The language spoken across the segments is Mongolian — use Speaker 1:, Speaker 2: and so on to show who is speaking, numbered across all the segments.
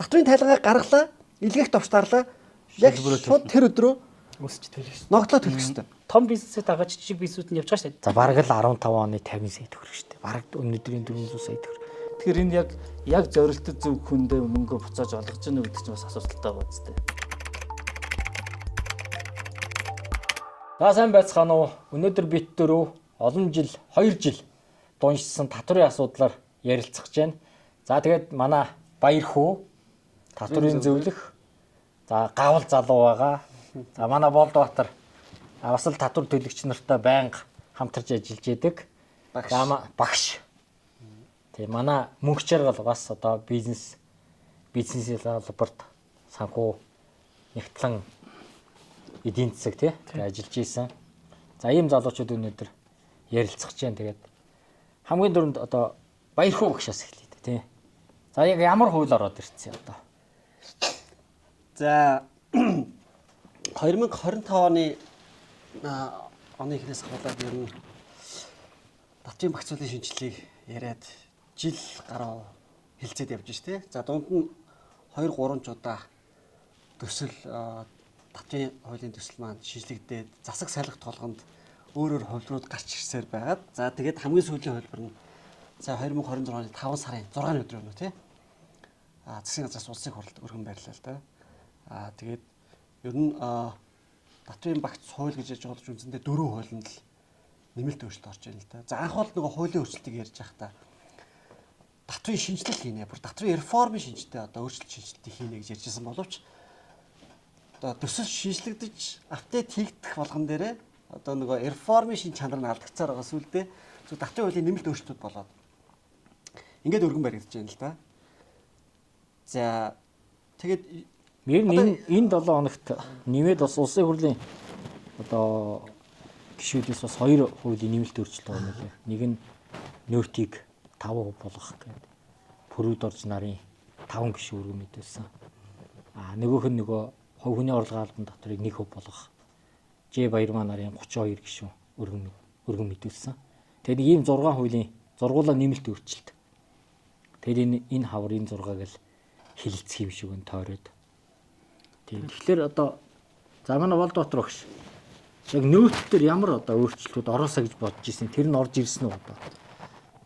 Speaker 1: Татврын тайлгаа гаргалаа, илгээх товчтарлаа. Яг шууд тэр өдрөө
Speaker 2: өсч төлөх.
Speaker 1: ногдлоо төлөх хэрэгтэй.
Speaker 2: Том бизнесээ дагаад жижиг бизнесүүд нь явж байгаа шүү дээ.
Speaker 3: За бараг л 15 оны 50 сая төгрөг шүү дээ. Бараг өнөөдрийн 400 сая төгрөг.
Speaker 2: Тэгэхээр энэ яг зорилттой зөв хүндээ мөнгө буцааж олгож гэнэ гэдэг чинь бас асуудалтай байгаа үстэй. За сайн байцгаана уу? Өнөөдөр бид дөрөв олон жил 2 жил дуншсан татврын асуудлаар ярилцах гэж байна. За тэгээд манай баяр хүү татврын зөвлөх за гавал залуу байгаа. За манай Болдбаатар бас л татвар төлөгч нартай байнга хамтарч ажиллаж яадаг. Багш. Тэгээ манай мөнх чаргал бас одоо бизнесийн салбарт санхүү нэгтлэн эдийн засаг тий ажиллаж ийсэн. За ийм залуучууд өнөөдөр ярилцах гэж байна. Тэгээд хамгийн дөрөнд одоо баяр хүү багшаас эхлэе тий. За яг ямар хууль ороод ирсэн одоо?
Speaker 1: За 2025 оны эхнээс хавуулаад ер нь татврын багцлалын шинжилгээг яриад жил гаруй хилцээд явж штэ. За дунд нь 2-3 ч удаа төсөл татврын хуулийн төсөл маань шинжлэгдээд засаг салхи толгонд өөр хувилбарууд гарч ирсээр байгаад. За тэгээд хамгийн сүүлийн хувилбар нь за 2026 оны 5 сарын 6-ны өдөр өнөө тий. Засгийн газраас улсын хурлд өргөн байрлаа л да. Тэгээд ер нь татврын багц хууль гэж ярьж байгаа ч үндсэндээ 4 хуулинд л нэмэлт өөрчлөлт орж ирнэ л да. За анх бол нөгөө хуулийн өөрчлөлтийг ярьж байхдаа татврын шинжилгээ хийнэ. Бүр татврын реформын шинжилгээ одоо өөрчлөлт шинжилгээ хийнэ гэж ярьжсэн боловч одоо төсөл шинжлэгдэж апдейт хийгдэх болгон дээрээ одоо нөгөө реформын шин чанар нь алдагцаар байгаа сүлдээ зөв татврын хуулийн нэмэлт өөрчлөлтүүд болоод ингээд өргөн баригдаж байна л да. За тэгээд
Speaker 3: ер нь энэ 7 хоногт нэмээд бас улсын хурлын одоо гишүүдээс бас 2 хуулийн нэмэлт өөрчлөлт байгаа юм лээ. Нэг нь нөөтийг 5% болгох гэдэг. Пүрүүд орж нарын 5 гишүүн өргөн мэдүүлсэн. Нөгөөх нь нөгөө хувь хүний орлогын албан татврыг 1% болгох. Ж Баярмаа нарын 32 гишүүн өргөн мэдүүлсэн. Тэгээд ийм 6 хуулийн зургуулаа нэмэлт өөрчлөлт. Тэгээд энэ хавар энэ 6-аг л хилцэх юм шиг өн тойроод. Тэгэхээр одоо за манай Болдбаатар багш яг нөөт төр ямар одоо өөрчлөлтүүд ороосоо гэж бодож ирсэн. Тэр нь орж ирсэн үү одоо?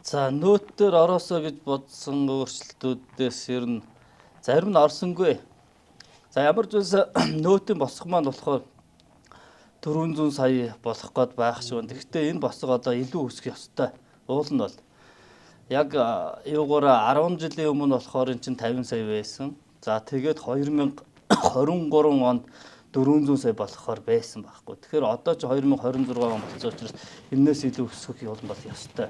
Speaker 4: За нөөт төр ороосоо гэж бодсон өөрчлөлтүүдээс ер нь зарим нь орсонгүй. За ямар ч үс нөөтийн босго маань болохоор 400 сая болох гээд байх шиг байна. Гэхдээ энэ босго одоо илүү өсөх ёстой. Уул нь бол яг юугаар 10 жилийн өмнө болохоор эн чинь 50 сая байсан. За тэгээд 2023 онд 400 сая болохоор байсан байхгүй. Тэгэхээр одоо ч 2026 он болсон учраас энэс илүү өсөх юм бол ёстой.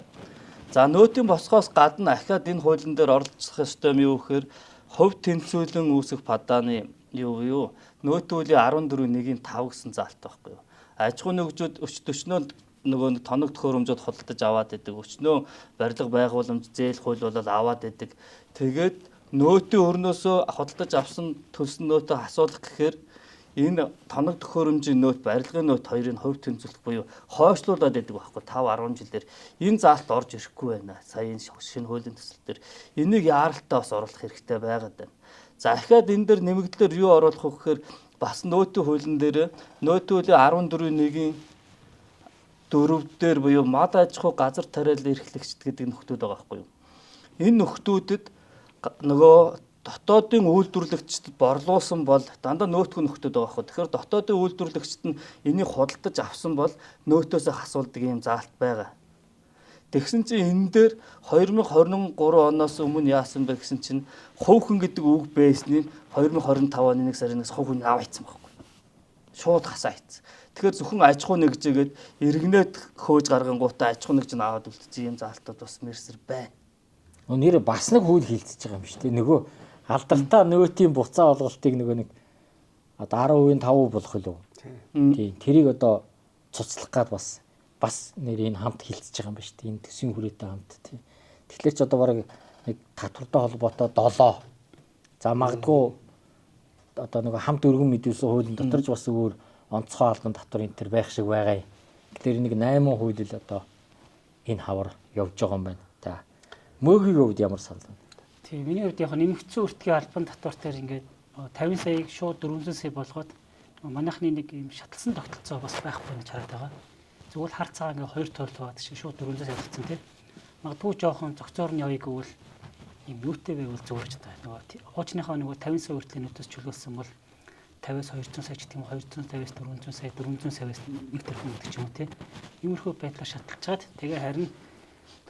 Speaker 4: За нөөтийн босгоос гадна ахаад энэ хуулийн дээр оролцох ёстой юм юу гэхээр хувь тэнцвүүлэн үүсэх падааны юу нөөтийн хуулийн 14.1-ийн 5 гэсэн заалт байхгүй юу. Аж ахуйн нэгжүүд өчтөчнөө нөгөө тоног төхөөрөмжөд худалдаж аваад идэг. Өчнөө барилга байгууламж зээл хууль болол аваад идэг. Тэгээд нөөтийн өрнөөсөө худалдаж авсан төлсөн нөөтөө асуулах гэхээр энэ тоног төхөөрөмжийн нөөт, барилгын нөөт хоёрын хувь тэнцвэлт буюу хойшлуулад идэг байхгүй 5-10 жилээр энэ заалт орж ирэхгүй байна. Сая энэ шинэ хуулийн төсөл дээр энийг яаралтай бас оруулах хэрэгтэй байгаад байна. За ахаад энэ дээр нэмэгдлэр юу оруулах вэ гэхээр бас нөөтийн хуулийн дээр нөөтийн хуулийн 14.1-ийн 4 дээр буюу мод аж ахуй газар тариалан эрхлэгчд гэдэг нөхдүүд байгаа байхгүй юу. Энэ нөхдүүдэд нөгөө дотоодын үйлдвэрлэгчдэд борлуулсан бол дандаа нөөтгөө нөхдүүд байгаа байхгүй. Тэгэхээр дотоодын үйлдвэрлэгчд нь энийг худалдаж авсан бол нөөтөөсөө хасуулдаг юм заалт байгаа. Тэгсэн чинь энэ дээр 2023 оноос өмнө яасан бэ гэсэн чинь хувьхэн гэдэг үг байсныг 2025 оны 1 сарын 1-ээс хувьхэн аваа ийцсан байхгүй. Шууд хасаа ийцсан. Тэгэхээр зөвхөн аж ахуй нэгжээгээд иргэнэт хөөж гаргангуудаа аж ахуй нэгж нь аваад үлдсэн юм заалтууд бас мэрсэр байна.
Speaker 3: Нэр бас нэг хууль хилцэж байгаа юм шүү дээ. Нөгөө алдартай нөөтийн буцаа олголтыг нөгөө нэг одоо 10% 5% болох үлээ. Тийм. Тэрийг одоо цуцлах гад бас нэр энэ хамт хилцэж байгаа юм байна шүү дээ. Энэ төсвийн хүрээтэй хамт тийм. Тэгэхээр ч одоо бараг нэг татвартай холбоотой 7. За магадгүй одоо нөгөө хамт өргөн мэдүүлсэн хуулийн дотор ч бас өөр онцгой албан татвар энэ төр байх шиг байгаа юм. Тэгэхээр нэг 8 хууль л одоо энэ хавар явж байгаа юм байна. За мөөгийн хувьд ямар санал байна?
Speaker 5: Тийм миний хувьд яг нэмэгдсэн үртгийн албан татвартаар ингээд 50 саяг шууд 400 сая болгоод манайхны нэг юм шатлсан тогтолцоо бас байхгүй гэж хараад байгаа. Зүгээр хар цагаан ингээд хоёр тоол баад шиг шууд 400 сая болцсон тийм. Магадгүй жоохон зохицоорны явыг гэвэл юм юутэй байвал зүгээр ч таа. Нөгөө хуучныхаа нөгөө 50 сая хүртлийн нөтөс чөлөөлсөн бол 50-аас 200 сая ч гэх юм 250-аас 400 сая 400 саяас 1 тэрбум гэдэг ч юм уу тийм. Иймэрхүү байдлаар шаталчаад тэгээ харин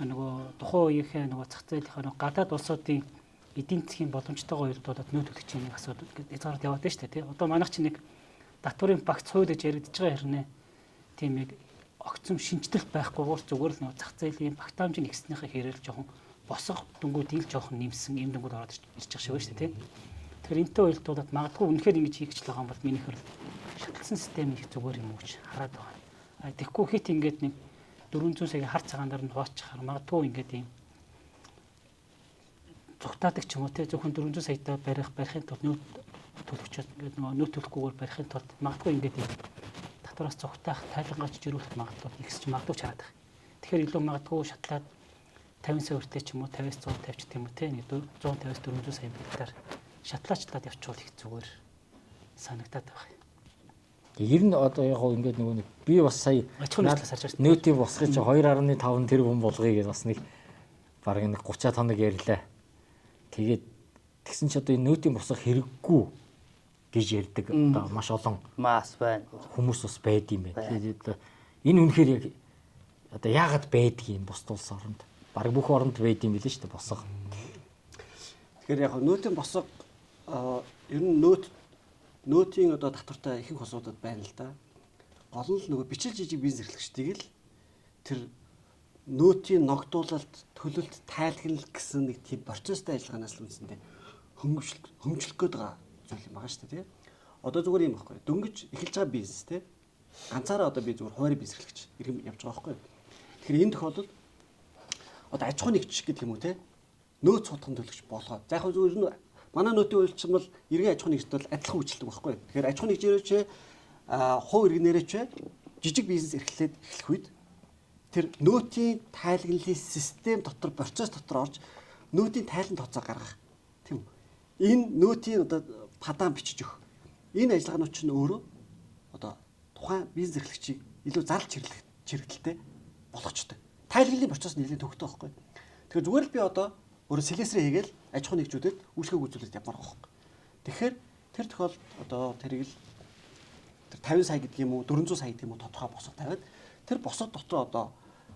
Speaker 5: нөгөө тухайн үеийнхээ нөгөө зах зээлийнхаа нөгөө гадаад улсуудын эдийн засгийн боломжтойгоо уялдуулаад нөөцлөгчийн нэг асуудал гэдэг хязгаард яваад байна шүү дээ тийм. Одоо манайх чинь нэг татварын багц хууль гэж яригдж байгаа хэрнээ тийм яг огцом шинжлэлт байхгүйгээр зүгээр л нөгөө зах зээлийн багтаамж нэгснийхээ хэрээр жоохон босго дүнгуудыг л жоохон нэмсэн юм дүнгууд ороод ирж байгаа шиг байна шүү дээ тийм. Тэгэхээр энэтэй уялдуулаад магадгүй үнэхээр ингэж хийх гэж байгаа юм бол минийхэр шатлсан систем их зүгээр юм уу гэж хараад байгаа. Тэгэхгүй хит ингээд нэг 400 сая хар цагаанаар нь хоочихаар магадгүй ингээд юм цугтаадаг ч юм уу те зөвхөн 400 саятай барихын тулд нөөт төлөвчөд ингээд нөгөө нөөт төлөхгүйгээр барихын тулд магадгүй ингээд юм татвараас цугтаах тайлангач жирүүлэх магадлал ихсэж магадгүй ч хараад байгаа. Тэгэхээр илүү магадгүй шатлаад 50 сая хүртэл ч юм уу 50-аас 150 ч гэх юм уу те нэг 150-аас 400 сая байдлаар шатлаачлаад явуул их зүгээр санагдаад байгаа.
Speaker 3: Ер нь одоо яг хоо ингээд нөгөө нэг би бас сая нөөтийн босхыг чи 2.5 тэрбум болгоё гэж бас нэг бараг нэг 30 тоног ярьлаа. Тэгээд тэгсэн чи одоо энэ нөөтийн босох хэрэггүй гэж ярьдаг одоо маш олон
Speaker 4: Мас байна.
Speaker 3: хүмүүс бас байд юм байна. Тэгээд энэ үнэхээр яг одоо яагаад байдгийг бус улс оронд бараг бүх оронд байд юм билээ шүү дээ босох.
Speaker 1: Тэгэхээр яг нөөтийн босго ер нь нөөтийн одоо татвартай ихэнх улсуудад байна л да. Гол нь нөгөө бичил жижиг бизнес эрхлэгчдийг л тэр нөөтийн ногдуулалт, төлөлт, тайлгнал гэсэн нэг тийм процесстэй ажиллагаанаас л үндсэндээ хөнгөлөх гээд байгаа зүйл юм байгаа шүү дээ, тий. Одоо зүгээр юм байхгүй. Дөнгөж эхэлж байгаа бизнес, тий. Ганцаараа одоо би зүгээр хуваарь бизнес эрхлэгч иргэн явж байгаа байхгүй. Тэгэхээр энэ тохиолдолд одоо аж ахуйн нэгжих гэдэг юм уу, тий. Нөөц судхан төлөгч болгоод. За яг зүгээр нь манай нөөтийн үйлчлэл бол иргэн аж ахуйн нэгжид бол адилхан үйлчлдэг байхгүй. Тэгэхээр аж ахуйн нэгжээрээ ч хувь иргэнээрээ ч жижиг бизнес эрхлээд эхлэх үед тэр нөөтийн тайлгналын систем дотор процесс дотор орж нөөтийн тайлан тооцоо гаргах тийм үү. Энэ нөөтийн одоо падаан бичиж өгөх. Энэ ажиллагаанууд чинь өөрөө одоо тухайн бизнес эрхлэгчийг илүү зал чирэгдэлтэй болгочтой. Тайлгналын процесс нэлээд төгтөө байхгүй. Тэгэхээр зүгээр л би одоо өөрөө сэлэсрээ хийгээл аж ахуйн нэгжүүдэд үйлчлэг үзүүлэлт явмаар байгаа байхгүй. Тэгэхээр тэр тохиолдолд одоо тэрийг л тэр 50 сая гэдэг юм уу 400 сая гэдэг юм уу тодорхой босго тавиад тэр босго дотор одоо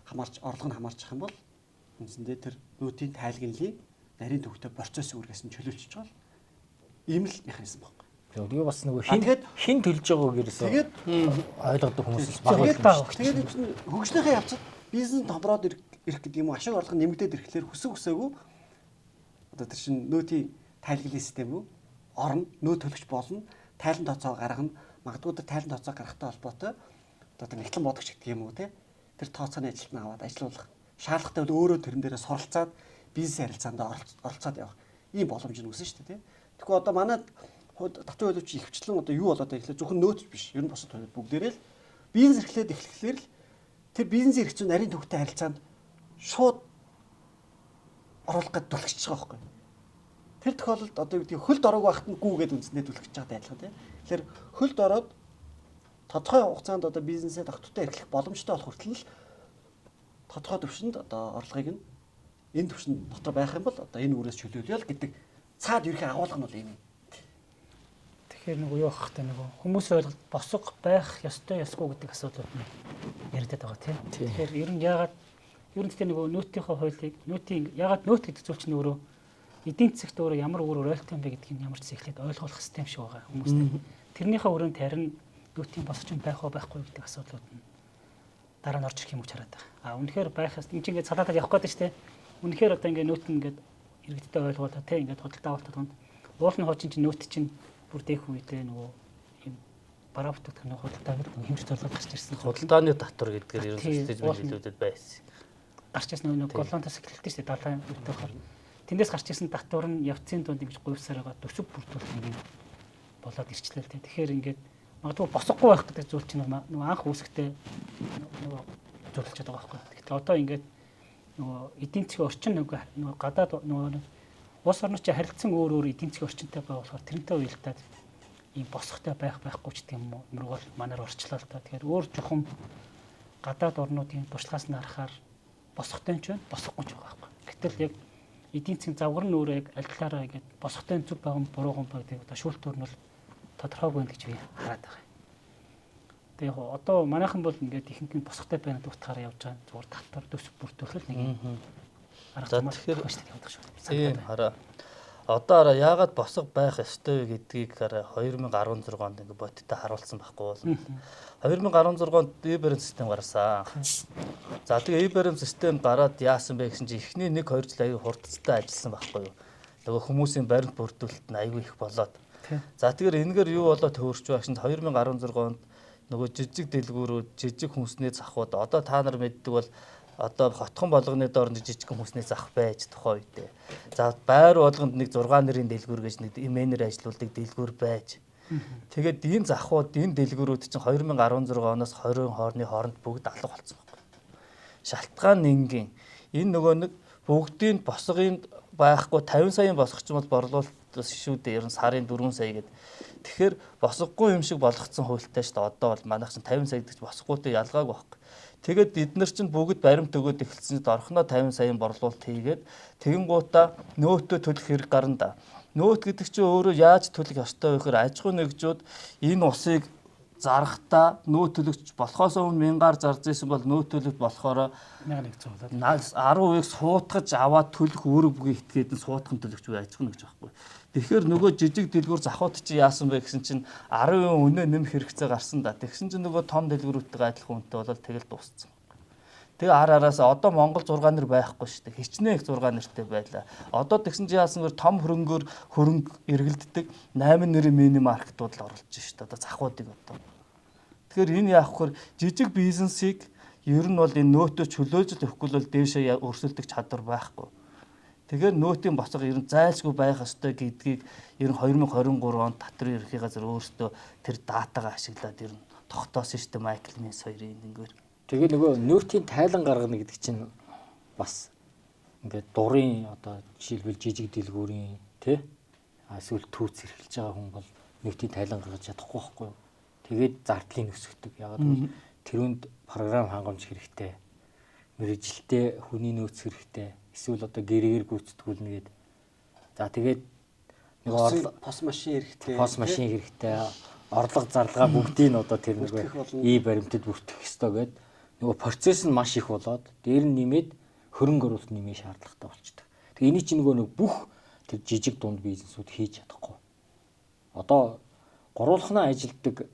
Speaker 1: хамаарч орлого нь хамаарч байгаа юм бол үндсэндээ тэр нөөтийн тайлгналын нарийн төвхтэй процесс үүргээс нь чөлөөлчихөж байгаа л ийм л механизм байна.
Speaker 3: Тэгээ бас нөгөө хин төлж байгааг ерөөсөө
Speaker 1: тэгээд
Speaker 3: ойлгодог хүмүүс бас
Speaker 1: тэгээд энэ чинь хөгжлийнхээ явцад бизнес томроод ирэх гэдэг юм уу ашиг орлого нэмэгдээд ирэхлээр хүсээгүй одоо тэр чинь нөөтийн тайлгналын систем үү орно нөөт төлөгч болно тайлан тооцоо гаргана магадгүй тэр тайлан тооцоо гаргахтай холбоотой одоо тэр нэгтлэн бодогч гэдэг юм уу те тэр тооцооны ажилтнаа аваад ажилуулах шаардлагатай бол өөрөө тэрэн дээрээ суралцаад бизнес харилцаанд оролцоод явах ийм боломж нь үүснэ шүү дээ те тэгэхээр одоо манай татвар төлөвч ихвчлэн одоо юу болоод байгаа гэхэлээ зөвхөн нөөц биш ер нь босод төлөв бүгдээрээ л бизнес эрхлээд эхлэхлээр л тэр бизнес эрхч нарийн төвхтэй харилцаанд шууд оруулах гэдэг төлөгч байгаа байхгүй. Тэр тохиолдолд одоо юу гэдэг хөлд ороог байхад нь гүүгээд үндсэндээ төлөгч байгаа адилхан тийм. Тэгэхээр хөлд ороод тодорхой хугацаанд одоо бизнесээ тогтвортой эрхлэх боломжтой болох хүртэл тодорхой төвшөнд одоо орлогыг нь энэ төвшөнд дотор байх юм бол одоо энэ үрээс чөлөөлөё л гэдэг цаад ерхий агуулга нь бол юм.
Speaker 5: Тэгэхээр нөгөө юу ах та нөгөө хүмүүс ойлголт босго байх ёстой ёсгүй гэдэг асуудлууд нь яригдаад байгаа тийм. Тэгэхээр ер нь яагаад ер нь тэр нөгөө нөөтийнхөө хуулийг нөөтийн яагаад нөөт гэдэг зүйл чинь өөрөө эдийн засагт өөрөө ямар өөр ойлтой юм бэ гэдгийг ямар ч эхлээд ойлгох систем шиг байгаа хүмүүст. Тэрнийхээ өрөөнд харин нөөтийн босч юм байх уу байхгүй гэдэг асуудлууд нь дараа нь орж ирэх юм уу хараад байгаа. Үнэхээр байх юм чи ингээд салаатад явах гэдэг чинь үнэхээр одоо ингээд нөөт нь ингээд иргэдтэй ойлгуулаад тийм ингээд худалдаа авалтад гонд уулын хуучин чинь нөөт чинь бүр дээх үедээ нөгөө юм бараа бүтэх нэг худалдаа гэдэг хэмжиж торлоод гарч ирсэн.
Speaker 4: Худалдааны татвар гэдгээр ерөн стратеги билүүлэлүүд байсан.
Speaker 5: Гарч ирсэн нөгөө голлонтоос эхэлдэг шүү дээ 70 үеийнхаар. Тэндээс гарч ирсэн татвар нь явцын дунд ингэж гуйвсаар байгаа төсөв бүрдүүлэх юм болоод ирчлээ л дээ. Тэгэхээр ингээд магадгүй босохгүй байх гэдэг зүйл чинь нөгөө анх үүсгтээ нөгөө зөвлөж байгаа байхгүй. Гэхдээ одоо ингээд нөгөө эдийн засгийн орчин нөгөө гадаад нөгөө улс орнууд чи харилцан өөр эдийн засгийн орчинтай байгуулахаар тэрнтэй уялдаад ийм босхтой байхгүй ч гэдэг юм уу мөргөл манаар орчлоо л та. Тэгэхээр өөр жоохон гадаад орнуудын туршлагаас нь харахаар босхтой ч байна, босхгүй ч байгаа байхгүй. Гэтэл яг эдийн засгийн завгар нь өөрөө яг аль талаараа ингэж босхтой зүг байгаа юм буруу юм байдаг. Одоо шүүлт төр нь бол тодорхойгүй байна гэж би хараад байгаа. Тэгээ яг одоо манайхан бол ингээд ихэнх нь босхтой байна гэдэг утгаараа явж байгаа. Зүгээр татвар төс бүр төрөл нэг арга замаар явдаг шүү.
Speaker 4: Тийм хараа. Одоо хараа яагаад босго байх ёстой вэ гэдгийг хараа 2016 онд ингээд бодиттой харуулсан байхгүй бол 2016 онд e-баримт систем гарсан. За тэгээ e-баримт систем гараад яасан бэ гэсэн чинь эхний 1-2 жил аягүй хурдцтай ажилласан байхгүй юу. Нөгөө хүмүүсийн баримт бүрдүүлэлт нь аягүй их болоод. За тэгэхээр энэгээр юу болоод төвөрч байгаа гэсэн 2016 онд нөгөө жижиг дэлгүүрүүд, жижиг хүнсний захууд одоо та нар мэддэг бол одоо хотхон болгоны доорн жижиг хүнсний зах байж тухай үедээ. За байр болгонд нэг 6 нэрийн дэлгүүр гэж нэг имэнер ажилуулдаг дэлгүүр байж. Тэгээд энэ захууд, энэ дэлгүүрүүд чинь 2016 оноос 20 хоорны хооронд бүгд алга болсон байна. Шалтгаан нь энгийн. Энэ нөгөө нэг бүгдийн босгын байхгүй 50 саяын босгоч юм бол борлуулалт шүү дээ. Ер нь сарын 4 сая гэдэг. Тэгэхээр босгохгүй юм шиг болгоцсон хуультай шүү дээ. Одоо бол манайх чинь 50 сая гэж босгохгүйтэй ялгаагүй байхгүй. Тэгээд бид нар чинь бүгд баримт өгөөд эхэлсэн чинь орхноо 50 саяын борлуулалт хийгээд тэгэн гутаа нөөтөө төлөх хэрэг гарна да. Нөөт гэдэг чинь өөрөө яаж төлөх ёстой вэ гэхээр аж ахуй нэгжүүд энэ усыг зарахтаа нөөт төлөгч болохоос өмнө 1000-аар зарж исэн бол нөөт төлөлт болохоор
Speaker 5: 1100 болоод
Speaker 4: 10% суутгаж аваад төлөх үүрэг бүгэ итгээд нь суутгах төлөгч үе аж ахуй нэгж байхгүй. Тэгэхээр нөгөө жижиг дэлгүүр захууд чи яасан бэ гэсэн чинь 10% өнөө нэмэх хэрэгцээ гарсан да. Тэгсэн чинь нөгөө том дэлгүүрүүдтэйгээ адилхан үнэтэй болол тэгэл дууссан. Тэгээ араас одоо Монгол 6 нэр байхгүй шүү дээ. Хичнээн их 6 нэртэй байлаа. Одоо тэгсэн чинь яасан гэхээр том хөрөнгө эргэлддэг 8 нэрийн мини маркетууд л оролцож шүү дээ. Одоо захуудыг одоо. Тэгэхээр энэ яах вэ? Жижиг бизнесийг ер нь бол энэ нөөтөө чөлөөлж өгөхгүй бол дээшээ өрсөлдөх чадвар байхгүй. Тэгэхээр нөөтийн босго ер нь зайлшгүй байх ёстой гэдгийг ер нь 2023 онд татрын ерхий газар өөрсдөө тэр датагаа ашиглаад ер нь тогтоосон шүү дээ Майкл Минс хоёрын энэгээр.
Speaker 3: Тэгээ нөгөө нөөтийн тайлан гаргана гэдэг чинь бас ингээд дурын одоо жишээлбэл жижиг дэлгүүрийн тий эсвэл түүц эрхэлж байгаа хүн бол нөөтийн тайлан гаргаж чадахгүй байхгүй юу. Тэгээд зардлыг өсгдөг. Ягаад гэвэл тэрүүнд програм хангамж хэрэгтэй. Мэргэжилтэй хүний нөөц хэрэгтэй. Эсвэл одоо гэрээр гүйцэтгүүлнэ гээд. За тэгээд нөгөө
Speaker 1: пос машин хэрэгтэй.
Speaker 3: Пос машин хэрэгтэй. Орлого зарлага бүгдийг нь одоо тэр нөгөө баримтад бүртгэх ёстой гээд нөгөө процесс нь маш их болоод дээр нь нэмээд хөрөнгө оруулалт нэмэх шаардлагатай болчихдог. Тэгээ эний чинь нөгөө бүх тэр жижиг дунд бизнесүүд хийж чадахгүй. Одоо гурвуулхнаа ажилтдаг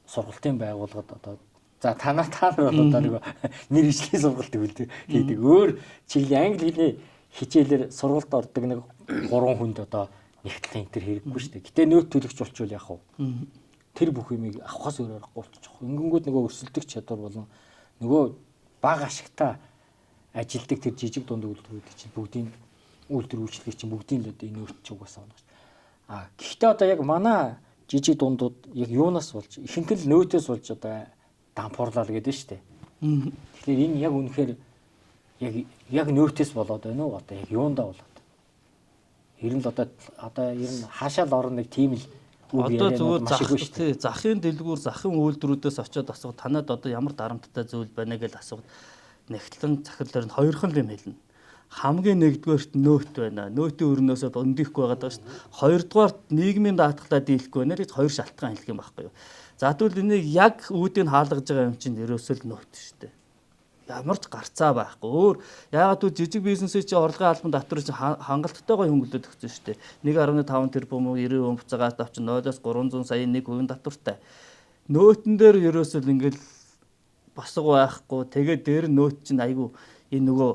Speaker 3: сургалтын байгууллагад одоо за та нар бол одоо нэг нэр ижлийн сургалт хийдэг. Өөр чиглэлийн англи хэлний хичээлээр сургалт ордог нэг 3 хүнд одоо нэгтлэн энэ төр хэрэггүй шүү дээ. Гэтэ нөөт төлөгч болчихвол яах вэ? Тэр бүх юмыг авахаас өөр аргагүй болчих. Ингэнгүүт нөгөө өрсөлдөх чадвар болон нөгөө бага ашигтай ажилдаг тэр жижиг дунд үйлдвэрүүд чинь бүгдийн үйлдвэр үйлчлэг чинь бүгдийн л одоо энэ нөөт ч угаасаа байна. Гэхдээ одоо яг манай жижиг дундууд яг юунаас болж ихэнх нь нөөтөөс болж одоо дампуурлаа л гэдэг нь шүү дээ. Тэгэхээр энэ яг үнэхээр яг нөөтөөс болоод байна уу? Одоо яг юундаа болоод. Ер нь л одоо ер нь хаашаал орно нэг тийм л
Speaker 4: одоо зүгээр захын дэлгүүр, захын үйлдвэрүүдээс очиод асуу танад одоо ямар дарамттай зүйл байна гэж асууад нэгтлэн захирлаар нь хоёрхан юм хэлнэ. Хамгийн нэгдүгээрт нөөт байна. Нөөтийн өрнөөсөө өндихгүй байгаа даа шүү дээ. Хоёрдугаарт нийгмийн даатгалаа дийлэхгүй байна гэж хоёр шалтгаан хэлэх юм байхгүй юу. За тэгвэл энийг яг үүдийг хаалгаж байгаа юм чинь ерөөсөө л нөөт шүү дээ. Ямар ч гарцаа байхгүй. Өөр яагаад гэвэл жижиг бизнесийн чинь орлогын албан татвар чинь хангалттайгаа хөнгөлөд өгсөн шүү дээ. 1.5 тэрбум 90 буцаагаад авч 0-оос 300 сая 1% татвартай. Нөөтөн дээр ерөөсөө л ингээл босго байхгүй. Тэгээд дээр нөөт чинь айгүй энэ нөгөө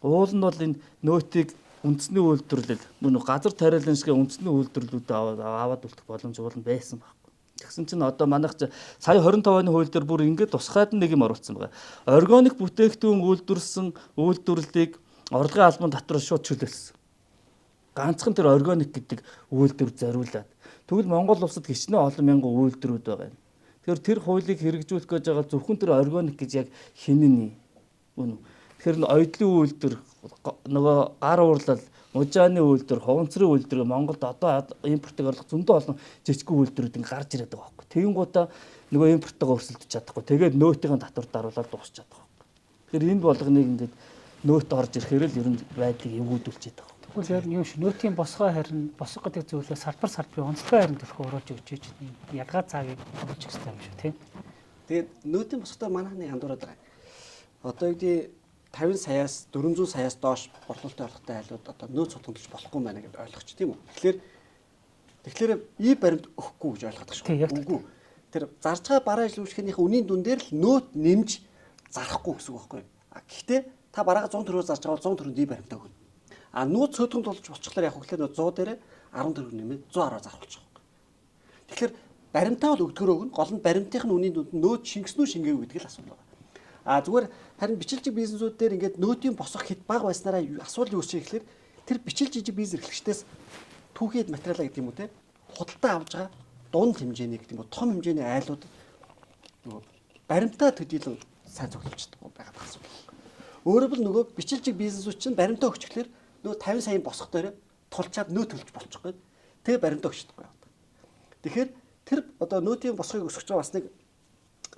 Speaker 4: уул нь бол энэ нөөтийг үндэсний үйлдвэрлэл мөн газар тариалан шиг үндэсний үйлдвэрлэлүүд аваад үлдэх боломж уул нь байсан баг. Тэгсэн чинь одоо манайх сая 25 оны хууль дээр бүр ингээд тусгаад нэг юм оруулсан байгаа. Органик бүтээгдэхүүн үйлдвэрлэсэн үйлдвэрлэлийг орлогын албан татвараас шууд чөлөөлсөн. Ганцхан тэр органик гэдэг үйлдвэр зориулаад. Тэгвэл Монгол улсад хичнээн олон мянган үйлдвэрүүд байгаа юм. Тэгэхээр тэр хуулийг хэрэгжүүлэх гэж байгаа зөвхөн тэр органик гэж яг хинэний үнэ. Тэгэхээр оюутлын үйлдвэр нөгөө гар уурлал Мужааны үйлдвэр, хуванцрын үйлдвэр Монголд одоо импортыг орлох зөндөө олон жижиг үйлдвэрүүд ингэ гарч ирээд байгаа байхгүй. Тэгин гутаа нөгөө импорттойгоо өрсөлдөж чадахгүй. Тэгээд нөөтийн татвар даруулаад дуусч чадахгүй. Тэгэхээр энэ болгоныг ингээд нөөт орж ирэхээр л ер нь байдлыг эвгүүдүүлж байгаа.
Speaker 5: Тэгвэл яг юм шиг нөөтийн босгоо харин босго гэдэг зүйлээ салбарын онцлог харин төрхөө оруулж өгч ийж ялгаа цагийг оруулж өгч байгаа юм шүү тийм.
Speaker 1: Тэгээд нөөтийн босготой манайхны андуураад байгаа. Одоо үүдээ 50 саяас 400 саяас доош борлуулалтын орлоготой айлууд одоо нөөц судалж болохгүй юм байна гэж ойлгоч тийм үү. Тэгэхээр и баримт өгөхгүй гэж ойлгоод байгаа шүү. Үгүй. Тэр зарж байгаа бараа ажил үйлчлэхийнхээ үнийн дүн дээр л нөөт нэмж зарахгүй гэсэн үг байхгүй. Гэхдээ та бараага 100 төгрөгөөр зарж байгаа бол 100 төгрөнд и баримтаа өгнө. Нөөц сөдгөнд болж болчихлоор яг хөглөө 100 дээр 10 төгрөг нэмээд 110-аар зархуулж байгаа. Тэгэхээр баримтаа бол өгдгөрөө өгнө. Гол нь баримтынх нь үнийн дүнд нөөц шингэсэн үү шингээгүй гэдэг л асуудал байна. Зүгээр харин бичилжиг бизнесүүд дээр ингээд нөөтийн босох хэд бага байснараа асуудал юу ч ихлээр тэр бичилжиг бизнес эрхлэгчдээс түүхэд материалаа гэдэг юм уу те худалдаа авж байгаа дунд хэмжээний гэдэг юм уу том хэмжээний айлууд нөгөө баримтаа төдийлөн сайн цуглуулж чадахгүй байгаа асуудал. Өөрөөр хэл нөгөө бичилжиг бизнесүүд чинь баримтаа өгчлөөр нөгөө 50 саяын босох дээр тулчаад нөөт төлж болчихгүй. Тэгээ баримтаа өгчдөг байна. Тэгэхээр тэр одоо нөөтийн босхыг өсгөж байгаа бас нэг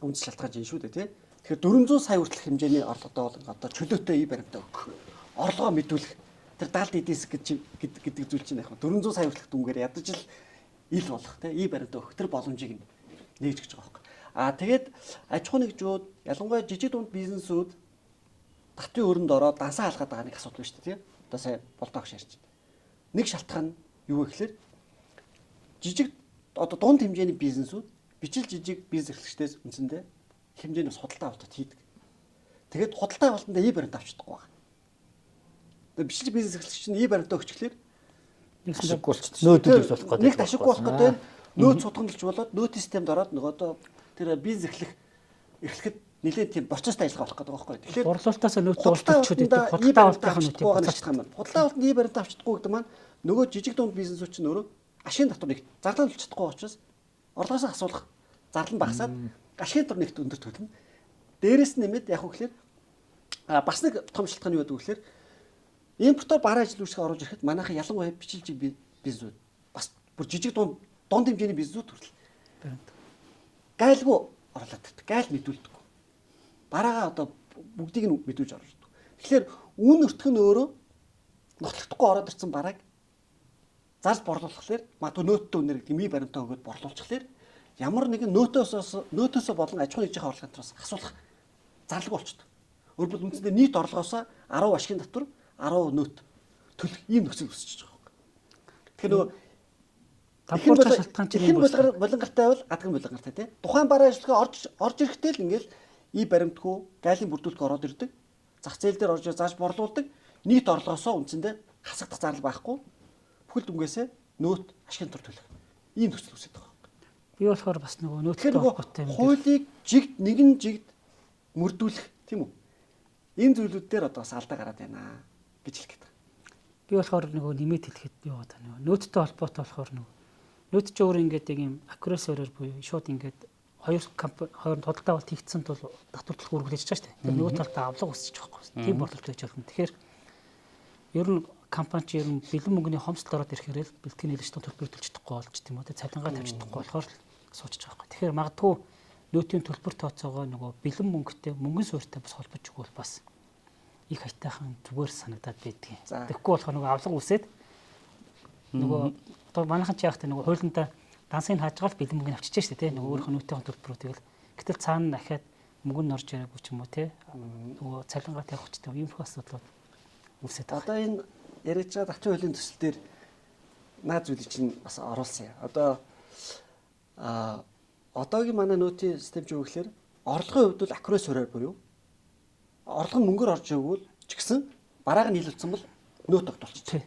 Speaker 1: үндэс шалтгаан чинь шүү дээ тий. Тэгэхээр 400 сая хүртэлх хэмжээний орлоготой бол одоо чөлөөтэй и баримтаа өгөх. Орлогоо мэдүүлэх. Тэр 70 эдийн засаг гэдэг зүйл чинь яг 400 сая хүртэлх дүнгээр ядаж л ил болох тий и баримтаа өгөх тэр боломжийг нээж өгч байгаа байхгүй. Тэгээд аж ахуйн нэгжүүд ялангуяа жижиг дунд бизнесүүд татвын өрөнд ороод дансаа халгаад байгаа нэг асуудал шүү дээ тий. Одоо сая болдоогш ярьж байна. Нэг шалтгаан нь юу вэ гэхээр жижиг одоо дунд хэмжээний бизнесүүд бичил жижиг бизнес эрхлэгчдээс үндсэндээ хэмжээний худалдаа авалт хийдэг. Тэгээд худалдаа авалтандаа и баримт авчдаггүй байна. Тэгээд бичил бизнес эрхлэгч нь и баримтаа өгчлөөр
Speaker 5: Нэг шиг
Speaker 4: нөөтөд болох гэдэг.
Speaker 1: нэг ташиггүй болох гэдэг нөөц судгалж болоод нөөтийн системд ороод нөгөө одоо тэр бизнес эрхлэхэд нэлээд тийм процесстэй ажиллагаа болох гэдэг байгаа байхгүй. Тэгэхээр
Speaker 5: борлуулалтаас нөөц уултчуд гэдэг худалдаа авалтын нөөтийг
Speaker 1: буцааж байгаа юм. Худалдаа авалтанд и баримт авчдаггүй гэдэг маань нөгөө жижиг дунд бизнесүүд чинь өөрөө ашигын татварыг зарлал болж чадахгүй учраас орлогоос асуулах зарлал багасаад ашигын татвар нэгт өндөр төлнө. Дээрээс нь нэмээд яг үгээр бас нэг том шалтгаан юу гэдэг вэ гэхээр импортоор бараа ажил үйлчлэг оруулж ирэхэд манайхан ялангуяа бичилжиг бизнесүүд бас бүр жижиг дунд хэмжээний бизнесүүд хүртэл гайлгүй оруулаад байдаг. Гайл мэдүүлдэг. Бараагаа одоо бүгдийг нь мэдүүлж оруулж байдаг. Тэгэхээр үн өртөх нь өөрөө нотлохдохгүй ороод ирсэн барааг зарж борлуулахлаар магадгүй нөөттэй үнээр гэдэг ми баримтаа өгөөд борлуулчихлаар ямар нэгэн нөөтөөсөө болон аж ахуйн нэгжийн орлогоос асуулах зарлага болчихдог. Өөрөөр үндсэндээ нийт орлогоосоо 10 ашигын татвар 10 нөөт төлөх ийм нөхцөл үүсчихэж байгаа юм. Тэгэхээр нөгөө
Speaker 5: давхар шалтгаан чинь юм байна.
Speaker 1: болонгартай бол адгын болонгартай тий. Тухайн бараа ажиллагаа орж ирэхдээ л ингээл и баримтгүй гайлын бүрдүүлэлт ороод ирдэг. Зах зээл дээр орж зааж борлуулдаг. Нийт орлогоосоо үндсэндээ хасагдах зардал байхгүй. Бүхэл дүнгээсээ нөөт ашигын татвар төлөх. Ийм нөхцөл үүсэж байгаа юм.
Speaker 5: Би болохоор бас нөгөө нөөцтэй холбоотой юм.
Speaker 1: Хуулийг жигд нэгэн жигд мөрдүүлэх тийм үү? Энэ зүйлүүд дээр одоо бас алдаа гараад байна гэж хэлэх гээд байна.
Speaker 5: Би болохоор нөгөө нэмээд хэлэхэд юу байгаа таа нөгөө нөөцтэй холбоотой болохоор нөгөө нөөц ч өөр ингээд яг юм аккурасиороор буюу шууд ингээд хоёр худалдаа авалт хийгдсэн тул татвар төлөх үргэлжлэж байгаа шүү дээ. Тэр нөгөө талдаа авлага үүсэж байгаа байхгүй. Тийм борлуулалт хийж байна. Тэгэхээр ер нь компани чи ер нь бэлэн мөнгөний хомсдол ороод ирэхээр л бэлтгэний хэлжтэй төлбөр төлж чадахгүй болж тийм үү. Цалингаа тавьж чадахгүй болохоор суучих байгаа байхгүй. Тэгэхээр магадгүй нөөтийн төлбөр тооцоогоо нөгөө бэлэн мөнгөтэй мөнгөн суурьтай бас холбож өгвөл бас их хайтайхан зүгээр санагдаад байдгийг. Тэгэхгүй болохоор нөгөө авлага үсээд нөгөө одоо манайхан ч яахтай нөгөө хуулиндаа дансыг хааж байгаа л бэлэн мөнгөний авчиж штэ тий нөгөө өөрийнхөө нөөтийн төлбөрүүдийг л гэтэл цаана дахиад мөнгө нь орж ирээгүй ч юм уу тий нөгөө цалингаа тавих хүчтэй юм их асуудлууд үсээд байгаа.
Speaker 1: Одоо энэ яриад байгаа давчин хуулийн төсөл дээр наад зүйлийг чинь бас оруулсан юм. Одоо одоогийн манай нөөтийн систем чинь юу гэхээр орлогын хувьд бол аккурат суурьаар буюу орлого нь мөнгөөр орж ирвэл ч гэсэн барааг нь нийлүүлсэн бол нөөт тогтолцсон.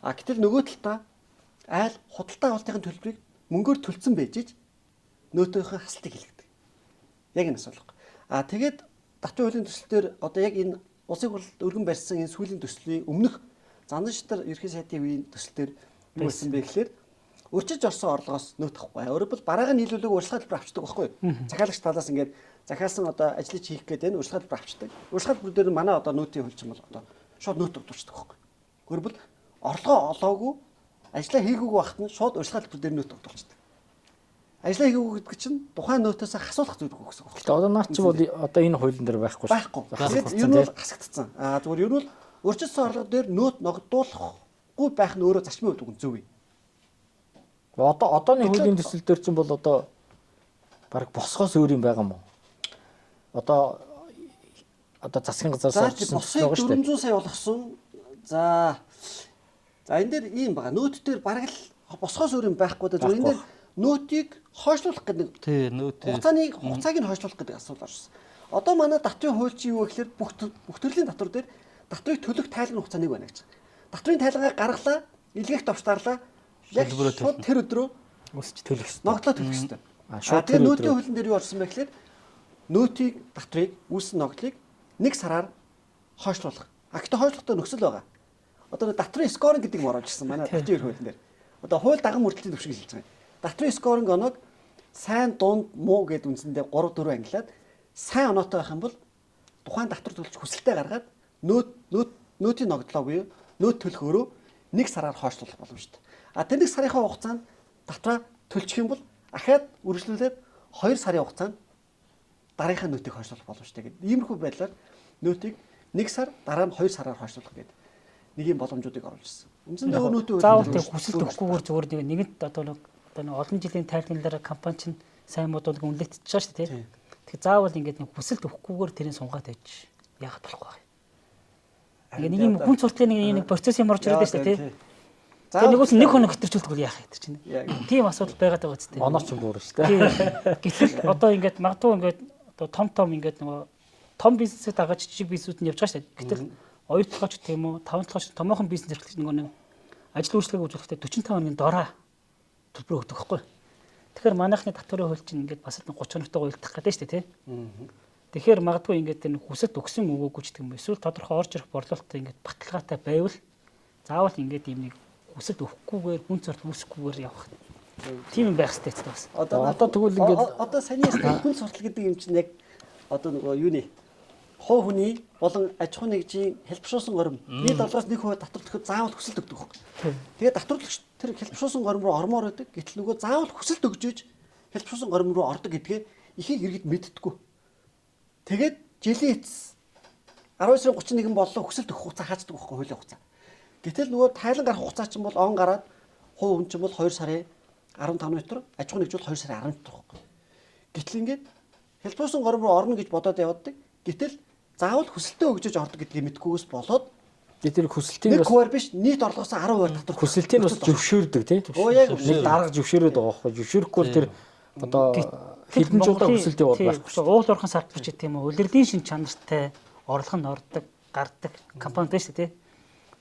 Speaker 1: Гэтэл нөгөө талдаа айл худалдаа авалтын төлбөрийг мөнгөөр төлцсөн байж ич нөөтийнхөө хасалтыг хэлэгдэг. Яг энэ асуулга. Тэгээд давчин хуулийн төслөөр одоо яг энэ улсын хурлд өргөн барьсан энэ сүүлийн төслийн өмнөх зандан шатар ерхий сайдын үеийн төслөөр юу болсон бэ гэхээр өрчиж орсон орлогоос нөөт авахгүй. Өөрөөр хэл бараагаа нийлүүлэг урьдчилан төлбөр авчдаг байхгүй юу? Захиалагч талаас ингээд захиалсан одоо ажлыг хийх гээд энэ урьдчилан төлбөр авчдаг. Урьдчилан төлбөр дээр манай одоо нөөтийн хөлж юм бол одоо шууд нөөт өгдөгчдөг байхгүй юу? Өөрөөр хэл орлогоо олоогүй ажлаа хийгээгүй байхад нь шууд урьдчилгааны төлбөр дээр нөөт тогтолцдог. Ажлаа хийгээгүй гэдэг чинь тухайн нөөтөөс хасуулах зүйлгүй гэсэн үг.
Speaker 3: Гэтэ одоо наад чи бол одоо энэ хуулийн дээр байхгүй шүү.
Speaker 1: Байхгүй. Тэгээд ер нь бол хасагдсан. Зүгээр ер нь бол урьдчилсан орлого дээр нөөт ногдуулахгүй байх нь өөрөө зарчмын хувьд зөв юм.
Speaker 3: Одооны хуулийн төсөл дээр чинь бол одоо баг босгоос өөр юм байгаа юм уу? Одоо засгийн газраас орсон
Speaker 1: байгаа шүү дээ. 400 сая болгосон. За энэ дээр ийм байгаа. Нөөт дээр бараг л босгоос өөр юм байхгүй да. Зүгээр энэ дээр нөөтийг хойшлуулах гэдэг.
Speaker 4: Тий, нөөтийг
Speaker 1: хугацааг нь хойшлуулах гэдэг асуудал орсон. Одоо манай татврын хууль чи юу гэхээр бүх төрлийн татвар дээр татврыг төлөх тайлбар хугацааныг байна гэж. Татврын тайлбарыг гаргалаа, илгээх товчдаарлаа. Яг шууд тэр өдрөө
Speaker 3: өсч төлөх ёстой.
Speaker 1: ногдлоо төлөх ёстой. Тэгээд нөөтийн хуулийн дээр юу орсон бэ гэхээр нөөтийг татврыг үүссэн ногдлыг 1 сараар хойшлуулах. Гэхдээ хойшлуулалтаа нөхцөл байгаа. Одоо татврын скоринг гэдэг юм орж ирсэн манай татврын хуулийн дээр. Одоо хууль даган мөрдлөлийн төвшин хэлж байгаа юм. Татврын скоринг оног сайн, дунд, муу гэдэг үндсэндээ 3 4 ангилаад сайн оноотой байх юм бол тухайн татвар төлж хүсэлтээ гаргаад нөөтийн ногдлоо буюу нөөт төлөх өрөө 1 сараар хойшлуулах боломжтой. Тэр 1 сарынхаа хугацаанд татвараа төлчих юм бол ахаад үргэлжлүүлээд 2 сарын хугацаанд дараагийн нөөтийг хойшлуулах боломжтой гэдэг. Иймэрхүү байдлаар нөөтийг 1 сар дараа нь 2 сараар хойшлуулах гэдэг нэг юм боломжуудыг оруулж ирсэн. Үндсэндээ нөөтөө
Speaker 5: заавал тэг хүсэлт өгөхгүйгээр зүгээр нэгэнт одоо олон жилийн тайлбарлалаараа компани чинь сайн модулыг үнэлэгдэж байгаа шүү дээ. Тэгэхээр заавал ингээд хүсэлт өгөхгүйгээр тэрийг сунгаад байж яагаад болохгүй. Нэг юм хүн сурталчилгын нэг процесс юм орж ирээд шүү дээ. Тэгээ нэгээс нэг хоног хөтөрчүүлдэг бол яах вэ чинь. Тийм асуудал байгаад байгаа ч тийм.
Speaker 3: Оноор ч бүр шүү дээ.
Speaker 5: Гэтэл одоо ингээд магадгүй ингээд одоо том ингээд нөгөө том бизнесээ дагаж жижиг бизнесүүд нь явж байгаа шүү дээ. Гэтэл хоёр толгойч тийм үү, таван толгойч томоохон бизнес эрхлэгч нэг ажил үйлчлэгийг үзүүлэхдээ 45 хоногийн дороо төлбөр өгдөг байхгүй. Тэгэхээр манайхны татврын хууль чинь ингээд бас 30 хоногтойгоо уялдах гэдэг шүү дээ, тийм. Тэгэхээр магадгүй ингээд энэ хүсэлт өгсөн өгөөгүй ч гэдэг юм. Эсвэл тодорхой орж ирэх борлуулалтаа ингээд баталгаатай байвал заавал ингээд ийм нэг хүсэлт өгөхгүйгээр хүн зорт үүсэхгүйгээр явах. Тийм юм байх хэрэгтэй ч бас.
Speaker 3: Одоо тэгвэл ингээд
Speaker 1: одоо санийс хүн суртал гэдэг юм чинь яг одоо нөгөө юуны хуу хүний болон аж ахуйн нэгжийн хэлбэршүүлсэн горим нийт долгоос 1% татвар төлөхөд заавал хүсэлт өгдөг хөөх. Тэгээд татварлагч тэр хэлбэршүүлсэн горим руу ормоор байдаг. Гэтэл нөгөө заавал хүсэлт өгж иж хэлбэршүүлсэн горим руу ордог гэдгээ ихийг иргэд мэддэггүй. Тэгээд жилийн эцэс 19-31 боллоо хүсэлт өгөх хугацаа хаацдаг байхгүй хуулийн хугацаа. Гэтэл нөгөө тайлан гарах хугацаа чинь бол он гараад хувь хүн чинь бол 2 сарын 15 метр, аж ахуйн нэгж бол 2 сарын 10 метр байхгүй. Гэтэл ингээд хэлбэршүүлсэн горим руу орно гэж бодоод явдаг. Гэтэл заавал хүсэлтээ өгжөж ордог гэдгийг мэдхгүйгээс болоод
Speaker 3: тэр хүсэлтийн
Speaker 1: нэг хуваар биш нийт орлогоос 10% татвар
Speaker 3: хүсэлтийн бас зөвшөөрдөг тийм. Нэг дарга зөвшөөрөөд байгаа байхгүй. Зөвшөөрөхгүй тэр одоо хэдэн жуудаа хүсэлт явуулах байхгүй.
Speaker 5: Уул уурхайн салбарч тийм үү. Улирлын шин чанартай орлого нь ордог, гардаг компани биш үү, тийм.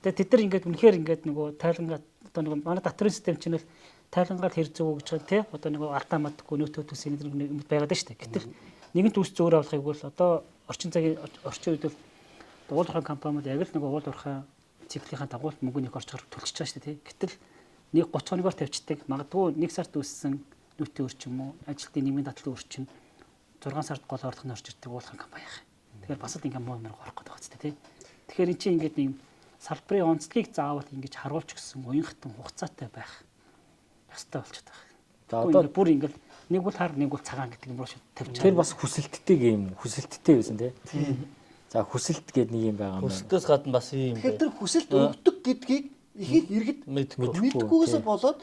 Speaker 5: Тэгээд тэд нар ингээд үнэхээр ингээд нөгөө тайлангаа одоо нөгөө манай татврын систем чинь л тайлангаар хэрэг зөв гэж байгаа тийм. Одоо нөгөө алдаа мадаггүй нөөтөө төс энэ юм байгаад шүү дээ. Гэтэл нэгэнт үс зөөр авахыг бол одоо орчин цагийн орчин үед бол уулуурхайн компаниуд яг л нөгөө уулуурхайн циклийн дагуулт мөнгөний орчгоор төлчихөж байгаа шүү дээ. Гэтэл нэг 30 хоногоор тавьчихдаг. Магадгүй 1 сард үүссэн нөөтийн өрчим үү, ажилтны нийгмийн дадлын өрчим 6 сард гол орлого нь орж ирдэг уулуурхайн компани яах. Тэгэхээр бас л ингээм муу юмруу орох гэдэг байгаа ч тийм. Тэгэхээр эн чинь ингээд нэг салбарын онцлогийг заавал ингэж харуулж гисэн уянхтан хугацаатай байх ёстой болчиход байгаа. За одоо бүр ингээд нэг бол хар нэг бол цагаан гэдэг юм руу тавьж байгаа.
Speaker 3: Тэр бас хүсэлттэй юм. Хүсэлттэй байсан тийм. За хүсэлт гэдэг нэг юм байгаа юм байна.
Speaker 4: Хүсэлтээс гадна бас юм.
Speaker 1: Тэгэхээр тэр хүсэлт өгдөг гэдгийг ихийг иргэд мэдхгүйгээс болоод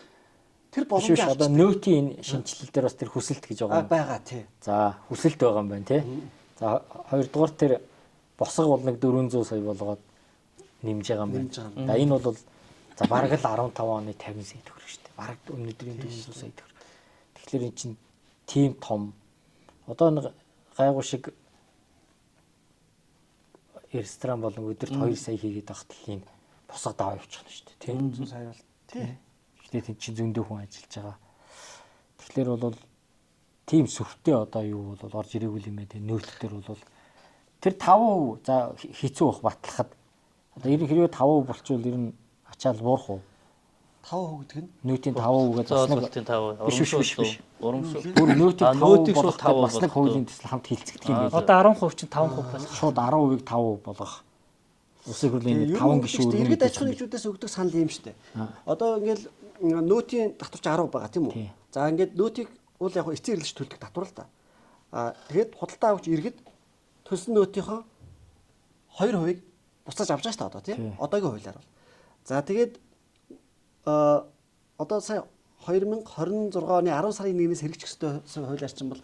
Speaker 1: тэр боломжтой.
Speaker 3: Одоо нөөтийн шинжилэл дээр бас тэр хүсэлт гэж байгаа юм.
Speaker 1: Байгаа тий.
Speaker 3: За хүсэлт байгаа юм байна тий. За хоёрдугаар тэр босго бол нэг 400 сая болгоод нэмж байгаа юм байна. За энэ бол за бараг л 15 оны 50 сая төгрөг шүү дээ. Бараг өнөөдрийн 400 сая төгрөг. Тэгэхээр эн чинь тийм том одоо нэг гайгүй шиг ресторан болон өдөрт 2 сая хийгээд байхад л энэ босго даваа явуучихна шүү дээ. Тийм
Speaker 1: 400 сая бол тий.
Speaker 3: Гэхдээ тийм чинь зөндөө хүн ажиллаж байгаа. Тэгэхээр бол тийм сүртэй одоо юу бол орж ирээгүй юм ээ. Нөөцлөлтөр бол тэр 5% за хэцүү бах батлахад одоо хэрвээ 5% болчвол ер нь ачаал буурах уу?
Speaker 1: 5% гэдэг нь
Speaker 3: нөөтийн 5%-гээд бас нэг
Speaker 4: 5%.
Speaker 3: Урамшуул. Бүр нөөтийн 5% болох бас нэг хуулийн төсөл хамт хилцэгдэх юм байна.
Speaker 5: Одоо 10% чинь 5% болох.
Speaker 3: Шууд 10%-ийг 5% болгох. Улсын хурлын 5 гишүүн
Speaker 1: иргэд аж ахуйн нэгжүүдээс өгдөг санал юм шүү дээ. Одоо ингээл нөөтийн татварч 10 байгаа тийм үү? За ингээд нөөтийг бол яг эцсийн хэрэглэж төлдөг татвар л да. Тэгээд худалдаа авч иргэд төлсөн нөөтийнхөө 2% буцааж авч байгаа шүү дээ одоо тийм. Одоогийн хуулиар бол. За тэгээд одоо сая 2026 оны 10 сарын 1-ээс хэрэгжих ёстой хуулиар чинь бол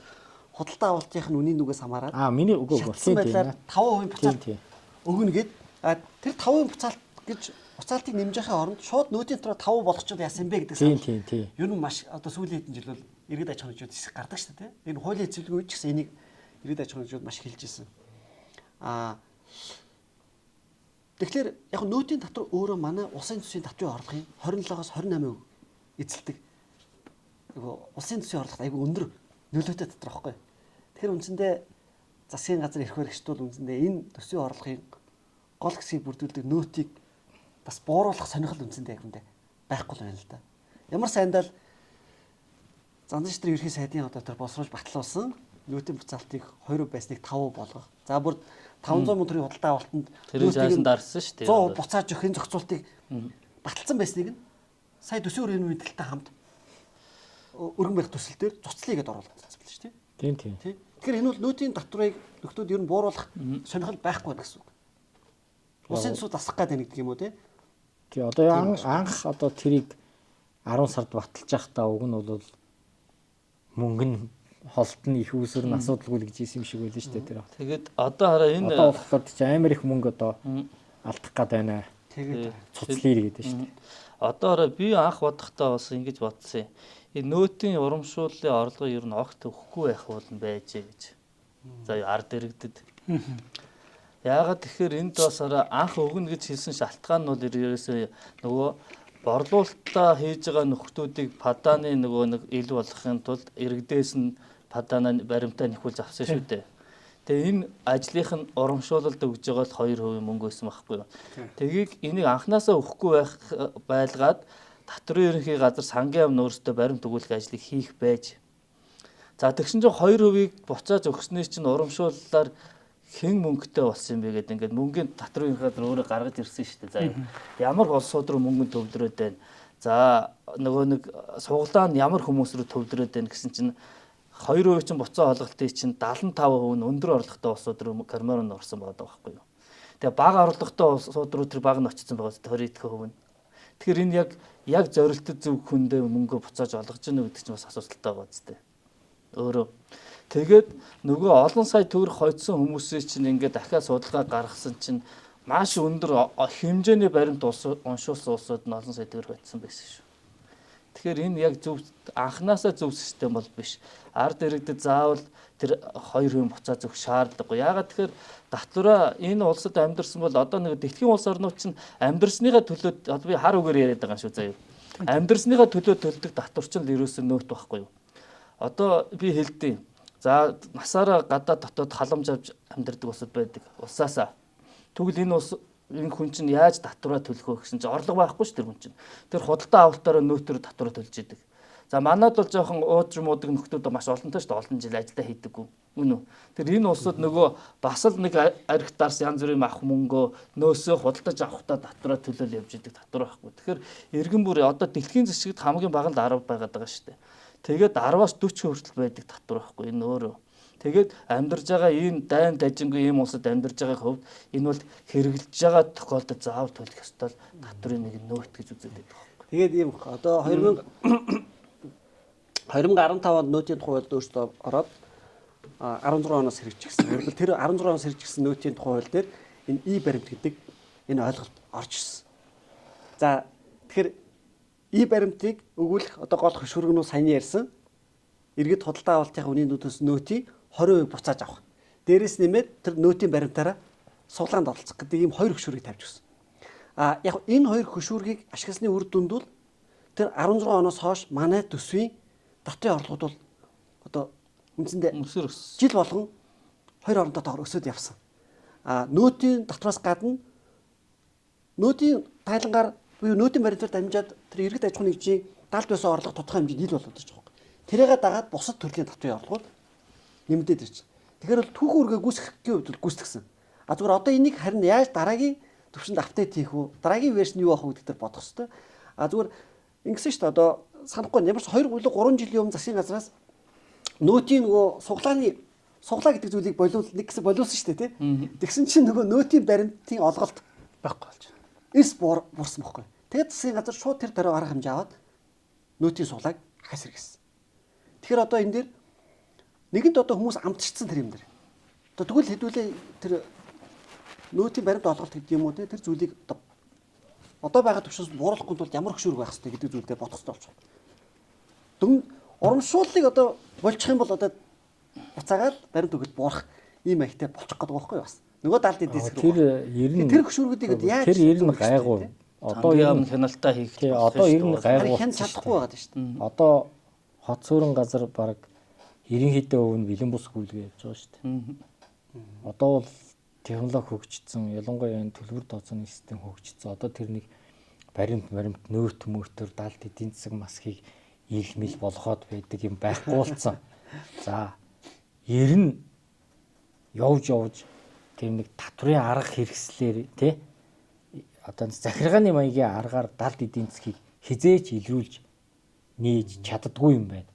Speaker 1: худалдаа авалтынх нь үнийн нүгээс хамаарат
Speaker 3: миний үгүй
Speaker 1: тийм байдлаар 5% буцаалт өгнө гэд тэр 5% буцаалт гэж буцаалтыг нэмжихээ оронд шууд нөөтийн дотроо 5 болгочиход яасан бэ гэдэг санал.
Speaker 3: Тийм.
Speaker 1: Ер нь маш одоо сүүлийн хэдэн жил бол иргэд аж ахуйн нэгжүүд хэсэг гардаг шүү дээ. Энэ хуулийн эзэмшилгүй ч гэсэн энийг иргэд аж ахуйн нэгжүүд маш хэлж ирсэн. Тэгэхээр яг нөөтийн татвар өөрөө манай улсын төсвийн татврын орлогын 27-оос 28% эзэлдэг. Улсын төсвийн орлогот айгүй өндөр нөлөөтэй татвар байхгүй. Тэгэхээр үндсэндээ засгийн газар эрх баригчид бол үндсэндээ энэ төсвийн орлогын гол хэсгийг бүрдүүлдэг нөөтийг бас бууруулах сонирхол үндсэндээ яг үндэ байхгүй л байна л да. Ямар сайндаа л Зандан шитрийн ерхий сайдын одоо тэр боловсруулж батлуулсан нөөтийн буцаалтыг 2% байсныг 5% болгох. За бүр 500 мянган төгрөгийн худалдаа авалтанд
Speaker 4: нөөтийг дарсан шүү дээ.
Speaker 1: 100% буцааж өгөхийн зохицуултыг баталсан байсныг нь сая төсвийн өрөөний мэдээлэлтэй хамт өргөн барих төсөл дээр цуцлыг гэдээ оруулсан байсан шүү дээ.
Speaker 3: Тийм.
Speaker 1: Тэгэхээр энэ бол нөөтийн татварыг нөхдүүд ер нь бууруулах сонирхол байхгүй байна гэсэн үг. Улсын төсөв засах гэдэг нэг юм уу те?
Speaker 3: Тий одоо анх одоо тэрийг 10 сард баталж байхдаа уг нь бол мөнгө нь холтны их үүсвэр нь асуудалгүй л гэж хэлсэн юм шиг байлаа шүү дээ тэр.
Speaker 4: Тэгээд одоо хараа энэ
Speaker 3: одоо болохоор чи амар их мөнгө одоо алдах гээд байна.
Speaker 1: Тэгээд
Speaker 3: цуцлыг гэдэг шүү дээ.
Speaker 4: Одоо хараа би анх бодохдоо бас ингэж бодсон юм. Энэ нөөтийн урамшууллын орлого ер нь огт өгөхгүй байх бол байжээ гэж. За ард иргэдэд. Яагаад тэгэхээр энд бас хараа анх өгнө гэж хэлсэн шалтгаан нь бол ерөөсөө нөгөө борлуулалтаа хийж байгаа нөхдүүдийг падааны нөгөө нэг ил болгохын тулд иргэдээс нь падаана баримтаа нэхүүлж авсан шүү дээ. Тэгээ энэ ажлынх нь урамшуулалд өгж байгаа л 2% мөнгө байсан байхгүй юу. Тэгийг энийг анханасаа өгөхгүй байлгаад татврын ерөнхий газар сангийн яам өөрсдөө баримт өгүүлэх ажлыг хийх байж. За тэгсэн чинь 2%-ийг буцааж өгснээр чинь урамшууллаар хэн мөнгөтэй болсон юм бэ гэдэг ингээд мөнгөний татврын газар өөрөө гаргаж ирсэн шүү дээ. За ямар улсууд руу мөнгө төвлөрөөд байна. За нөгөө нэг суглаа нь ямар хүмүүс рүү төвлөрөөд байна гэсэн чинь 2% чинь буцаа олголтын чинь 75% нь өндөр орлоготой улсууд руу кармарн орсон байгаа байхгүй юу. Тэгээ бага орлоготой улсууд руу тэр баг нь очсон байгаа 20 идэх хувь нь. Тэгэхээр энэ яг зорилттой зөв хүндээ мөнгө буцааж олгож гэнэ гэдэг чинь бас асуудалтай байгаа зү. Өөрөө тэгээд нөгөө олон сая төгрөг хойдсон хүмүүсээ чинь ингээд дахиад судалгаа гаргасан чинь маш өндөр хэмжээний баримт уншуулсан улсууд нь олон сая төгрөг хойдсон байсан шүү. Тэгэхээр энэ яг зөв анханасаа зөв систем бол биш. Ард иргэдэд заавал тэр 2% буцааж өгөх шаардлагагүй. Яагаад тэгэхээр татвараа энэ улсад амьдарсан бол одоо нэг дэлхийн улс орнууд чинь амьдарсныхаа төлөө одоо би хар үгээр яриад байгаа шүү заяа. Амьдарсныхаа төлөө төлдөг татвар чинь ерөөсөө нөөт байхгүй юу? Одоо би хэлдэг. За насаараа гадаад дотоод халамж авч амьдардаг улсууд байдаг. Улсаасаа. Тэгвэл энэ хүн чинь яаж татвараа төлөх вэ гэсэн чинь орлого байхгүй ш тэр хүн чинь. Тэр худалдаа авалтаараа нөөтөөр татвараа төлж идэг. За манайд бол жоохон ууж муудаг нөхдүүд маш олонтой ш олон жил ажиллаа хийдэггүй. Үнэ үү? Тэр энэ улсууд нөгөө бас л нэг аригтаарс янз бүрийн авах мөнгөө нөөсөө худалдаж авахтаа татвараа төлөөл явж идэг татвар байхгүй. Тэгэхээр эргэн бүр одоо дэлхийн зэвсэгт хамгийн бага нь 10 байгаад байгаа ш. Тэгээд 10-аас 40 хүртэл байдаг татвар байхгүй. Энэ өөрөө. Тэгээд амьдарж байгаа энэ дайн дажингүй ийм улсад амьдарж байгаа хувьд энэ бол хэрэгжилж байгаа тохиолдолд заавал төлөх ёстой татврын нэг нөөт гэж үздэг байхгүй.
Speaker 1: Тэгээд ийм одоо 2015 онд нөөтийн тухай хууль өөрсдөө ороод 16 оноос хэрэгжчихсэн. Гэвэл тэр 16 оноос хэрэгжчихсэн нөөтийн тухай хууль дээр энэ и баримт гэдэг энэ ойлголт орж ирсэн. За тэгэхээр и баримтыг өгүүлэх одоо гол хөшүүргэнүүд сайн ярьсан. Иргэд худалдаа авалтын үнийн нөөтөөс нөөтийг 20% буцааж авах. Дээрээс нэмээд тэр нөөтийн баримтаараа суулгаанд оролцох гэдэг ийм хоёр хөшүүргийг тавьж өгсөн. Яг энэ хоёр хөшүүргийг ашигласны үр дүнд бол тэр 16 оноос хойш манай төсвийн татврын орлогод бол одоо үндсэндээ жил болгон хоёр оронтой өсөд явсан. Нөөтийн татвараас гадна нөөтийн тайлангаар буюу нөөтийн баримтаар дамжаад тэр иргэд аж ахуйн нэгжийн далд байсан орлого тодорхой хэмжээнд ил болоод байгаа. Тэрийгээ дагаад бусад төрлийн татврын орлогууд нэмэгдээд ирж байна. Тэгэхээр бол түүхэн үргээ гүйцэтгэхийн хувьд гүйцэтгсэн. Зүгээр одоо энийг харин яаж дараагийн төвшөнд апдейт хийх үү? Дараагийн вершн юу авах вэ гэдэг дээр бодох хэрэгтэй. А зүгээр ингэсэн шүү дээ. Одоо санахгүй ямар ч 2 3 жилийн өмнө засгийн газраас нөөтийн нөгөө суглаа гэдэг зүйлийг нэг гэсэн болиулсан шүү дээ, тий. Тэгсэн чинь нөгөө нөөтийн баримтын олголт
Speaker 5: байхгүй болж.
Speaker 1: эрс буурсан байхгүй. Тэгээд засгийн газар шууд тэр даруй арга хэмжээ аваад нөөтийн суглааг ахаас хэрэгсэн. Тэгэхээр одоо энэ дээр нэгэнд одоо хүмүүс амтчихсан тэр юм дээр. Одоо тэгвэл хэдүүлээ тэр нөөтийн баримт олголт гэдэг юм уу те тэр зүйлийг одоо байгаа төвшөөс бууруулахгүй тулд ямар хөшүүрэг байх хэрэгтэй гэдэг зүйл дээр бодох хэрэгтэй болж байна. Урамшууллыг одоо болчих юм бол одоо буцаагаад баримт өгөл буурах ийм маягтай болчих гэдэг байхгүй бас. Нөгөө даалд эдээс тэр хөшүүргүүдийг яаж
Speaker 3: тэр ер нь гайгүй.
Speaker 4: Одоо яам хяналтаа хийх.
Speaker 3: Одоо ер нь гайгүй.
Speaker 1: хян чадахгүй байгаа шүү дээ.
Speaker 3: Одоо хот суурин газар баг 90% нь бэлэн бус гүйлгээ явж байгаа шүү дээ. Одоо бол технологи хөгжсөн, ялангуяа энэ төлбөр тооцооны систем хөгжсөн. Одоо тэр нэг баримт нөөт мөтөр даалд эдийн засаг масхийг илмэл болгоод байдаг юм байхгүй болсон. За ер нь явж тэр нэг татврын арга хэрэгслэр тий одоо захиргааны маягийн аргаар далд эдийн засгийг хизээч илрүүлж нээж чаддгүй юм байна.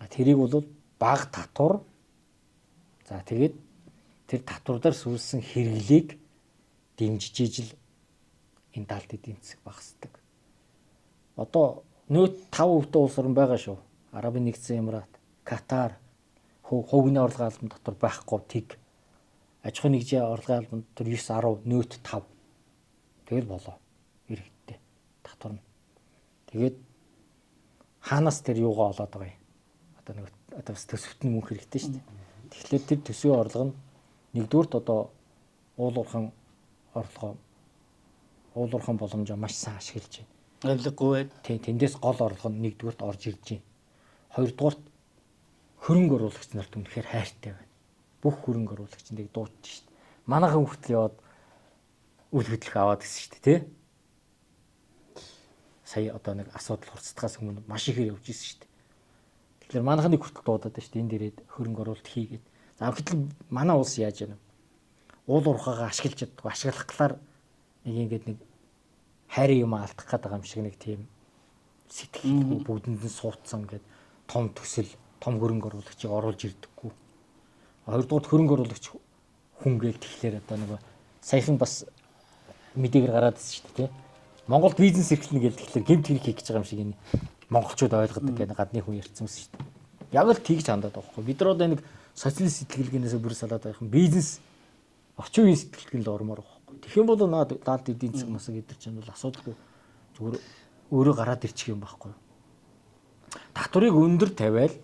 Speaker 3: Тэрийг бол бага татвар за тэгээд тэр татвараар сүүлсэн хэрэглийг дэмжиж ижил энэ далд эдийн засаг багасдаг. Одоо нөөт 5% улс орн байгаа шүү. Арабын нэгдсэн Эмират, Катар, хувийн орлогын албан дотор байхгүй тэг. Аж ахуйн нэгжийн орлогын албан дотор 9-10 нөөт 5. Тэгэл болоо. Иргэдтэй татвар нь. Тэгээд хаанаас тэр юугаа олоод байгаа юм? Одоо бас төсөвтний мөнгө хэрэгтэй шүү дээ. Тэгэхээр тэр төсвийн орлого нь нэгдүгürt одоо уулуурхан боломжоо маш сайн ашиглаж байна.
Speaker 4: Авилгагүй байд.
Speaker 3: Тэндээс гол орлого нь нэгдүгürt орж ирж байна. Хоёрдугаарт хөрөнгө оруулагч нарт үнэхээр хайртай байна. Бүх хөрөнгө оруулагчдыг дуутж шүү дээ. Манайхан хүртэл яваад үл хөдлөх аваад гэсэн шүү дээ, тий? Сая одоо нэг асуудал хурцтагаас өмнө маш ихээр явж исэн шүү дээ. Тэгэхээр манайхны хүртэл дуудаад байна шүү дээ. Энд дээрээ хөрөнгө оруулалт хийгээд. За гэтэл манай улс яаж яана? Уул уурхаагаа ашиглаж чаддгүй, ашиглахлаар нэг хайрын юм алдах гэдэг юм шиг нэг тийм сэтгэл бүгдэнд нь суудсан гэдэг том төсөл, том хөрөнгө оруулагчийг оруулж ирдэггүй. Хоёрдугаар хөрөнгө оруулагч хүн гээл тэгэхээр одоо нэг саяхан бас мэдээгээр гараад ирсэн шүү дээ, тий. Монголд бизнес эрхлэнэ гээл тэгэхээр гэмт хэрэг хийж байгаа юм шиг энэ монголчууд ойлгодог гэдэг гадны хүн ярьсан юм шүү дээ. Яг л тэгж хандаад байгаа хгүй. Бид нар одоо нэг социалист сэтгэлгээнээс бүр салаад байх юм. Бизнес орчин үеийн сэтгэлгэн л ормоор байгаа хгүй. Тэгэх юм бол даалд эдийн засаг масаг гэдэг чинь бол асуудалгүй зүгээр өөрөө гараад ирчих юм байхгүй. Татврыг өндөр тавиал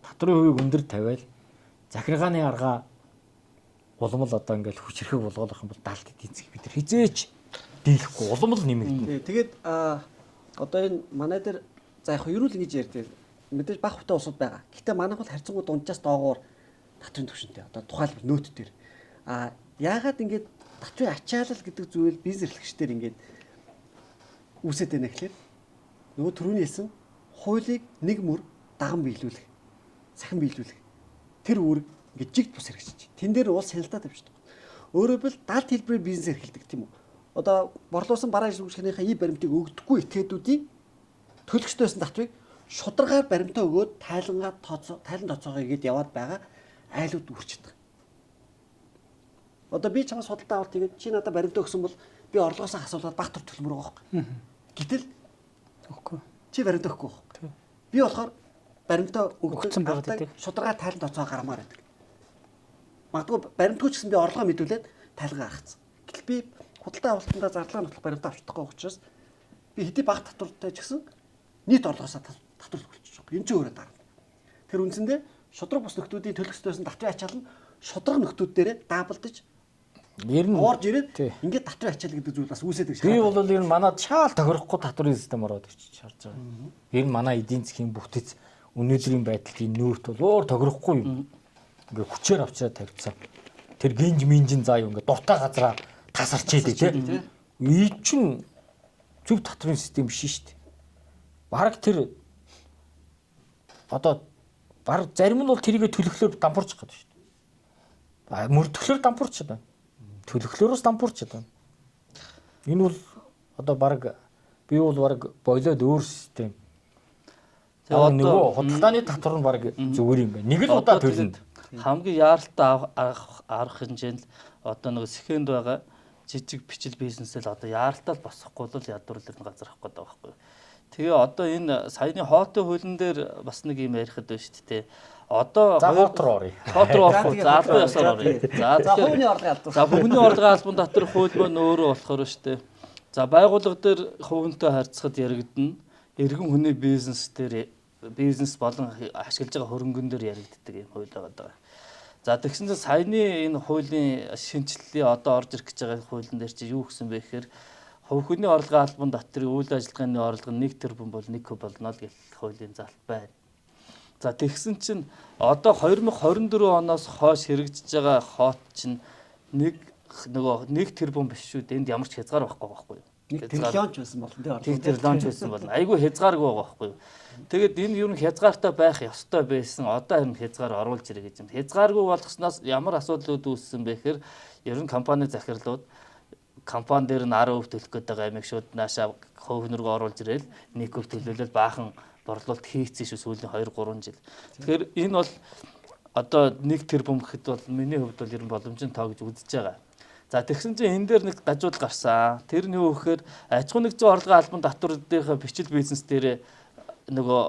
Speaker 3: татврын хувийг өндөр тавиал захиргааны арга улам л одоо ингээл хүчрхэг болгох юм бол даалд эдийн засгийг бид нар хизээч дийлэхгүй улам л нэмэгдэнэ.
Speaker 1: Тэгээд одоо энэ манай дээр за яг юу л ингэж ярьдаг. Мэдээж бага хувьтай улсууд байгаа. Гэхдээ манайх бол харьцангуй дунджаас доогоор татврын түвшинтэй. Одоо тухайлбал нөөт дээр. Яагаад ингэж татврын ачаалал гэдэг зүйл бизнес эрхлэгчдэр ингэж үүсэт байна гэхлээр нөгөө түрүүний хэлсэн хуулийг нэг мөр даган биелүүлэх, сахин биелүүлэх. Тэр үүрэг ингэж жигд бус хэрэгжиж. Тэн дээр улс хяналтаа тавьчихдаг. Өөрөөр хэлбэл далд хэлбэрээр бизнес эрхэлдэг тийм үү? Одоо борлуулсан бараа шилжүүлэгчнийхээ и баримтыг өгдөггүй этгээдүүдийн төлөгчдөөс нь татврыг шударгаар баримтаа өгөөд тайлан тооцоогоо игээд яваад байгаа айлууд үрчдэг. Одоо би чамаас судалтай авалт игээд чи надад баримтаа өгсөн бол би орлогоосоо асуулаад баг төр төлмөр байгаа байхгүй. Гэтэл
Speaker 5: Үгүй.
Speaker 1: чи баримтаа өгөхгүй байхгүй. Би болохоор баримтаа
Speaker 5: өгсөн байгаад
Speaker 1: шударгаар тайлан тооцоо гармаар байдаг. Магадгүй баримтгүй ч гэсэн би орлогоо мэдүүлээд тайлан гаргацсан. Гэтэл би худалдаа авалтандаа зарлага нотлох баримтаа авчихдаггүй учраас би хэдий баг татвартай ч гэсэн нийт орлогоосоо татвар төлчих жоох. Энэ ч өөрөө дараа. Тэр үндсэндээ шудраг бус нөхдүүдийн төлөхсдөөс нь татврын ачаал нь шудраг нөхдүүд дээрээ даабалдаж
Speaker 3: Ер нь
Speaker 1: орж ирээд ингээд татврын ачаал гэдэг зүйл бас үүсээд гэж.
Speaker 3: би бол ер нь манад шаал тохирохгүй татврын систем ороод ирчих шаарж байгаа. Ер нь манай эдийн засгийн бүтэц өнөөдрийн байдлын нөөт бол өөр тохирохгүй юм. Ингээ хүчээр авчираад тавьчихсан. Тэр гинж минжин заа юу ингээ дуртай газараа тасарчээд тий. Ий чин зөв татврын систем биш шүү дээ. Бараг тэр одоо зарим нь бол тэрийгэ төлөхлөөр дампуурч байгаа шүү дээ. Мөрдөхлөөр дампуурч байгаа. төлөхлөөрөөс дампуурч одоо. Энэ бол одоо баг би бол баг болоод өөр систем.
Speaker 4: Тэгээ
Speaker 3: нөгөө худалдааны татвар нь баг зүгээр юм байна. Нэг л удаа төлнө.
Speaker 4: Хамгийн яаралтай арга хэмжээнд одоо нэг сэхэнд байгаа жижиг бичил бизнесэл одоо яаралтай босохгүй бол ядуурлын газар авах гэдэг байгаа байхгүй. Тэгээ одоо энэ саяны хоотой хөлн дээр бас нэг юм ярихад байна шүү дээ. Одоо
Speaker 3: хоот руу оръё.
Speaker 4: Хоот руу орох уу? За албан ёсоор оръё. За
Speaker 1: хувийн орлогын албан.
Speaker 4: За бүгний орлогын албан татвар хууль маань өөрөө болохоор шүү дээ. За байгууллага дээр хувинтай харьцахад яригдана. Иргэн хүний бизнес дээр бизнес болон ашиглаж байгаа хөрөнгөн дээр яригддаг юм хууль байгаа. За тэгсэн чинь саяны энэ хуулийн шинжилгээ одоо орж ирэх гэж байгаа хуулийн дээр чи юу гэсэн бэ гэхээр хувь хүний орлогын албан татврын үйл ажиллагааны орлого 1 тэрбум бол 1 куб болно л гэх хуулийн залт байна. За тэгсэн чинь одоо 2024 оноос хойш хэрэгжиж байгаа хоот чинь нөгөө 1 тэрбум биш шүү дээ. Энд ямар ч хязгаар байхгүй юу?
Speaker 1: 1 триллион ч байсан болно тий.
Speaker 4: Тийм триллион ч байсан болно. Айгүй хязгааргүй байгаа байхгүй юу? Тэгэд энэ юу н хязгаартай байх ёстой байсан. Одоо харин хязгаар оруулж ирээ гэж юм. Хязгааргүй болгосноос ямар асуудлууд үүссэн бэ гэхээр ер нь компани захирлууд компани дээр нь 10% төлөх гээд байгаа амиг шууд наашаа хувь нэргөө оруулж ирээл 1% төлөөлөл баахан борлуулалт хийцэн шүү сүүлийн 2-3 жил. Тэгэхээр энэ бол одоо 1 тэрбум гэхэд бол миний хувьд бол ер нь боломжтой тоо гэж үзэж байгаа. За тэгсэн чинь энэ дээр нэг гажууд гарсан. Тэр нь юу гэхээр аж ахуй нэгжийн орлогын албан татврынхаа бичил бизнес дээр нөгөө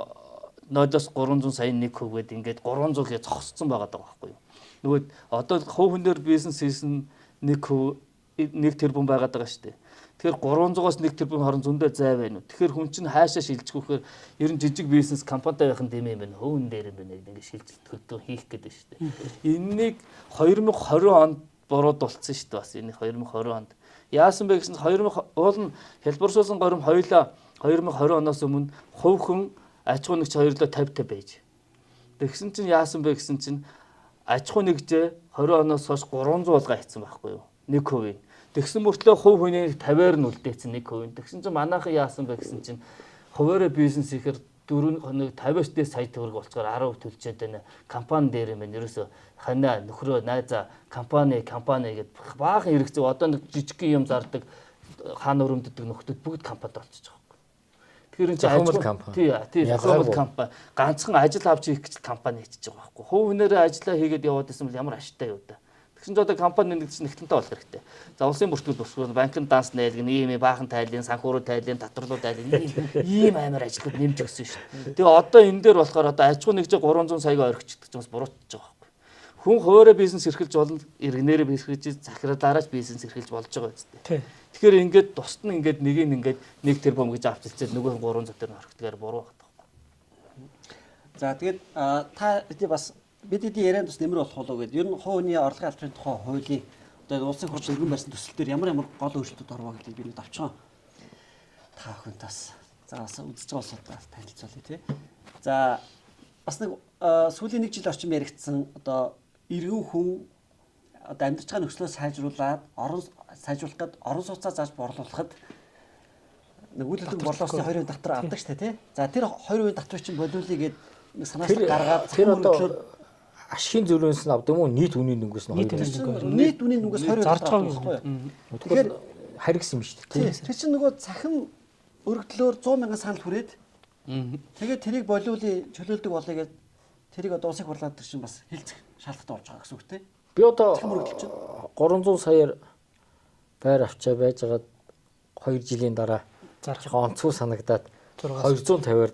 Speaker 4: 0-300 сая 1% гээд ингээд 300 гэж зогссон байгаа даа байхгүй юу. Нөгөө одоо хувь хүнээр бизнес хийсэн 1% 1 тэрбум байгаа даа шүү дээ. Тэгэхээр 300-аас 1 тэрбум хооронд зөндөө зай байна уу. Тэгэхээр хүн чинь хаашаа шилжихгүйхээр ер нь жижиг бизнес компанитай байх нь дэмий байна. Хувийн дээр юм байна. Ингээд шилжилт хөдөө хийх гэдэг шүү дээ. Энэнийг 2020 онд буруудулсан шүү дээ бас энэ 2020 онд. Яасан бэ гэсэн 2000 уул нь хэлбэрсүүлсэн горим хоёулаа 2020 оноос өмнө хувь хүн аж ахуй нэгж хоёрлоо 50-50 байж. Тэгсэн чинь яасан бэ гэсэн чинь аж ахуй нэгжээ 20 оноос хойш 300 улгаа хийсэн байхгүй юу? 1%. Тэгсэн мөртлөө хувь хүний 50-аар нь үлдээсэн 1%. Тэгсэн чинь манайхан яасан бэ гэсэн чинь хуваараа бизнес хийхээр 50-аас сая төгрөг болцохоор 10% төлчихэд байна. Компани дээр юм байна. Ерөөсө ханаа нөхрөө найзаа компани гэд баахан хэрэгцээ одоо нэг жижиг юм зардаг хаана өрөмддөг нөхдүүд бүгд компанид болчихж байгаа. Тэгэхээр энэ чинь компани. Тий, компани. Ганцхан ажил авч хийх гэж компани хийчихэж байгаа байхгүй. Хувь хүнээрээ ажиллаа хийгээд яваад байсан бол ямар ашигтай юу та. Тэгсэн чинь одоо компани нэг чинь нэгтэнтэй болох хэрэгтэй. За улсын бүртгэл босгоо банкны данс найлг ийм баахан тайлын санхүүруу тайлын татварлуу тайлын ийм амар ажлууд нэмж өгсөн шүү дээ. Тэгээ одоо энэ дээр болохоор одоо аж ахуй нэгж 300 саяга орхичдаг ч бас буруутж байгаа байхгүй. Хүн хуваараа бизнес эрхэлж болно, иргэнээрээ бизнес эрхэлж, захирлаараач бизнес эрхэлж болж байгаа үстэй. Тэгэхээр ингээд тусад нь ингээд нэг нь ингээд 1 тэрбум гэж авчилчаад нөгөө 300 дээр орхитгаар буруу байгаа байхгүй.
Speaker 1: За тэгээд та хэдий бас бид хэдий ярианд бас нэмэр болох болов гэдэг. Ер нь хувийн орлогын албаны тухай хуулийн одоо улсын хурлын өргөн барьсан төсөл дээр ямар гол өөрчлөлтүүд орвоо гэдгийг би нэг давчхан та бүхэнтээс за бас үзэж байгаа улсуудаа танилцуулъя тий. За бас нэг сүүлийн 1 жил орчим яригдсан одоо иргэн хүн одоо амьдарч байгаа нөхцлөө сайжруулад сайжруулах гээд орон сууцаа зааж борлуулахад нэг үйл хөдлөмж борлуулалтын 2% татвар авдаг шүү дээ тий. За тэр 2% татвар чинь болиулъя гээд нэг санаачлал гаргаад
Speaker 3: тэр одоо ашигын зөвлөмж нь авдаг юм уу нийт үнийн дүнгээс нь
Speaker 1: нийт үнийн дүнгээс 20% зарж байгаа байхгүй юу. Тэгэхээр
Speaker 3: харигсан юм шүү дээ.
Speaker 1: Тэр чинь нөгөө цахим өргөдлөөр 100,000 санал хүрээд тэгээд тэрийг болиулъя чөлөөлдөг болъё гэдэг тэрийг одоо улсын хурлаар тэр чинь бас хилцэх шаардлагатай болж байгаа гэсэн үг тийм.
Speaker 3: Би одоо 300 саяар байр авчаа байжгаад 2 жилийн дараа онцгой санагдаад 250-аар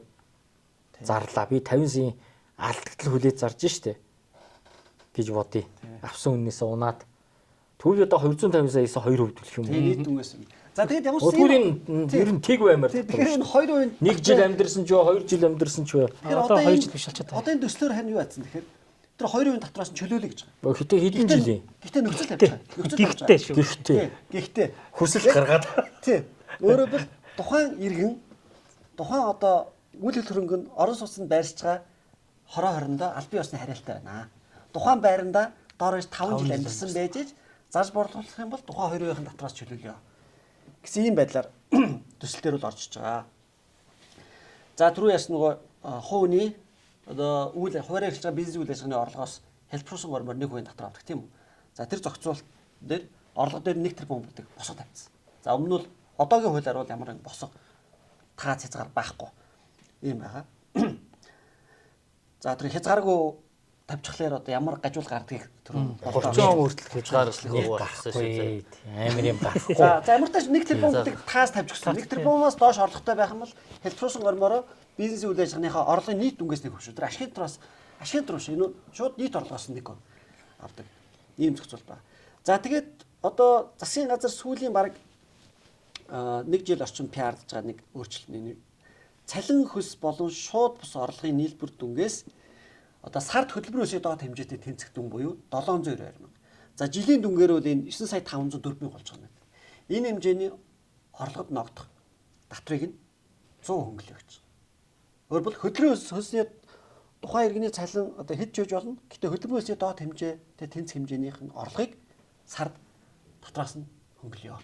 Speaker 3: зарлаа. Би 50 сая алдагтал хүлээж зарж штэ гэж бодъё. Авсан үннээс унаад түүний одоо 250 саяас 2% төлөх юм уу?
Speaker 1: Тэгээд дүнээс. За тэгээд ямар ч
Speaker 3: ер нь тэг баймаар.
Speaker 1: Тэгэхээр энэ 2%
Speaker 3: 1 жил амьдэрсэн ч бай, 2 жил амьдэрсэн ч бай.
Speaker 5: Одоо 2 жил биш болчиход байна.
Speaker 1: Одоо энэ төслөөр харин юу атсан тэгэхээр тэр 2% татвараас нь чөлөөлөе гэж байгаа.
Speaker 3: Гэхдээ хэдэн жилийн?
Speaker 1: Гэхдээ нөхцөл тавьж байгаа.
Speaker 5: Гэхдээ шүү.
Speaker 1: Гэхдээ
Speaker 3: хүсэл гаргаад.
Speaker 1: Тий. Өөрөөр хэлбэл тухайн иргэн тухайн одоо үйл хөрөнгөнд орон сууцнд байршиж байгаа хороо хориндоо албан ёсны хариалтай байна. Тухайн байранда доорож 5 жил амьдсан байж зарж борлуулах юм бол тухайн 2%-ийн татвараас чөлөөлөё гэсэн ийм байдлаар төсөл дээр бол орж иж байгаа. За түрүү яс нөгөө хувийн одоо хуваарь эхэлж байгаа бизнес үйл ажиллагааны орлогоос хэлбэрсэн гормоор 1% татвар авдаг тийм үү. За тэр зохицуулалт дээр орлого дээр 1 тэрбум гэдэг босго тавьчихсан. За өмнө нь бол одоогийн хуулиар бол ямар нэгэн босго таац хязгаар байхгүй юм байгаа. За тэр хязгааргүй тавьчихлаар одоо ямар гажуул гардгийг тэр
Speaker 4: 30 он хүртэл хязгаарчлах болсон шүү.
Speaker 3: Амар юм байхгүй.
Speaker 1: За ямар тааш 1 тэрбум гэдэг таас тавьчихсан. 1 тэрбумаас доош орлоготой байх юм бол хэлбэрсэн гормороо бизнесийн үйл ажиллагааныхаа орлогын нийт дүнгээс нэг хөвшөө. Тэр ашигын тураас энэ шууд нийт орлогоос нэг авдаг. Ийм зохицуул байна. За тэгээд одоо засгийн газар сүүлийн баг 1 жил орчим PR-дж байгаа нэг өөрчлөлт цалин хөс болон шууд бус орлогын нийлбэр дүнгээс одоо сард хөтөлбөрийн өсөй доод хэмжээтэй тэнцэх дүн буюу 792 мянга. За жилийн дүнгээр бол энэ 9 сая 504 болж байгаа юм. Энэ хэмжээний орлогод ногдох татрыг нь 100 хөнгөлөж өгч. Өөрөөр хөтөлбөрийн өсөйний тухайн иргэний цалин одоо хэд ч үж болно. Гэтэ хөтөлбөрийн өсөй доод хэмжээтэй тэнцэх хэмжээнийх нь орлогыг сард татраас нь хөнгөлөё.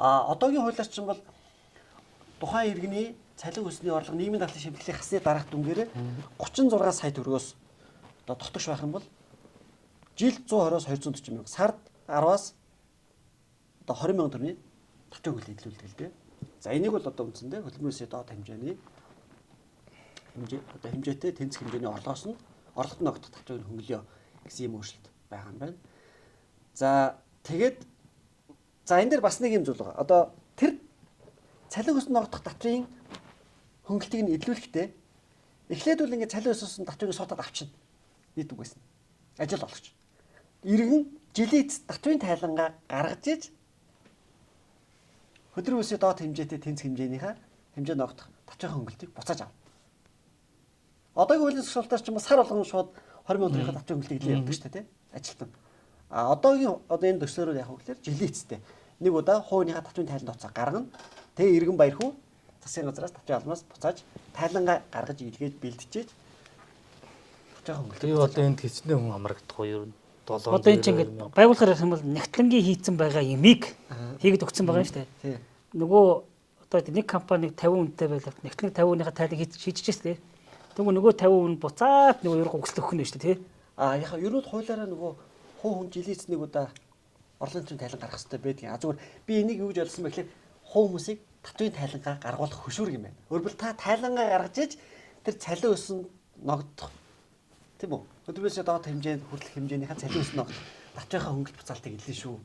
Speaker 1: Одоогийн хуулиар чинь бол тухайн иргэний цалин өсний орлого нийгмийн дадлын шимтгэлийн хасны дараах дүнгээр 36 сая төгрөгөөс одоо тогтогч байх юм бол жилд 120-оос 240 мянга, сард 10-аас одоо 20 мянга төгрөгийн татвар хөнгөлөлт илрүүлдэг л дээ. За энийг бол одоо үндсэндээ хөтөлбөрөөсөө доод хэмжээтэй тэнцэх хэмжээний орлогоос нь орлогот ногдох татварыг хөнгөлөё гэсэн юм өөрчлөлт байгаа юм байна. За тэгээд энэ дээр бас нэг юм зүйл байгаа. Одоо тэр цалин өсөнд ногдох татврын хөнгөлтийг нь илрүүлэхдээ эхлээд бол ингээд цалин өссөн татврыг суудаад авчна. Нийт үгээс нь ажил олгоч. Иргэн жилийн эцэст татврын тайлангаа гаргаж иж хөдөлгөөн өсөй доод хэмжээтэй тэнцэх хэмжээнийхээ хэмжээ ногдох татврын хөнгөлтийг буцааж авна. Одоогийн хуулийн зохицуулалтаар ч юм уу сар болгон шууд 20 мянган төгрөгийн татврын хөнгөлтийг илэрдэг шүү дээ, ажилтан. Одоогийн энэ төслөөр яг хөглөөр жилийн эцэстээ нэг удаа хувийнхаа татврын тайланд оцоо гаргана. Тэгээ иргэн баяр хүү засгийн газраас татврын алмаас буцааж тайлангаа гаргаж илгээд бэлтжиж татврын хөнгөлтийг.
Speaker 4: Би одоо энд хэцнээ хүн амрагдах уу ер нь 7.
Speaker 5: Одоо энэ чинь ингээд байгууллагаар ярих юм бол нэгтлэнгийн хийцэн байгаа ямиг хийгээд өгсөн байгаа юм шүү дээ. Нөгөө одоо нэг компаниг 50 үнэтэй байлаа. Нэгтлэнг 50 үнийхээ тайлыг шийдчихсэн дээ. Тэгвэл нөгөө 50 үн буцаад нөгөө ерөнхий өгсөл өгөх нь шүү дээ, тий.
Speaker 1: Яг ер нь хуулиараа нөгөө хүн жилийн эцэст нэг удаа орлогын төвийн тайлан гаргах хэрэгтэй байдаг. Зүгээр би энийг юу гэж ойлгосон бэ гэхээр хүмүүсийг татврын тайлангаа гаргуулах хөшүүрэг юм байна. Өөрөөр та тайлангаа гаргаж иж тэр цалин өсөн ногдох тийм үү? Хөдөлгөөсөө доод хэмжээнд хүртэлх хэмжээнийхээ цалин өсөн ногдох татврынхаа хөнгөлт буцаалтыг илнэ шүү.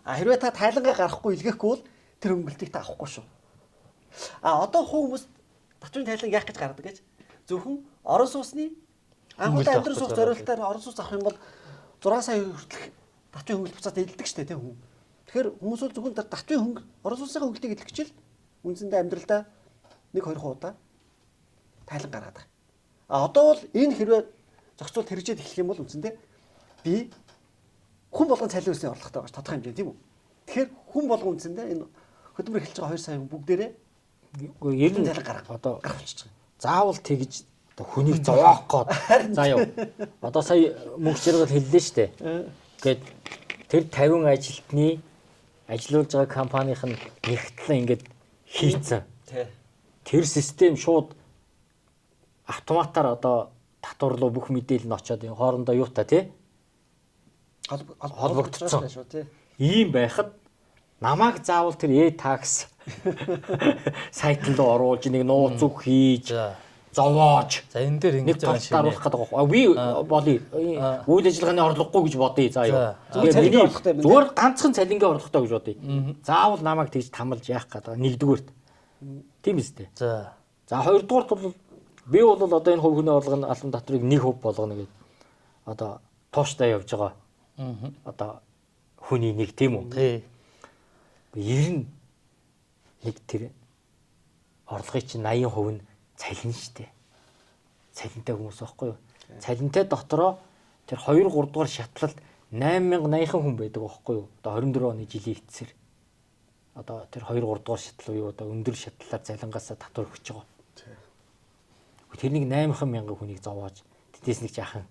Speaker 1: Хэрвээ та тайлангаа гаргахгүй илгээхгүй бол тэр хөнгөлтийг та авахгүй шүү. Одоо хүмүүс татврын тайлан яах гэж гаргадаг гэж зөвхөн орон сууцны анхудаа амьдрал сууц зориулалтаар орон сууц авах юм бол 6 сая хүртэлх татврын хөнгөлт буцаалтаа илдэг шүү дээ тийм хүн. Тэгэхээр хүмүүс бол зөвхөн татврын хөнгө орон сууцын хөнгөлтийг илгэх чил үндсэндээ амьдралдаа 1-2 удаа тайлан гаргаад байгаа. Одоо бол энэ хэрвээ зохицуулт хэрэгжээд эхлэх юм бол үндсэндээ би хүн болгон цалин өсний орлоготой байж тодорхой хэмжээ тийм үү. Тэгэхээр хүн болгон үндсэндээ энэ хөдөлмөр эхэлж байгаа 2 сая хүн бүгдээрээ
Speaker 3: ер нь
Speaker 1: тайлан гаргах
Speaker 3: одоо
Speaker 1: болчихж байгаа.
Speaker 3: заавал тэгж одоо хүнийг зовоох гээд заа юу. Одоо сая мөнгө зэрэг хэллээ шүү дээ. Гэт тэр 50 ажилтны ажиллаж байгаа компанийн нэгтлэн ингээд хийцэн. Тэр систем шууд автоматар одоо татвар руу бүх мэдээлэл нь очоод хоорондоо юу та тий холбогдсон
Speaker 1: шүү тий.
Speaker 3: Ийм байхад намайг заавал тэр e-tax сайт руу оруулж нэг нууц зүг хийж зовоож
Speaker 4: за энэ дээр ингэж байгаа
Speaker 3: шиг оруулах гэдэг байна. Би болий үйл ажиллагааны орлогогүй гэж бодъё заа юу. Зүгээр ганцхан цалингийн орлоготой гэж бодъё. Заавал намайг тэгж тамалж яах гэдэг нэгдүгээрт. Тийм үстэй.
Speaker 4: За
Speaker 3: хоёрдугаарт бол би бол одоо энэ хувь хүний орлогын албан татврыг 1% болгоно гэдэг одоо тууштай явж байгаа. Одоо хүний нэг тийм үү?
Speaker 4: тий.
Speaker 3: Ер нь нэг тэр орлогын чинь 80% нь цалин штэ. Цалинтай хүмүүс байхгүй юу? Цалинтай дотроо тэр 2-3 дугаар шатлалд 8080 хүн байдаг байхгүй юу? Одоо 24 оны жилийн эцсээр. Одоо тэр 2-3 дугаар шатлал уу одоо өндөр шатлалаар цалингаасаа татвар өгч байгаа. Тэрнийг 80000 хүнийг зовоож тэдээс нэг жаахан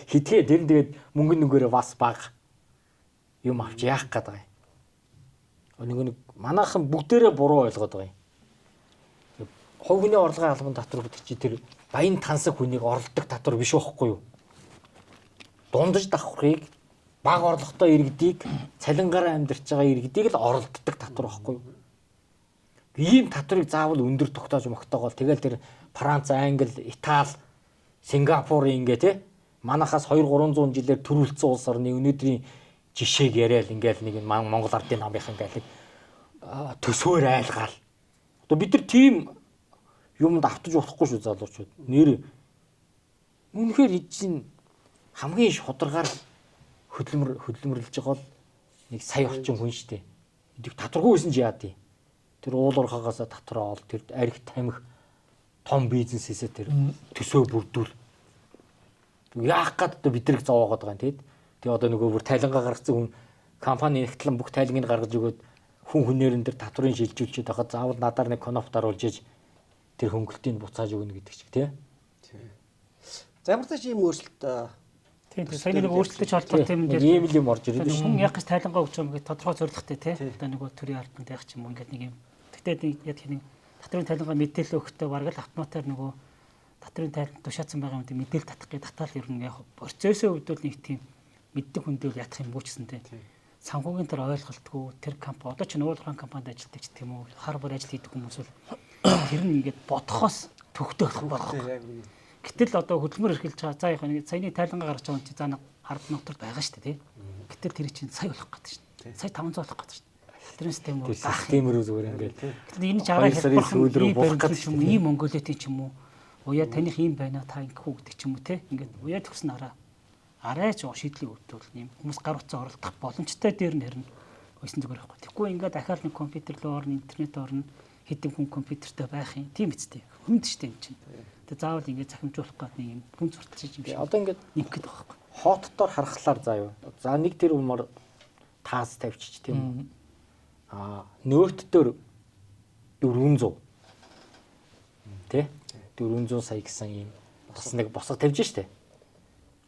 Speaker 3: хитгэе тэр тэгээд мөнгөн нүгээрээ бас баг юм авч яах гээд байгаа юм. Нэг манайхан бүгдээрээ буруу ойлгоод байгаа юм. Хувь хүний орлогын албан татвар гэдэг чи тэр баян тансаг хүнийг орлдог татвар биш байхгүй юу? Дундаж давхрыг бага орлоготой иргэдийг цалингаараа амьдарч байгаа иргэдийг л оролддог татвар байхгүй юу? Ийм татварыг заавал өндөр тогтоож могтоогоо тэгэл тэр Франц, Англи, Итали, Сингапур ингээ те манахаас 200-300 жилээр төрүүлсэн улс орны өнөөдрийн жишээг яриад ингээл нэг Монгол ардын намынх ингээл төсөөр айлгаал. Одоо бид нар тийм юмд автаж болохгүй шүү залуучууд. Нэр үнэхээр эзэн хамгийн шударгаар хөдөлмөрлөж байгаа бол нэг сая орчим хүн шүү дээ. Эдийг татваргүй байсан ч яа дээ. Тэр уулуурхаагаас татвар авал тэр арх тамхи том бизнесээсээ тэр төсөө бүрдүүл. Яах гээд одоо бидрийг зовоогоод байгаа юм тэгээ одоо нөгөө бүр тайлангаа гаргацсан хүн компани нэгтлэн бүх тайлангийг гаргаж өгөөд хүн хүнээрэн тэр татврын шилжүүлчихэд байхад заавал надаар нэг конопт оруулж иж тэр хөнгөлтийг буцааж өгнө гэдэг чиг тий.
Speaker 1: За ямар ч ийм өөрчлөлт
Speaker 5: тийм сая нэг өөрчлөлтөж холбоотой юм дээр
Speaker 3: ийм л юм орж ирээд шүү.
Speaker 5: хүн яг гэж тайлангаа өгч юм гээд тодорхой зорилготой тий. Одоо нөгөө төрийн албанд яах ч юм уу ингээд нэг юм. Тэгтээ яг хэний татрын тайлангаа мэдээлэл өгөхдөө бараг л автоматар нөгөө татрын тайланд тушаацсан байгаа юм дий мэдээлэл татах гэж татаал ер нь яг процессын хувьд бол нэг тийм мэддэг хүндэл ятах юм бууч гэсэнтэй. Санхүүгийн тэр ойлголтгүй тэр компани одоо ч уулуурхаан компанид ажилладаг ч тийм үү хар бүр ажил хийдэг хүмүүс бол тэр нь ингээд бодохоос төгтөө болох байхгүй. Гэтэл одоо хөдөлмөр эрхэлж байгаа за яг нэг саяны тайлангаа гаргаж байгаа юм чи заа ард нутагт байгаа шүү дээ тий. Гэтэл тэр чинь сая болох гэдэг шүү дээ. Сая 500 болох гэдэг шүү дээ. Тэр систем бол
Speaker 3: системээр зүгээр ингээд.
Speaker 5: Гэтэл энэ чараа хэлбэр юм ийм Монголиотын ч юм уу уяа таних юм байна та ингэхүү гэдэг ч юм уу тий. Ингээд уяа төгсөн арай ч шийдлийг өгдөл юм хүмүүс гар утсаа оролдох боломжтой дээр нь харин ойсон зүгээр байхгүй. Тэгэхгүй ингээд дахиад нэг компьютер руу орно, интернет орно, хэдэн хүн компьютертэй байх юм. Тийм үстэй. Хүнд ч тийм чинь. Тэгээ заавал ингээд захимжуулах гэдэг нэг юм хүн сурталчилж юм шиг.
Speaker 3: Одоо ингээд
Speaker 5: ингэдэг байхгүй.
Speaker 3: Хотдоор харахлаар заа юу. За нэг тэр умаар таас тавьчих тийм үү. Нөт дээр 400 тий 400 сая гэсэн юм бас нэг босго тавьж штэ.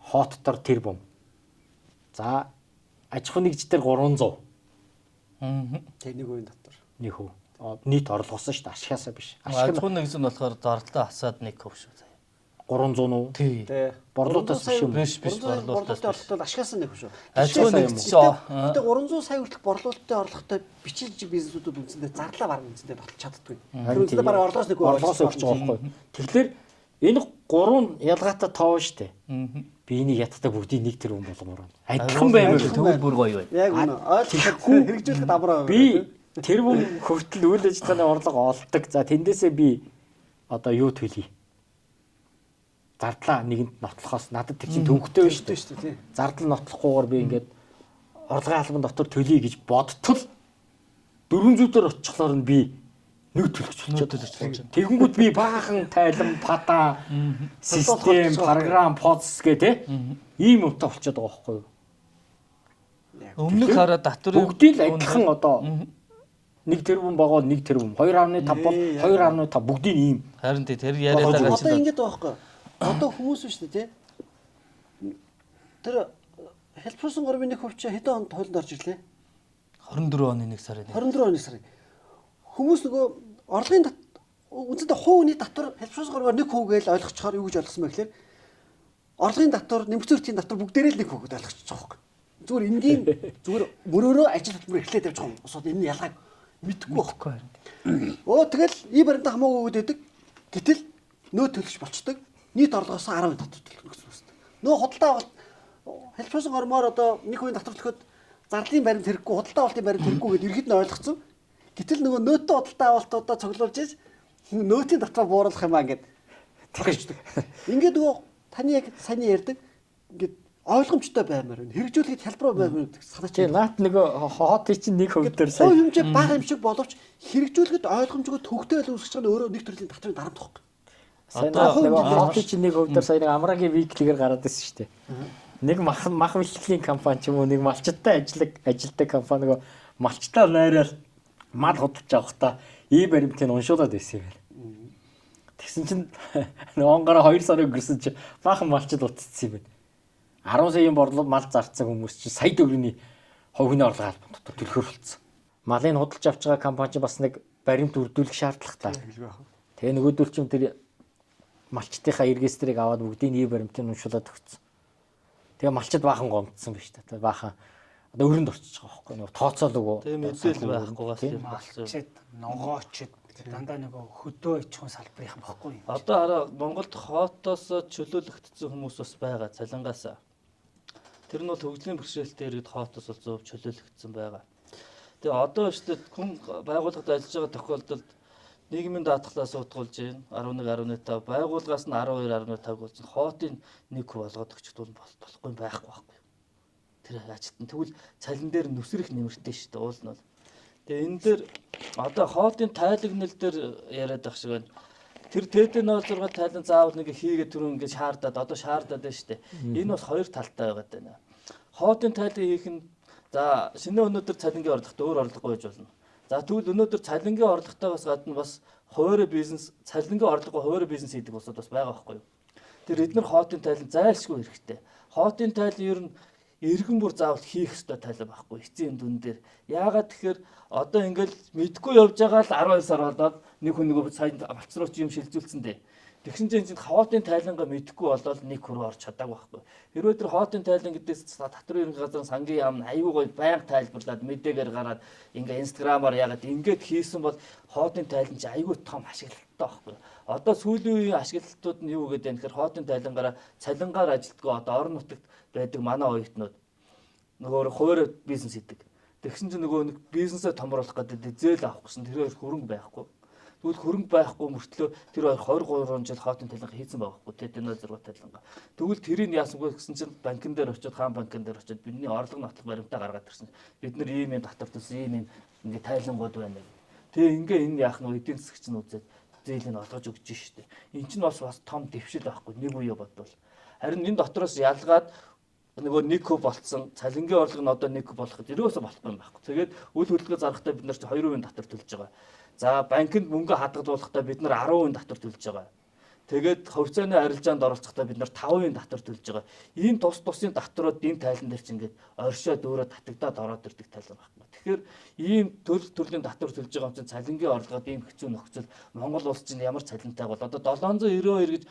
Speaker 3: Хотдоор тэр бом. За аж ахуйн нэгждэр 300.
Speaker 1: Тэг нэг үеийн дотор.
Speaker 3: Нэг хөө. Нийт орлогоос шүү дээ ашигасаа биш.
Speaker 4: Аж ахуйн нэгэн нь болохоор зардалтаа хасаад 1 хөв шүү заяа.
Speaker 3: 300 уу?
Speaker 4: Тий.
Speaker 3: Борлуулалтаас биш юм.
Speaker 4: Биш
Speaker 1: Борлуулалтын орлоготой ашигаас нэг шүү.
Speaker 4: Аж ахуйн нэгэн ч
Speaker 1: Гэтэ 300 сая хүртэлх борлуулалтын орлоготой бичиж бизнесүүдүүд үндсэндээ зарлаа барна үндсэндээ тоглож чаддгүй. Тэр үндсэндээ бараг орлогоос нэг
Speaker 3: орлогоос өгч байгаа байхгүй. Тэгэхээр энэ 3 ялгаатай тоо штэ. Би энийг яттай бүгдийг нэг тэр хүн болгомоор байна. Адилхан баймаар
Speaker 4: төгөл бүр гоё байна.
Speaker 1: Яг үнэ. Хэрэгжүүлэхэд амраа.
Speaker 3: Би тэр хүн хүртэл үйл ажиллагааны орлого олдог. За тэндээсээ би одоо юу төлье? Зардлаа нэгэнд нотлохоос надад тэр чинь төвөгтэй байна шүү дээ. Зардал нотлохгүйгээр би ингээд орлогын албан дотор төлье гэж бодтол 400-ээр очихлоор нь би нэг төлөгч болчиход. Тэгэнгүүт би баахан тайлан, пата, систем, програм, поц гэ тэ ийм юмтай болчиход байгаа байхгүй юу?
Speaker 4: Өмнөх хараа татврын
Speaker 3: бүгдийг л адилхан одоо 1 тэрбум байгаа 1 тэрбум 2.5 бол 2.5 бүгдийг ийм.
Speaker 4: Харин тэр яриад байгаа
Speaker 1: Одоо ингэж байгаа байхгүй. Одоо хүмүүс шүү дээ тий. Тэр хэлбэрсэн гормын нэг хөвч хэдэн онд хуулинд орж ирлээ?
Speaker 4: 24 оны 1 сарын
Speaker 1: 24 оны сарын. Хүмүүс нөгөө орлогын үндсэндээ хувийн татвар хэлбэрсэн гормоор 1 хөв гэж ойлгоцохоор юу гэж ойлгосон бэ гэхээр орлогын татвар, нэмэгдсэн үртийн татвар бүгдээрээ л 1 хөв гэж ойлгочихж байгаа байхгүй. Зүгээр энгийн зүгээр мөрөөрөө ажил хөдөлмөр эхлээд явж байгаа хүмүүс энэ ялгааг мэдхгүй байхгүй. Тэгэл ий баримтаа хамаагүй өгдөг. Гэтэл нөө төлөгч болчдөг. Нийт орлогоос 10% татвар төлөх гэсэн үг. Нөө худалдаа авалт хэлбэрсэн гормоор одоо 1 хувийн татвар төлөхөд зарлалын баримт хэрэггүй, худалдаа авалтын баримт хэрэггүй гэдээ иргэд нь ойлгоцсон. Гэтэл нөгөө нөөттэй худалдаа авалтуудаа цуглуулж ийж нөөтийн татвар бууруулах юм аа ингээд тэгчдэг. Ингээд нөгөө таны яг сайн ярьдаг ингээд ойлгомжтой баймаар байна. Хэрэгжүүлэхэд хялбар баймаар гэдэг санаач.
Speaker 3: Наад нөгөө хоотын чинь 1 хувь дээр
Speaker 1: сая хэмжээ бага юм шиг боловч хэрэгжүүлэхэд ойлгомжгүй төгтөө л үүсгэж байгаа нь өөрөө нэг төрлийн татврын дарамт байхгүй.
Speaker 3: Одоо нөгөө хоотын чинь 1 хувь дээр сая нэг амрагийн виклигээр гараад ирсэн шүү дээ. Нэг мах бэлтгэлийн компани ч юм уу нэг малчтай ажилдаг компани нөгөө малчтай найрал мал худалдаж авахдаа ий баримтыг уншуулад байсан юм байна. Тэгсэн чинь онгороо 2 сарын өнгөрсөн чинь баахан малчд утцсан юм байна. 10 саяын борлуулалт мал зарцсан хүмүүс чинь сая төгрөгийн хувийн орлого албан дотор төлөхөр болсон. Малыг худалдаж авч байгаа компани чинь бас нэг баримт үрдүүлэх шаардлагатай. Тэгээ нөгөөдөл чинь тэр малчтынхаа эргээстрийг аваад бүгдийг ий баримтыг уншуулад өгсөн. Тэгээ малчид баахан гомдсон биш та. Баахан одоо өрөнд орчиж байгаа байхгүй нөгөө тооцоол өгөө.
Speaker 4: Тэгээ мэдээлэл байхгүйгаас юм болсон.
Speaker 5: Малчид, ногоочд дандаа нөгөө хөдөө ичхүүн салбарын баггүй.
Speaker 4: Одоо хараа Монголд хоотоос чөлөөлөгдсөн хүмүүс бас байгаа цалингаас. Тэр нь бол хөгжлийн бэрхшээлтэй иргэд хоотоос бол зөв чөлөөлөгдсөн байгаа. Тэгээ одоо шүү дээ хүн байгууллагад ажиллаж байгаа тохиолдолд нийгмийн даатгалаас утгуулж байна 11.5 байгууллагаас нь 12.5 болж хоотын 1 болгоод өгчдүүл болохгүй байхгүй байхгүй. Тэр ажилтан тэгвэл цалин дээр нүсрэх нэмэртэй шүү дээ уул нь бол. Тэгээ энэ дээр одоо хоотын тайлагнал дээр яриад байх шиг байна. Тэр ТТ06 тайлан заавал нэг хийгээд түрүү ингээд шаардаад одоо шаардаад байна шүү дээ. Энэ бас хоёр талтай байгаад байна. Хоотын тайлан хийх нь за шинэ өнөөдөр цалингийн орлогот өөр орлого гойж болно. За тэгвэл өнөөдөр цалингийн орлоготойгоос гадна бас хуваарь бизнес цалингийн орлогоо хуваарь бизнес хийдэг улсууд бас байгаа байхгүй юу? Тэр эдгээр хоотын тайлан зайлшгүй хэрэгтэй. Хоотын тайлан ер нь иргэн бүр заавал хийх ёстой тайлан байхгүй эцсийн дүн дээр. Яагаад тэгэхээр одоо ингээл мэдгүй явж байгаа л 12 сар болоод нэг хүн нөгөө сайн балцрууч юм шилжүүлсэн дээ. Тэгсэн чинь хоотын тайлангаа мэдгүй болоод нэг хүрээ орч чадаагүй байхгүй. Хэрвээ тэр хоотын тайлан гэдээс татвар ерөнхий газрын сангийн яам аюу гой байнга тайлбарлаад мэдээгээр гараад ингээ инстаграмаар ягаад ингээд хийсэн бол хоотын тайлан чи аюу том ашиглалттай байхгүй. Одоо сүүлийн үеийн ашиглалтууд нь юу гэдэг вэ гэхээр хоотын тайлангаараа цалингаар ажилтдаг одоо орон нутагт байдаг манай оюутнууд нөгөө хуваарь бизнес хийдэг. Тэгсэн чинь нөгөө нэг бизнесээ томруулах гэдэг зээл авах гэсэн тэр хөрөнгө байхгүй. Тэгвэл хөрөнгө байхгүй мөртлөө тэр 23 жил хоотын тайлангаа хийсэн байхгүй ТТ06 тайлангаа. Тэгвэл тэрийг яасангүй гэсэн чинь банкн дээр очиод хаан банкн дээр очиод бидний орлого нотлох баримтаа гаргаад ирсэн. Бид нар ийм юм татвар төлсөн ийм ингээ тайлангууд байна. Тэгээ ингээ энэ яах нь эдийн засгч нь үзээд зээлийг олгож өгч штеп. Энд чинь бас том дэвшил байхгүй нэг үе бодвол. Харин энэ дотроос ялгаад нөгөө 1 куб болцсон цалингийн орлого нь одоо 1 куб болоход ерөөсө болохгүй юм байхгүй. Тэгээд үйл хөдлөлгөө зарахтаа бид нар ч 2% татвар төлж байгаа. За банкнд мөнгө хадгалуулахдаа бид нар 10% татвар төлж байгаа. Тэгээд хувьцааны арилжаанд оролцохдоо бид нар 5% татвар төлж байгаа. Ийм тусын татварууд энэ тайлан дээр чинь ингээд оршоод өөрөө татагдаад ороод ирдэг тайлан байхгүй. Тэгэхээр ийм төрлийн татвар төлж байгаа юм чинь цалингийн орлогод ийм хэцүү нөхцөл Монгол улс чинь ямар цалинтай бол одоо 792 гэж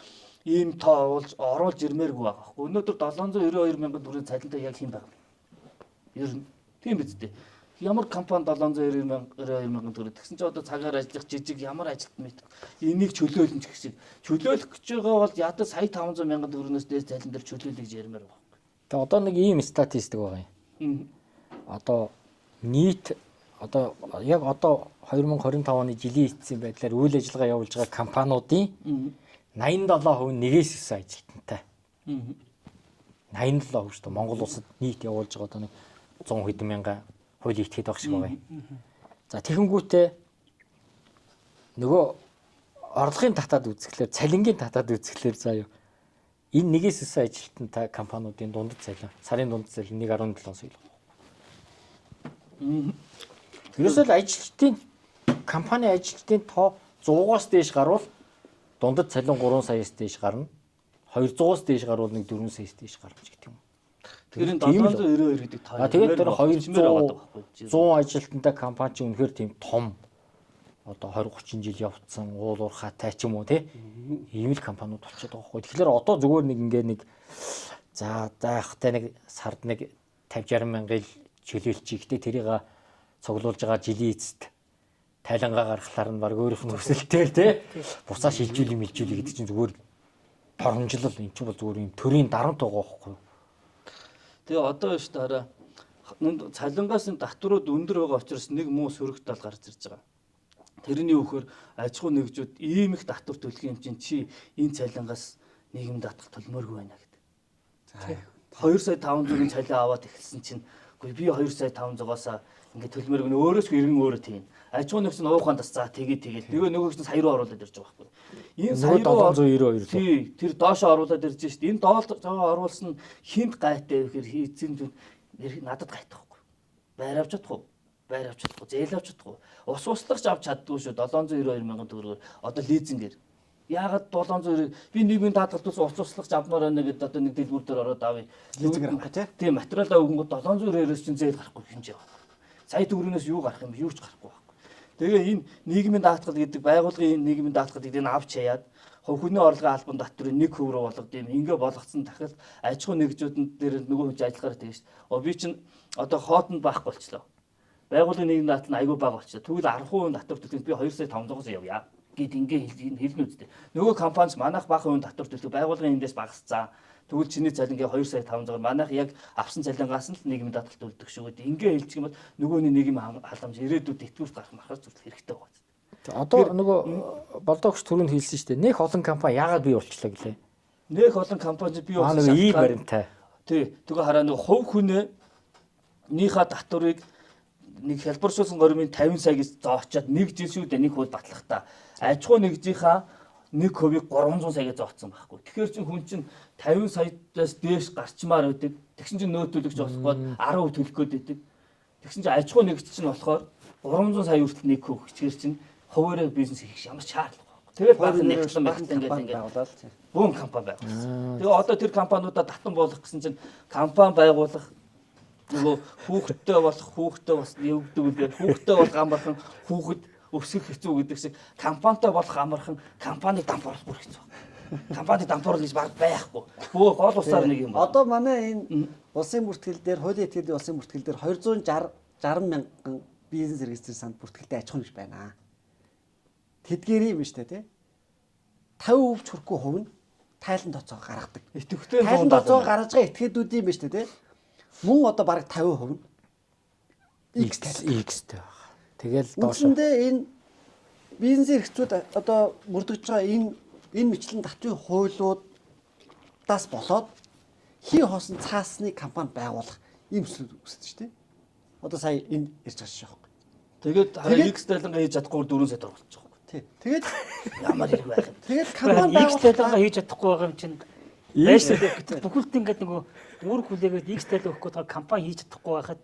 Speaker 4: ийм тоо оруулж ирмээргүй байгаа байхгүй. Өнөөдөр 792 мянган төгрөгийн цалинтай яг хэн байгаа вэ? Ер нь тийм биз дээ. Ямар компани 792 мянган төгрөг тэгсэн чинь одоо цагаар ажиллах жижиг ямар ажилт мэд энийг чөлөөлнө гэсэн. Чөлөөлөх гэж байгаа бол ядаа сая 500 мянган төгрөгнөөс дээд цалин дээр чөлөөлөе гэж ярмаар байна.
Speaker 3: Тэгээ одоо нэг ийм статистик байгаа юм. Одоо нийт одоо яг одоо 2025 оны жилийн эцсийн байдлаар үйл ажиллагаа явуулж байгаа компаниудын 87% нэгээс өссөн ажилтнтай. 87% шүү дээ. Монгол улсад нийт явуулж байгаа одоо нэг 100 хэдэн мянган хуулийн этгээд байх шиг байгаа юм. За тэгэнгүүтээ нөгөө орлогын татаад үзэхлээр цалингийн татаад үзэхлээр заяа энэ нэгээс өссөн ажилтнтай компаниудын дундад цалин сарын дундад цалин 1.7 сая. Ерөөсөө л ажилчдын компани ажилчдын тоо 100-аас дээш гарвал дундад цалин 3 саяас дээш гарна. 200-аас дээш гарвал нэг 4 саяас дээш гарна ч гэдэг юм.
Speaker 4: Тэгэхээр 792 гэдэг тоо.
Speaker 3: Тэгээд тэр 100 ажилтнтай компани чинь үнэхээр тийм том одоо 20-30 жил явцсан уул уурхаатай ч юм уу тий. Ийм л компаниуд болчиход байгаа байхгүй. Тэгэхээр одоо зүгээр нэг ингээ нэг за яахтай нэг сард нэг 50-60 мянган чөлөөлчих. Гэтэ тэрийг цуглуулж байгаа жилийн эцэст тайлангаа гаргахлаар нь баг өөрийнх нь өсөлтөөр тий. Буцаа шилжүүлээ гэдэг чинь зүгээр торомжлол энэ чинь бол зүгээр юм төрийн дарамт байгаа байхгүй.
Speaker 4: Тэгээ одоо шүү дээ хараа цалингаас нь татварууд өндөр байгаа учраас нэг муу сөрөг тал гарч ирж байгаа. Тэрний үхээр аж ахуй нэгжүүд ийм их татвар төлөх юм чинь чи энэ цалингаас нийгэм даатгал төлмөөргүй байна гэдэг. За 2 сая 500-ын цалин аваад эхэлсэн чинь үгүй би 2 сая 500-аас ингээд төлмөөргүй өөрөөс иргэн өөрөө тийм. Аж ахуй нэгж нь ууханд бас за тэгээд нөгөөч нь сая руу оруулаад ирж байгаа байхгүй. Энэ сая руу 792 тий тэр доошо оруулаад ирж шít. Энэ доол оруулсан хинт гайтай гэхээр хийцэн надад гайтахгүй. Байр авч чадахгүй. Байр авч чадахгүй. Зээл авч чадахгүй. Ус услагч авч чаддгүй шүү 792 мянган төгрөгөөр одоо лизингээр. Яагаад 792 би нийгмийн даатгалт ус услагч авмаар байна гэдэг одоо нэг дэлгүүр дээр ороод авъя.
Speaker 1: Лизингээр авах тий.
Speaker 4: Тийм материалаа өгөнгөт 792-өөс чинь зээл гарахгүй хэмжээ байна. Сая төгрөгнөөс юу гарах юм юу ч гарахгүй байна. Тэгээ энэ нийгмийн даатгал гэдэг байгууллагын нийгмийн даатгал гэдэг нь авч хаяад хувь хүний орлогын албан татврын 1% рүү болгоод юм ингээ болгоцсон дахиад аж ахуй нэгжүүдэн дээр нөгөө хүн ажиллахаар тийм шүү дээ. Би чинь одоо хоотонд байхгүй болчлоо. Байгууллагын нийгмийн даатгал нь аягүй бага болчлоо. Тэгвэл 10% татвар төлөхөд би 2 сая 500-аас явъя гэд ингээ хэлнэ үстэй. Нөгөө компанич манайх бага хувийн татвар төлөх байгууллагын эндээс багасцсан. Тэгвэл чиний цалингээ 2 сая 500-аар манайх яг авсан цалингаас нь л нийгмийн даатгалт үлдэх шүү гэдэг. Ингээ хэлчих юм бол нөгөөний нийгмийн халамж ирээдүйд итгэвч гарах махаар зүйл хэрэгтэй байгаа.
Speaker 3: Одоо нөгөө болдогч түрүүнд хэлсэн шүү дээ. Нэх олон компани яагаад бий болчлоо гэлээ.
Speaker 4: Нэх олон компани бий болсон.
Speaker 3: Нэг ийм баримттай.
Speaker 4: Тий. Тэгээ хараа нөгөө хувь хүнийхээ татварыг нэг хэлбэршүүлсэн гормын 50 сая гэж зоочоод нэг жил шүү дээ нэг хөл батлах та. Аж ахуй нэгжийнхаа 1%-ийг 300 сая гэж зооцсон байхгүй. Тэгэхээр чин хүн чин 50 саяас дээш гарчмаар байдаг. Тэгсэн чин нөөтөлөгч болохгүй 10% төлөх гээд байдаг. Тэгсэн чин аж ахуй нэгж чин болохоор 300 сая хүртэл 1% хичгээр чин хуваараа бизнес хийх ямар шаардлага байхгүй. Тэгээд баг нэгтлэн байхсан ингээд бүүн компани байгуулсан. Тэгээ одоо тэр компаниудаа татан болох гэсэн чин компани байгуулах нөгөө хүүхдтэй бас явдаг үлээ. Хүүхдтэй бол амархан хүүхэд өсгөх хэцүү гэдэг шиг компанитай болох амархан компаниг дампууруулах бүр хэцүү. Компаниг дампууруулах гэж баг байхгүй. Бөө гол усаар нэг юм.
Speaker 1: Одоо манай энэ улсын бүртгэл дээр хуулийн этгээдийн улсын бүртгэл дээр 260 мянган бизнес регистр санд бүртгэлтэй аж ахуй гэж байна. Тэдгээр юм шүү дээ, тий. 50% ч хүрэхгүй хувь нь тайлан тооцоо гаргадаг.
Speaker 4: Итгэвчтэй
Speaker 1: тайлан тооцоо гаргаж байгаа этгээдүүд юм байна шүү дээ, тий. Мөн одоо бараг 50% нь
Speaker 3: X-тэй байна. Тэгэл доош.
Speaker 1: Үндсэндээ энэ бизнес эрхцүүд одоо мөрдөж байгаа энэ мэтлэн татврын хуулиудаас болоод хий хоосон цаасны компани байгуулах юм өсөж шүү дээ. Одоо сая энэ ярьж байгаа шүү.
Speaker 4: Тэгээд хараа X талангаа хийж чадахгүй 4 сая төгрөг болчих واخ.
Speaker 1: Тий. Тэгээд
Speaker 4: ямар хэрэг байх юм.
Speaker 1: Тэгээд компани
Speaker 5: X талаа хийж чадахгүй байгаа юм чинь байж тээ. Гэтэл бүхэлд ингээд нөгөө үүр хүлээгээд X талаа өгөх гээд компани хийж чадахгүй байхад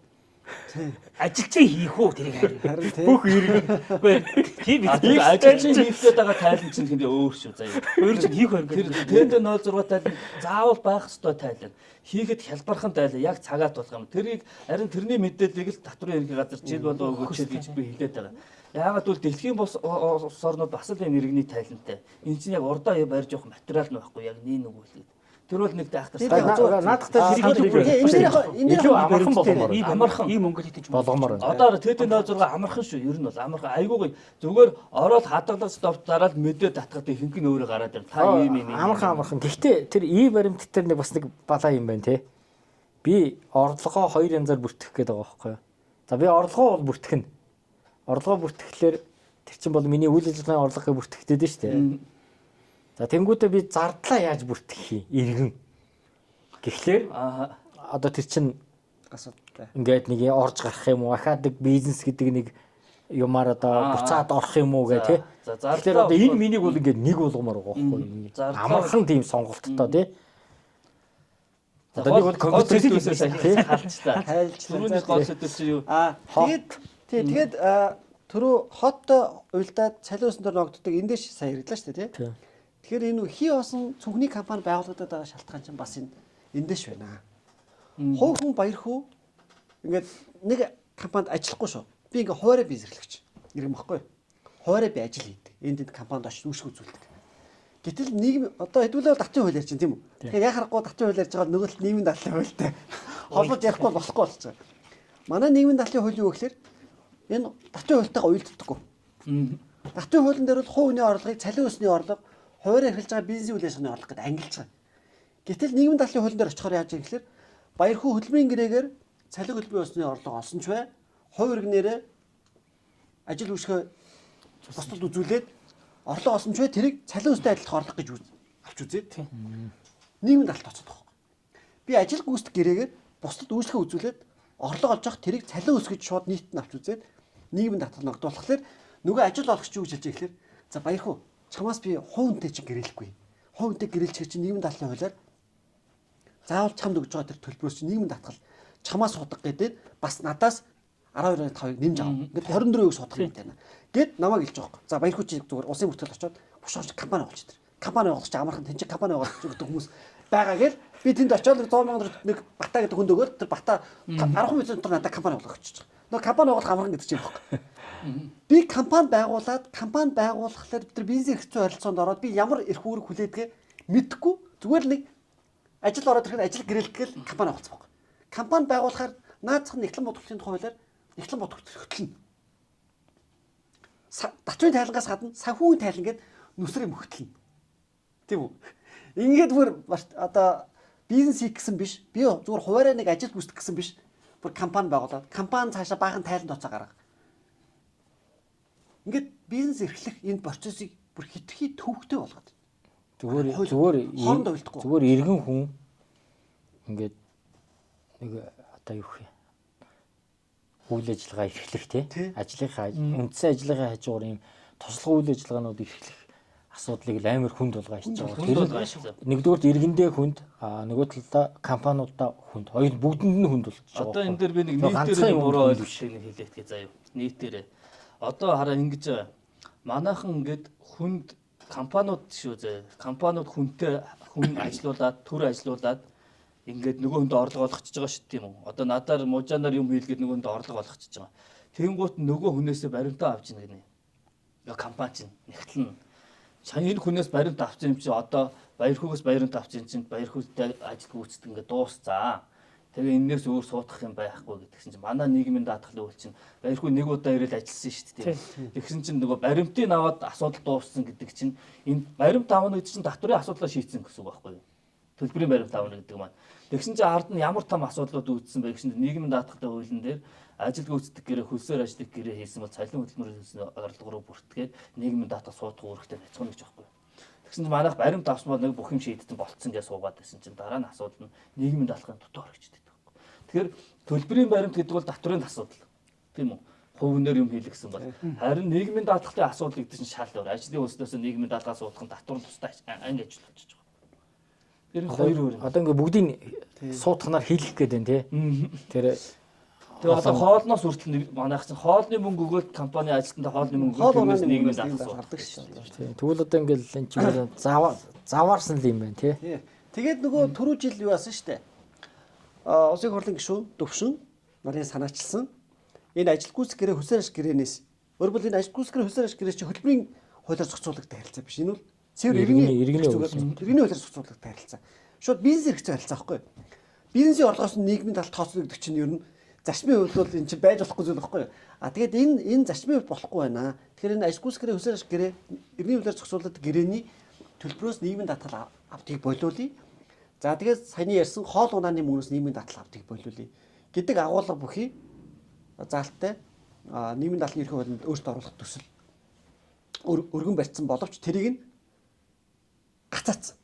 Speaker 5: ажилчин хийх үү тэрийг
Speaker 1: харин тий.
Speaker 3: Бүх иргэн.
Speaker 5: тийм
Speaker 4: Тийм ажилчин хийхтэй байгаа тайлан чинь тэндээ өөр шүү заяа.
Speaker 5: өөр чинь хийх байх
Speaker 4: Тэр
Speaker 5: ингээд
Speaker 4: тэнд 06 тайлан заавал байх ёстой тайлан. Хийхэд хялбархан тайлан яг цагаат болох юм. Тэрийг харин тэрний мэдээллийг л татврын ерөнхий газар жил болоо өгөөч гэж би хэлээд байгаа. Яагаад гэвэл дэлхийн улс орнууд бас л энэ иргэний тайлантай. Энэ чинь яг урдаа барьж явах материал нь байхгүй яг нэг үлээд. Тэр бол нэг даахтар.
Speaker 3: Наадахтай илүү амархан болгомоор.
Speaker 4: Амархан
Speaker 5: ийм өнгөл хийдэж
Speaker 3: болгомоор.
Speaker 4: Одоо тэд 06 амархан шүү. Ер нь бол амархан айгуугүй зүгээр ороод хадгалаас давтараад мэдээ татхад хинхэн өөрөө гараад ирнэ. Та ийм юм.
Speaker 3: Амархан. Гэхдээ тэр баримт дээр нэг бас нэг балаа юм байна те. Би орлогоо 2 янзаар бүртгэх гээд байгаа байхгүй юу? За би орлогоо бол бүртгэнэ. Орлогоо бүртгэхлээр тэр чинь бол миний үйл ажиллагааны орлогыг бүртгэдэг дээ шүү дээ. За тэнгуүтээ би зардлаа яаж бүртгэх юм? Иргэн. Тэгэхээр одоо тэр чинь
Speaker 1: асуудалтай.
Speaker 3: ингээд нэг орж гарах юм уу? Ахаадаг бизнес гэдэг нэг юмар одоо буцаад орох юм уу гэх тий. Тэгэхээр одоо энэ минийг бол ингээд нэг болгомоор байгаа байхгүй юу? Амархан тийм сонголттой тий. Одоо нэг бол компьютерийг
Speaker 4: хийсэн халцлаа. Түрүүний гол сэдв чи юу?
Speaker 1: Тэгээд түрүү хоттой уйлдаад цалиусан дор ногддог эндээс сая ярьлаа шүү дээ, тий. Тэгэхээр энэ хий осон цүнхний компани байгуулагдаад байгаа шалтгаан чинь бас эндээс байна. Хувь хүн баяр хүү ингээд нэг компанид ажиллахгүй шүү. Би ингээд хуурай бизнес эрхлэгч ирэх байхгүй. Хуурай би ажил хийдэг. Энд компанид очиж үүсгэж үзүүлдэг. Гэтэл нийгэм одоо хэдүүлээ татврын хууль ярьж байна тийм үү? Тэгэхээр яг харахгүй татврын хууль ярьж байгаа нөгөө л нийгмийн дадлын хуультай холбож ярихгүй болохгүй болж байгаа. Манай нийгмийн дадлын хууль юу гэхээр энэ татврын хуультайгаа уялддаггүй. Татврын хуулийн дээр бол хувь хүний орлогыг цалин өсний орлого, хуурай эрхэлж байгаа бизнесийн үйл ажиллагааны орлого гэдээ ангилж байгаа. Гэтэл нийгмийн дадлын хуулийн дээр очихоор яаж юм гэхээр баяр хүү хөдөлмөрийн гэрээгээр цалин хөдөлмөрийн өсний орлого олсон ч бай, хувь иргэнээрээ ажил үйлчлэгээ бусдад үзүүлээд орлого олсон ч бай тэрийг цалин өстэй адилхан орлого гэж авч үзээд нийгмийн дадлалт оцоод байгаа. Би ажил гүйцэтгэх гэрээгээр бусдад үйлчлэгээ үзүүлээд орлого олж авах тэрийг цалин өс гэж шууд нийт нь авч үзээд нийгмийн дадлал ногдуулахлаар нөгөө ажил олгогч юу гэж хэлж байгаа гэхээр за баяр хүү чамаас би хувьнтэй чи гэрээлэхгүй. Хувьнтэй гэрээлчих чинь нийгмийн дадлалын хуулиар заавал чамд өгж байгаа тэр төлбөрөөс чи нийгмийн дадлал чамаас судах гэдэг бас надаас 12.5-ыг нэмж авах. Ингээд 24%-ийг судах юм байна. Гэт намайг хэлж байгаа юм. За баяр хүү чи зүгээр улсын бүртгэл очоод бушууч компани олж тэр. Компани олгоч амархан тэнцэг компани олгоч гэдэг хүмүүс байгаа гэл би тэнд очоод 100 сая нэг бата гэдэг хүнд өгөөл тэр бата 10% дотор надад компани олгочихж байгаа. Нөгөө компани олох амархан гэдэг чинь байхгүй. Би компани байгуулахлаар бид нар бизнес хэрэгцээ харилцаанд ороод би ямар эрх үүрэг хүлээдгээ мэдэхгүй зүгээр л нэг ажил ороод ирэхэд ажил гэрэлтгэл компани авах байхгүй. Компани байгуулахаар наацх нэгтлэн бодголтын хуулиар нэгтлэн бодголт хөтлөнө. Датвын тайлангаас гадна санхүүгийн тайлан гээд нүсрээ мөхтлөнө. Тийм үү? Ингээд бүр одоо бизнес хийх гэсэн биш. Би зүгээр хуваараа нэг ажил гүйцэтгэх гэсэн биш. Бүр компани байгуулад компани цаашаа баахан тайлан тооцоо гаргах. Ингээд бизнес эрхлэх энэ процессыг бүр хитрхи төвөгтэй болгоод.
Speaker 3: Зүгээр иргэн хүн ингээд нэг одоо юу гэх юм. Үйл ажиллагаа эрхлэх тий. Ажлынхаа үндсэн ажлынхаа хажуугаар юм туслах үйл ажиллагаанууд эрхлэх асуудлыг амар хүнд болгоо хийж байгаа. Нэгдүгээр иргэндээ хүнд, нөгөө талдаа компаниудаа хүнд. Хоёр бүгдэнд нь хүнд болчихж байгаа.
Speaker 4: Одоо энэ дээр би нэг нийтээр буруу ойлголтыг хэлээд гээ заяа. Нийтээр. Одоо хараа ингэж манайхан ингээд хүнд компаниуд шүү зэ. Компаниуд хүнтэй хүн ажилуулад, төр ажилуулад ингээд нөгөө хүнд орлого олгочихж байгаа шүү дээ юм уу? Одоо надаар мужаанаар юм хийлгээд нөгөө хүнд орлого олгочихж байгаа. Тэнгуут нөгөө хүнээсээ баримтаа авч ийн гинэ. Компани чинь нэгтлэн. Сая энэ хүнээс баримт авч юм чи одоо баярхуугаас баримт авч ийн чинь баярхуутай ажил гүйцэтгэх ингээд дуусцаа. Тэгээ энээс өөр суудах юм байхгүй гэдгсэн чинь манай нийгмийн даатгалын үйл чинь баярхуу нэг удаа ирэл ажилласан шүү дээ. Тэгсэн чинь нөгөө баримтыг аваад асуудал дууссан гэдэг чинь энэ баримт авах гэдэг чинь татврын асуудлаа шийдсэн гэсэн үг байхгүй юу? Төлбөрийн баримт авах гэдэг маань. Тэгсэн чинь ард нь ямар том асуудлууд үүдсэн бэ гэсэн чинь нийгмийн даатгалын хуулийн дээр ажил гүйцэтгэх гэрээ хөлсөөр ажиллах гэрээ хийсэн бол цалин хөтөлмөрийн орлого руу бүртгээд нийгмийн даатгал суудах үүрэгтэй байцгаана гэж байхгүй юу? Тэгсэн чинь манайх баримт авсан бол нэг бүх юм шийдсэн болцсон гэж суугаад байсан чинь дараа нь асуудал нь нийгмийн даатгалын дотор орчихдөг байхгүй. Тэгэхээр төлбөрийн баримт гэдэг бол татврын асуудал. Тийм үү? Хувнээр юм хийлгсэн бол харин нийгмийн даатгалын асуудал гэдэг чинь шал өөр. Ажлын улснаас нийгмийн даатгал суудах нь татвар тустай анги ажил болчихж байгаа. Тэр хоёр өөр.
Speaker 3: Одоо ингээ бүгдийг суутахнаар хийлгэх гээд байна тий. Тэр
Speaker 4: одоо хоолноос хүртэл манайх чинь хоолны мөнгө өгөөд компани ажилтнаа хоолны мөнгө өгөөд нийгмийн даатгал суудаг шүү дээ.
Speaker 3: Тэгвэл одоо ингээл энэ чинь заваарсан л юм байна тий.
Speaker 1: Тэгээд нөгөө түрүү жил юу яасан штэ. Улсын хурлын гишүүн Төвшин нарын санаачилсан энэ ажил гүйцэх гэрээ хүсээр аш гэрээнээс өөрөөр энэ ажил гүйцэх гэрээ хүсээр аш гэрээ чи хөтөлбөрийн хуулиар зохицуулагдсан харилцаа биш. Энэ бол цэвэр иргэний хуулиар зохицуулагдсан харилцаа. Шууд бизнес хэрэгцээ харилцаа байхгүй юу? Бизнесийн орлогоос нь нийгмийн талд тооцно гэдэг чинь ер нь зарчмын хувьд бол энэ чинь байж болохгүй зүйл байхгүй юу? Тэгээд энэ зарчмын хувьд болохгүй байна. Тэгэхээр энэ ажил гүйцэх гэрээ хүсээр аш гэрээ иргэний хуулиар зохицуулагдсан гэрээний төлбөрөөс нийгмийн даатгал авдгийг болиулъя. За тэгээд саяны ярьсан хоол унааны мөнгнөөс нийгмийн даатгал авдгийг болиулъя гэдэг агуулга бүхий заалттай нийгмийн даатгалын ерхий хуулинд өөртөө оруулах төсөл өргөн барьсан боловч тэрийг нь гацаацсан.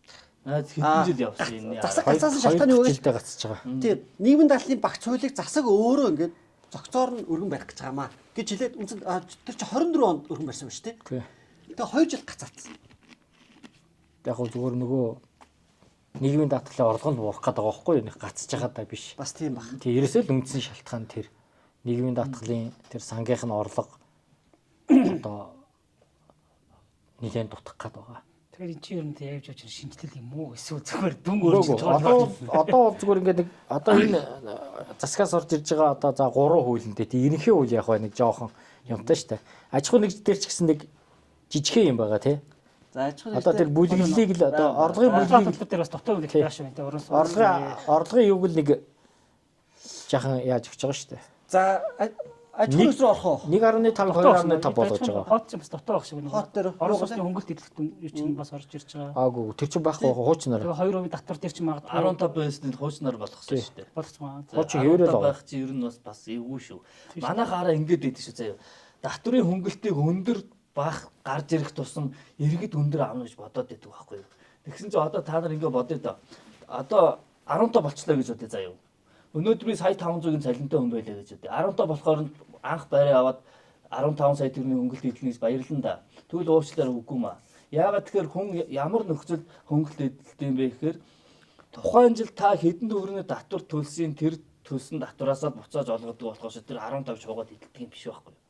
Speaker 4: Хэдэн жил явсан энэ.
Speaker 1: Засаг гацаасан шалтгааны юу вэ?
Speaker 3: жилдээ гацж байгаа.
Speaker 1: Тийм нийгмийн даатгалын багц хуулийг засаг өөрөө ингээд зохицоор нь өргөн барих гэж байгаамаа гэж хэлээд үнэн тэр чи 24 онд өргөн барьсан ба шүү дээ. Тэгээ 2 жил гацаацсан.
Speaker 3: Яг гоо зүгээр нөгөө нийгмийн даатгалын орлогонд буурах гэдэг байгаа байхгүй юу? Гацж байгаа даа биш.
Speaker 1: Бас тийм баг.
Speaker 3: Тэг ерөөсөө л үндсэн шалтгаан тэр нийгмийн даатгалын тэр сангийнх нь орлого одоо нэлээд дутах гээд байгаа.
Speaker 5: Тэгэхээр эн чинь ер нь явж явж шинжлэл юм уу? Эсвэл зүгээр дүн өөрчлөж
Speaker 3: байгаа. Одоо зүгээр ингээд нэг одоо энэ засгаас орж ирж байгаа одоо за 3 хуулиндээ тий ерөнхий хууль яг нэг жоохон юмтай штэ. Аж ахуй нэгждэр ч гэсэн нэг жижигхэн юм байгаа тий.
Speaker 1: За аж ахуй
Speaker 3: одоо тэр бүлэглэлийг л одоо орлогын бүлэглэл
Speaker 5: дээр бас дотор үлдэх яаш байна те.
Speaker 3: Орлогын юуг л нэг жаахан яаж өгч байгаа штэ.
Speaker 1: За аж ахуй руу орох уу?
Speaker 3: 1.5 2.5 болгож байгаа.
Speaker 5: Хот ч бас дотор байх шиг байна.
Speaker 1: Хот дээр
Speaker 5: Орос улсын хөнгөлт идэлт юу чинь бас орж ирж байгаа.
Speaker 3: Аагүй тэр чинь байх хуучнаар.
Speaker 5: Тэгээ 2% татвар дээр чинь магадгүй
Speaker 4: 15 байсныг хуучнаар болгосон шүү дээ.
Speaker 5: болгоцсон.
Speaker 3: Хуучин хэвээрэл
Speaker 4: байх чи ер нь бас эвгүй шүү. Манайхаараа ингэж байдаг шүү заяа. Татврын хөнгөлтийг өндөр бах гарч ирэх тусам иргэд өндөр авна гэж бодоод байдаг байхгүй юу. Тэгсэн чинь одоо та нар ингэ бодъё да. Одоо 15 болчлоо гэж бодъё заяа. Өнөөдөр би сая 500-ийн цалинтай хүн байлаа гэж бодъё. 15 болохоор анх байраа аваад 15 сая төгрөгийн хөнгөлт эдлэнээс баярлан да. Тэгвэл уучлаарай үгүй маа. Яагаад тэгэхээр хүн ямар нөхцөл хөнгөлт эдэлтэй юм бэ гэхээр тухайн жил та хэдэн төгрөгийн татвар төлсөн тэр төлсөн татвараасаа буцааж олгодог болохоос тэр 15 шуугаад эдэлдэг юм биш байхгүй юу.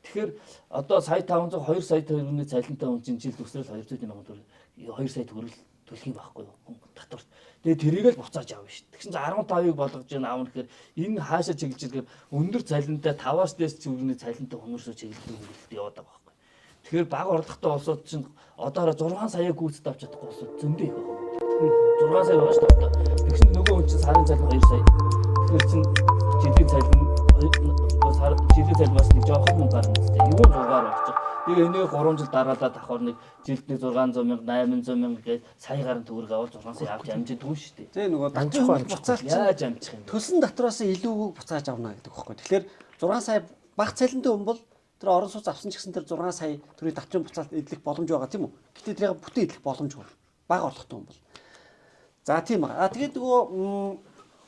Speaker 4: Тэгэхээр одоо сая 500 2 сая төгрөгийн цалинтай хүн чинь жил төсрөл 200 сая төгрөг төлөх юм байхгүй юу? Татвар. Тэгээ тэрийг л буцааж авна шүү. Тэгсэн чинь 15-ыг болгож ийн аавна гэхээр энэ хаашаа чиглэж ирэхээр өндөр цалинтай 5-аас дээш зүрхний цалинтай хөнгөрсөө чиглэлтэй хөнгөлөлт яваад байгаа байхгүй. Тэгэхээр бага орлоготой улсууд чинь одоо 6 сая гүйцэд авч чадахгүй улсууд зөндөө их байна. 6 сая байгаа шүү дээ. Тэгсэн нөгөө хүн чинь сарын цалин 2 сая. Тэгэхээр чинь жилийн цалин жилийн цалинаас нэг жоохон мөнгө гарна гэдэг. Юу 6-аар болчих. Тэгээ энийг 3 жил дараалал давхар нэг жилд нэг 600 мянга 800 мянга гээд сая гаруй төгрөг аваад 6 сая авч амжидгүй шүү дээ.
Speaker 1: Тэгээ нөгөө
Speaker 3: Амжихгүй
Speaker 1: татвар буцаалт
Speaker 4: Яаж амжих юм бэ?
Speaker 1: төлсөн татвараас илүү буцааж авна гэдэг байхгүй. Тэгэхээр 6 сая бага цалинтай хүн бол тэр орон сууц авсан ч гэсэн тэр 6 сая төгрөгийн татварын буцаалт эдлэх боломж байгаа тийм үү? Гэтэ тэрийг бүтэн эдлэх боломжгүй. Бага орлоготой хүн бол. За тийм аа. Тэгээд нөгөө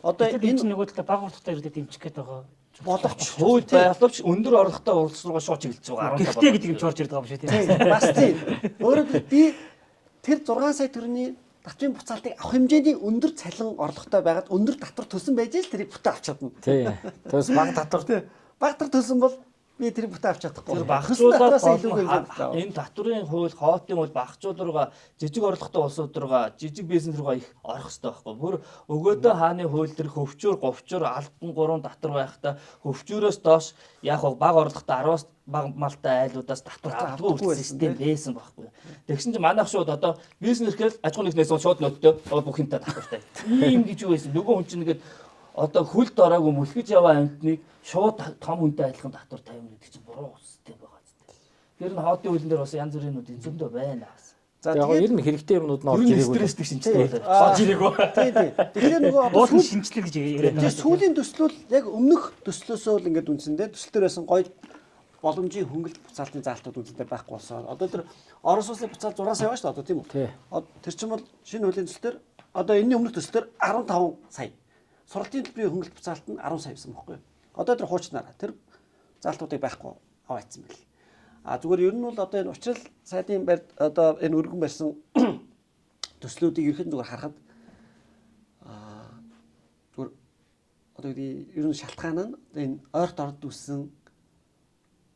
Speaker 1: одоо
Speaker 5: энэ нөгөө талаа баг урттай ирээд дэмжих гээд байгаа.
Speaker 1: болгоч
Speaker 4: Хууль байхлавч өндөр орлоготой улс руу шууд чиглэж байгаа.
Speaker 5: Гэхдээ гэдэг юм чорж ирдэг байгаа юм шиг тийм.
Speaker 1: бас тийм. Өөрөөр би тэр 6 сая төгрөгийн татварын буцаалтыг авах хэмжээний өндөр цалин орлоготой байгаад өндөр татвар төлсөн байж л тэрийг бүтэн авч чадна.
Speaker 3: Тий. Тэгээс баг татвар
Speaker 1: Бага татвар төлсөн бол би тэрийг бүтэн авч чадахгүй.
Speaker 4: Тэр багцуулаад
Speaker 1: илүү
Speaker 4: энэ татварын хууль хоотын хууль багцуул руугаа жижиг орлоготой улсууд руугаа жижиг бизнес руугаа их орох хэрэгтэй байхгүй. Бүр өгөөдөө хааны хууль тэр хөвчүүр говчуур албан гурван татвар байхдаа хөвчүүрөөс доош яг бага орлоготой 10-аас бага малтай айлуудаас татвар авдаггүй систем байсан байхгүй. Тэгсэн чинь манайх шууд одоо бизнес гэхэл аж ахуйн нэгнээс шууд нөтдөө бүх юмтай татвартай. Ийм гэж юу байсан. Нөгөө хүн чинь ингээд одоо хүлд ороогүй мөлхөж яваа амтныг шууд том хүнтэй адилхан татвар тавина гэдэг чинь буруу систем байгаа зү. Тэр нь хоотын хуулийн дээр бас янз бүрийн нүд зөндөө байна.
Speaker 1: За
Speaker 3: яг ер нь хэрэгтэй юмнууд нь орж
Speaker 4: Ер нь
Speaker 3: ирээгүй.
Speaker 4: стресстэй шинжилгээ байна. Орж ирээгүй.
Speaker 1: тий. Тэгэхээр нөгөө
Speaker 5: Уулын шинжилгээ гэж яриад
Speaker 1: Тэгээ сүүлийн төслөл яг өмнөх төслөөсөө л ингээд үнсэндээ төсөл дээр байсан гоё боломжийн хөнгөлөлт буцаалтын заалтууд үнэндээ байхгүй болсон. Одоо тэр орон сууцны буцаалт 6 сая байна шүү дээ одоо тийм үү?
Speaker 3: Тий.
Speaker 1: Тэр чинь бол шинэ хуулийн төсөл дээр одоо энэний өмнөх төсөл дээр 15 сая. Сургалтын төлбөрийн хөнгөлөлт буцаалт нь 10 сая байсан байхгүй юу? Одоо тэр хуучнараа тэр заалтуудыг байхгүй аваадсан байл. Зүгээр ер нь бол одоо энэ учрал сайдын барь одоо энэ өргөн барьсан төслүүдийг ерхэн зүгээр харахад зүгээр одоо ер нь шалтгаан нь энэ ойрт орд үссэн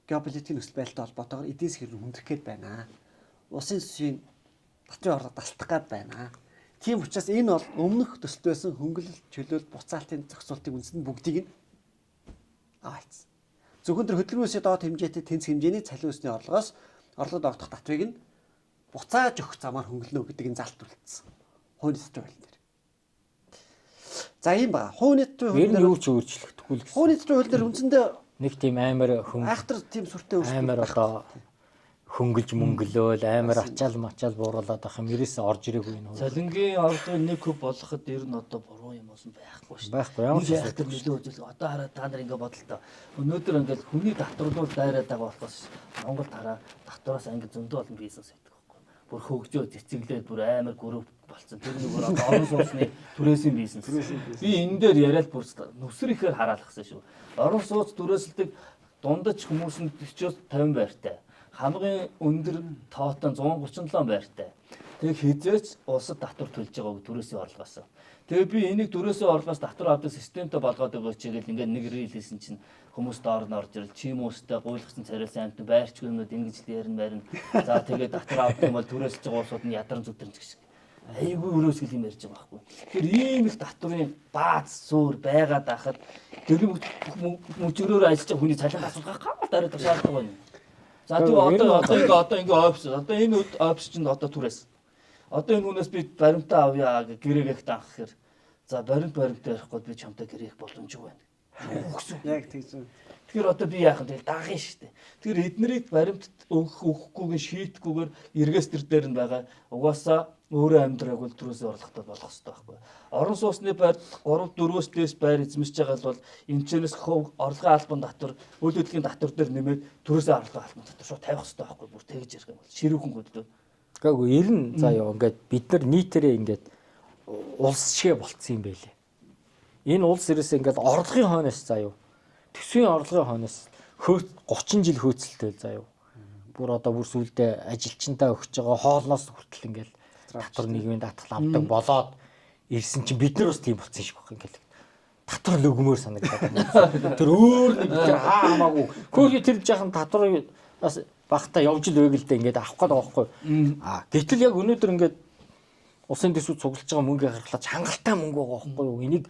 Speaker 1: геополитикийн нөхцөл байдалтай холбоотойгоор эдийн засгийн хүндрэх гээд байна. Улсын сүсийн татварын орлого дасдах гээд байна. Тийм учраас энэ бол өмнөх төсөлд байсан хөнгөлөлт, чөлөөлт, буцаалтын зохицуултыг үндсэнд бүгдийг нь аваалцсан. Зөвхөн тэр хөдөлгөөнөөсөө доод хэмжээтэй тэнцэх хэмжээний цалин өсний орлогоос орлогод огдох татварыг нь буцааж өгөх замаар хөнгөлнө гэдэг нь залт үлдсэн. Хуулийн төсвийн хууль дээр. За ийм ба. Хуулийн төсвийн
Speaker 3: Ер нь юу ч өөрчлөгдөхгүй л гэсэн.
Speaker 1: хуулийн төсвийн хууль дээр үндсэндээ
Speaker 3: Нэг тийм амар
Speaker 1: айхтар тийм сүртэй
Speaker 3: амар одоо хөнгөлж мөнгөлөөл амар ачаал мачаал бууруулаад ах юм ерөөсөө орж ирээгүй энэ.
Speaker 4: Цалингийн орлого 1 хөв болгоход ер нь одоо буруу юм уус байхгүй шүү.
Speaker 3: Байхгүй ямар ч
Speaker 4: яах гэж нөлөө үзүүлэх. Одоо хараа та нар ингэ бодлоо. Өнөөдөр ингээд хүний татварлууд дайраад байгаа болохоос Монгол тараа татвараас анги зөндөө олон бизнес хийдэг байхгүй. Бүр хөгжөө цэцэглээд бүр амар групп болцсон. Тэр нэг орон сууцны түрээсийн бизнес. Би энэ дээр яриад бүр нүсэр ихээр хараалгасан шүү. Орон сууц түрээсэлдэг дундаж хүмүүс нь 40-50 байртай. Хамгийн өндөр тоотой 137 байртай. Тэгээ хизээч улсад татвар төлж байгааг түрээсийн орлогоос. Тэгээ би энийг түрээсийн орлогоос татвар авдаг системтэй болгоод байгаа чигээл ингээд нэг рилсэн чинь хүмүүс доор нь орж ирэл чимүүстэй гуйлгсан царайлсан амт байрчгүй юмуд ингэж л ярина барина. За тэгээ татвар авдаг юм бол түрээсэлж байгаа улсууд нь ядарн зүтрэнч гэх шиг. Айгүй өрөөсгөл юм ярьж байгаа байхгүй. Тэгэхээр ийм их татварын бааз зөөр байгаад ахад гэрэл мөчрөөр ажиллаж байгаа хүний цалин асуулгах гал дараад шаардлагатай байна. За тэгээ одоо ингээ офис. Одоо энэ офис чинь одоо түрээс. Одоо энэ хүнээс би баримтаа авъя гэрээгээ таах гэхээр за баримт ярихгүй би чамтай гэрээх боломжгүй байна.
Speaker 1: яг тэгж.
Speaker 4: Тэгэхээр одоо би яах вэ? Дагын шүү дээ. Тэгэхээр эднэрийг баримт өгөхгүйгээр шийтгэхгүйгээр эргээс төр дээр нь байгаа угаасаа өөрөө амьдраг бол түрээсээ орлоготой болох хэрэгтэй байхгүй. Орон сууцны байр 3-4-өөс дээш байр эзэмшиж байгаа бол эмчнээс хөв орлогын албан татвар, үйл хөдлөлийн татвар дээр нэмээд түрээсээ орлогын албан татвар шууд тавих хэрэгтэй байхгүй. Бүр тэгж ярих юм бол ширүүхэн хөдлөө.
Speaker 3: Гэхдээ ер нь заяа ингээд бид нар нийтээрээ ингээд улс шигэ болцсон юм байлээ. Энэ улс ерөөсөө ингээд орлогын хойноос заяа төсвийн орлогын хойноос 30 жил хөөцөлтэй заяа. Бүр одоо бүр сүулдэ ажилчинтаа өгч байгаа хоолноос хүртэл ингээд татвар нийгмийн даатгал авдаг болоод ирсэн чинь бид нар бас тийм болсон шиг баг ингээд татвар л өгмөр санагдаад. Тэр өөр нэг тэр хамаагүй. Хөөе тэр жаахан татвар бас багтаа явж л байг л дээ ингээд авах гээд байгаа байхгүй. Гэтэл яг өнөөдөр ингээд улсын төсвөд цуглаж байгаа мөнгө гаргалж хангалттай мөнгө байгаа байхгүй юу? Энийг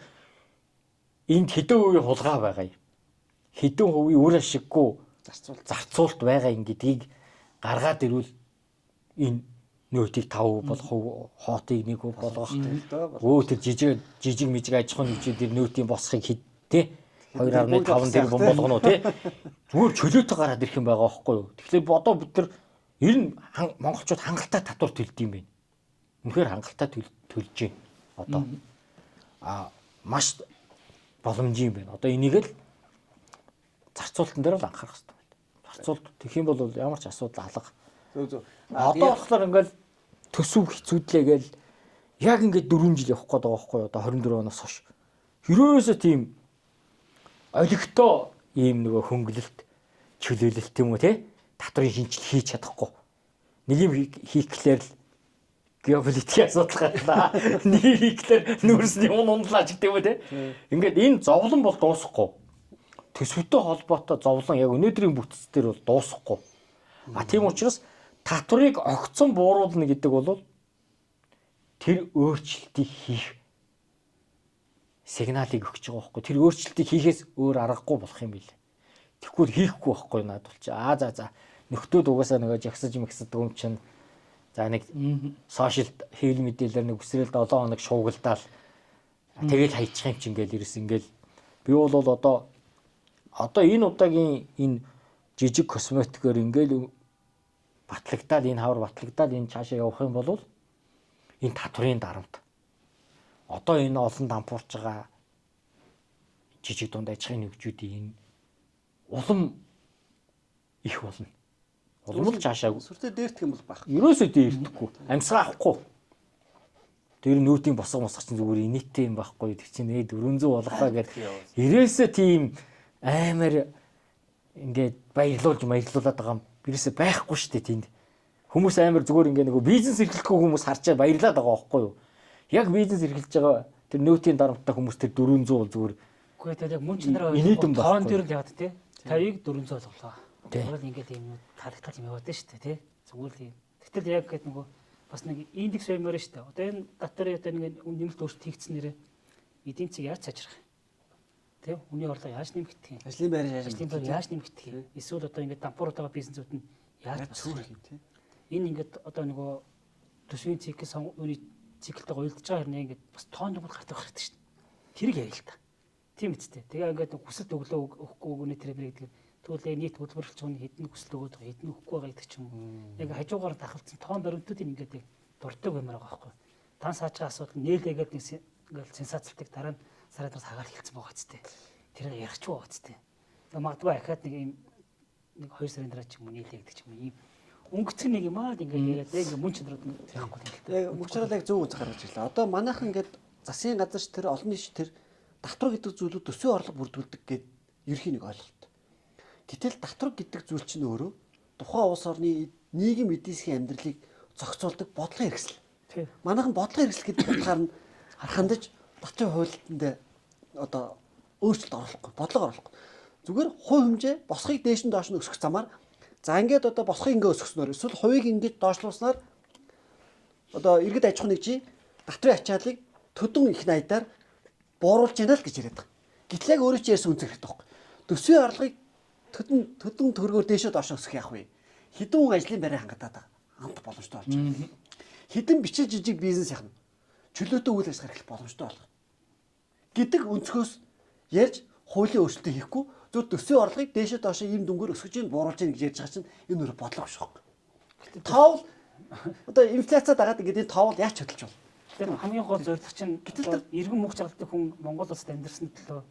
Speaker 3: энд хэдэн хувийн хулгай байгаа юм. Хэдэн хувийн үр ашиггүй зарцуулалт байгаа юм гэдгийг гаргаад ирвэл энэ нөөтийг 5% болгох, хоотыг 1% болгох. Өө тэр жижиг мижиг аж ахуйн нэгжүүдээр нөөтийн босхийг хэд те 2.5 тэрбум болгоно те. Зүгээр чөлөөтэй гараад ирэх юм байгаа байхгүй юу? Тэгэхээр одоо бид нар ер нь монголчууд хангалттай татвар төлд юм байна. Үнэхээр хангалттай төлж байна. Одоо маш боломжийн байна. Одоо энийг л зарцуулалтын дээр л анхаарах хэрэгтэй байна. Зарцуулалт тэгэх юм бол ямар ч асуудал алга. Одоо болохоор ингээл төсөв хэцүүдлээгээл яг ингээд 4 жил явах гээд байгаа байхгүй юу? Одоо 24 оноос хойш. Ерөөсөө тийм олигтой ийм нөгөө хөнгөлөлт, чөлөөлөлт юм уу те? Татврын шинжил хийж чадахгүй. Нэг юм хийх гэхээр л геополитикийн асуудал гарлаа. Нэг хийхлээр нүүрсний ундлаач гэдэг юм уу те? Ингээд энэ зовлон бол дуусахгүй. Төсөвтэй холбоотой зовлон яг өнөөдрийн бүтц дээр бол дуусахгүй. Тийм учраас татварыг огцон бууруулна гэдэг бол тэр өөрчлөлтийг хийх сигналыг өгч байгаа байхгүй. Тэр өөрчлөлтийг хийхээс өөр аргагүй болох юм билээ. Тэгэхгүй хийхгүй байхгүй надад бол чи. За. Нөхдөөд угаасаа нөгөө жагсаж мэгсдэг юм чинь. За нэг сошиалд хэвлэл мэдээлэлээр нэг үсрээл 7 хоног шуугилдаал. Тэгэл хайчих юм чи ингээл ирсэн ингээл. Би бол одоо энэ удаагийн энэ жижиг косметикээр ингээл батлагдаад энэ хавар батлагдаад энэ цаашаа явах юм бол энэ татврын дарамт. Одоо энэ олон дампуурч байгаа жижиг дунд аж ахуйн нэгжүүдийн улам их болно. Улам л цаашаа
Speaker 1: сүртэй дээрдэх юм бол баг.
Speaker 3: ерөөсөө дээрдэхгүй. Амьсгаа авахгүй. Тэр нүүтийн босго мосго чинь зүгээр инээтэй юм байхгүй. Тэр чинь 400 болгохаа гэдэг. Ерөөсөө тийм амар ингээд баярлуулаад байгаа юм. Ерөөсөө байхгүй шүү дээ тэнд. Хүмүүс амар зүгээр ингээд нөгөө бизнес эрхлэхгүй хүмүүс харчаа баярлаад байгаа байхгүй юу? Яг бизнес эрхэлж байгаа тэр нөөтийн дарамттай хүмүүс тэр 400 бол зүгээр.
Speaker 5: Үгүй тэр яг мөн чанараа тоон дээр л яагаад те 50-ыг 400 болголоо. Тэгвэл ингээд юм таалагдтал юм яваад шүү дээ тий. Зүгээр л юм. Тэгтэл яг гэдэг нөгөө бас нэг индекс баймаар шүү дээ. Одоо энэ татварын одоо нэг нэмэлт өөрчлөлт хийгдснээр эдийн засаг яаж цаажрах юм? Тий? Хүний орлого яаж нэмэгдэх юм?
Speaker 1: Ажлын байр
Speaker 5: яаж нэмэгдэх юм? Эсвэл одоо ингээд дампууртайгаа бизнесүүд нь яаж
Speaker 1: цөөрөх юм тий.
Speaker 5: Энэ ингээд одоо нөгөө төсвийн цикл сонгууны циклтэйгээ уялдаж байгаа хэрнээ ингээд бас тоон дугуйл гардаг хэрэгтэй шүү дээ. Тэрийг яа л та. Тийм үстэй. Тэгээ ингээд хүсэлт өглөө өгөхгүй өгнө тэр гэдэг. Тэгвэл нийт хөдөлмөрлөгч хүн хэдэн хүсэлт өгөөд байгаа хэдэн өгөхгүй байгаа гэдэг ч юм уу. Яг хажуугаар тахалцсан тоон баримтуудыг ингээд дурддаг баймаар байгаа байхгүй. Дан саачаа асуудал нээлээгээд нэг ингээд сенсацлтыг дараа нь сарадраас хагаар хэлсэн байгаа ч тийм. Тэр ярих ч байгаа ч тийм. Тэгээ магадгүй ахаад нэг юм нэг 2 сарын дараа ч юм уу нээлээ гэдэг ч юм уу ийм өнгөцг нэг юм аа ингээд яриад ингээд мөн чанарууд нь яахгүй юм л дээ.
Speaker 1: Мөн чанараа яг зөв үз гаргаж ирлээ. Одоо манайхан ингээд засгийн газар ч тэр олон нийт тэр татвар гэдэг зүйлүүд төсвийн орлого бүрдүүлдэг гэдэг ерхий нэг ойлголт. Гэтэл татвар гэдэг зүйл чинь өөрөө тухайн улс орны нийгэм эдийн засгийн амьдралыг зохицуулдаг бодлогын хэрэгсэл.
Speaker 5: Тийм.
Speaker 1: Манайхан бодлогын хэрэгсэл гэдэг утгаар нь хандаж дотны хуулинд одоо өөрчлөлт оруулахгүй, бодлого оруулахгүй. Зүгээр хувь хэмжээ босхийг дээш нь доош нь өсгөх замаар за ингээд одоо босхийг ингээд өсгснөөр эсвэл хувийг ингээд доошлуулснаар одоо иргэд аж ахуйн нэгжийн татврын ачааллыг төдөн их найдаар бууруулж яана л гэж яриад байгаа. Гэтэл яг өөрөө ч ярьсан үнцэг хэрэгтэй байхгүй. Төсвийн орлогыг төдөн төгрөгөөр дээшээ доош өсгөх яах вэ? Хэдэн хүн ажлын байраа хангалтаад байгаа. Амт боломжтой болж байгаа. Хэдэн бичил жижиг бизнес яхна. Чөлөөтэй үйл ажиллагаа эрхлэх боломжтой болгох. Гэдэг өнцгөөс ярьж хуулийн өөрчлөлтөө хийхгүй зөв төсвийн орлогыг дээшээ доошоо ийм дүнгээр өсгөж ийн бууруулж ийн гэж ярьж байгаа чинь энэ өөрөө бодлого биш байхгүй. Тоол одоо инфляцаа дагаад ингээд энэ тоол яаж хөдөлж байна?
Speaker 5: Тэр хамгийн гол зорилго чинь гэтэл иргэн мөх чагалдаг хүн Монгол улсад амьдарсан төлөө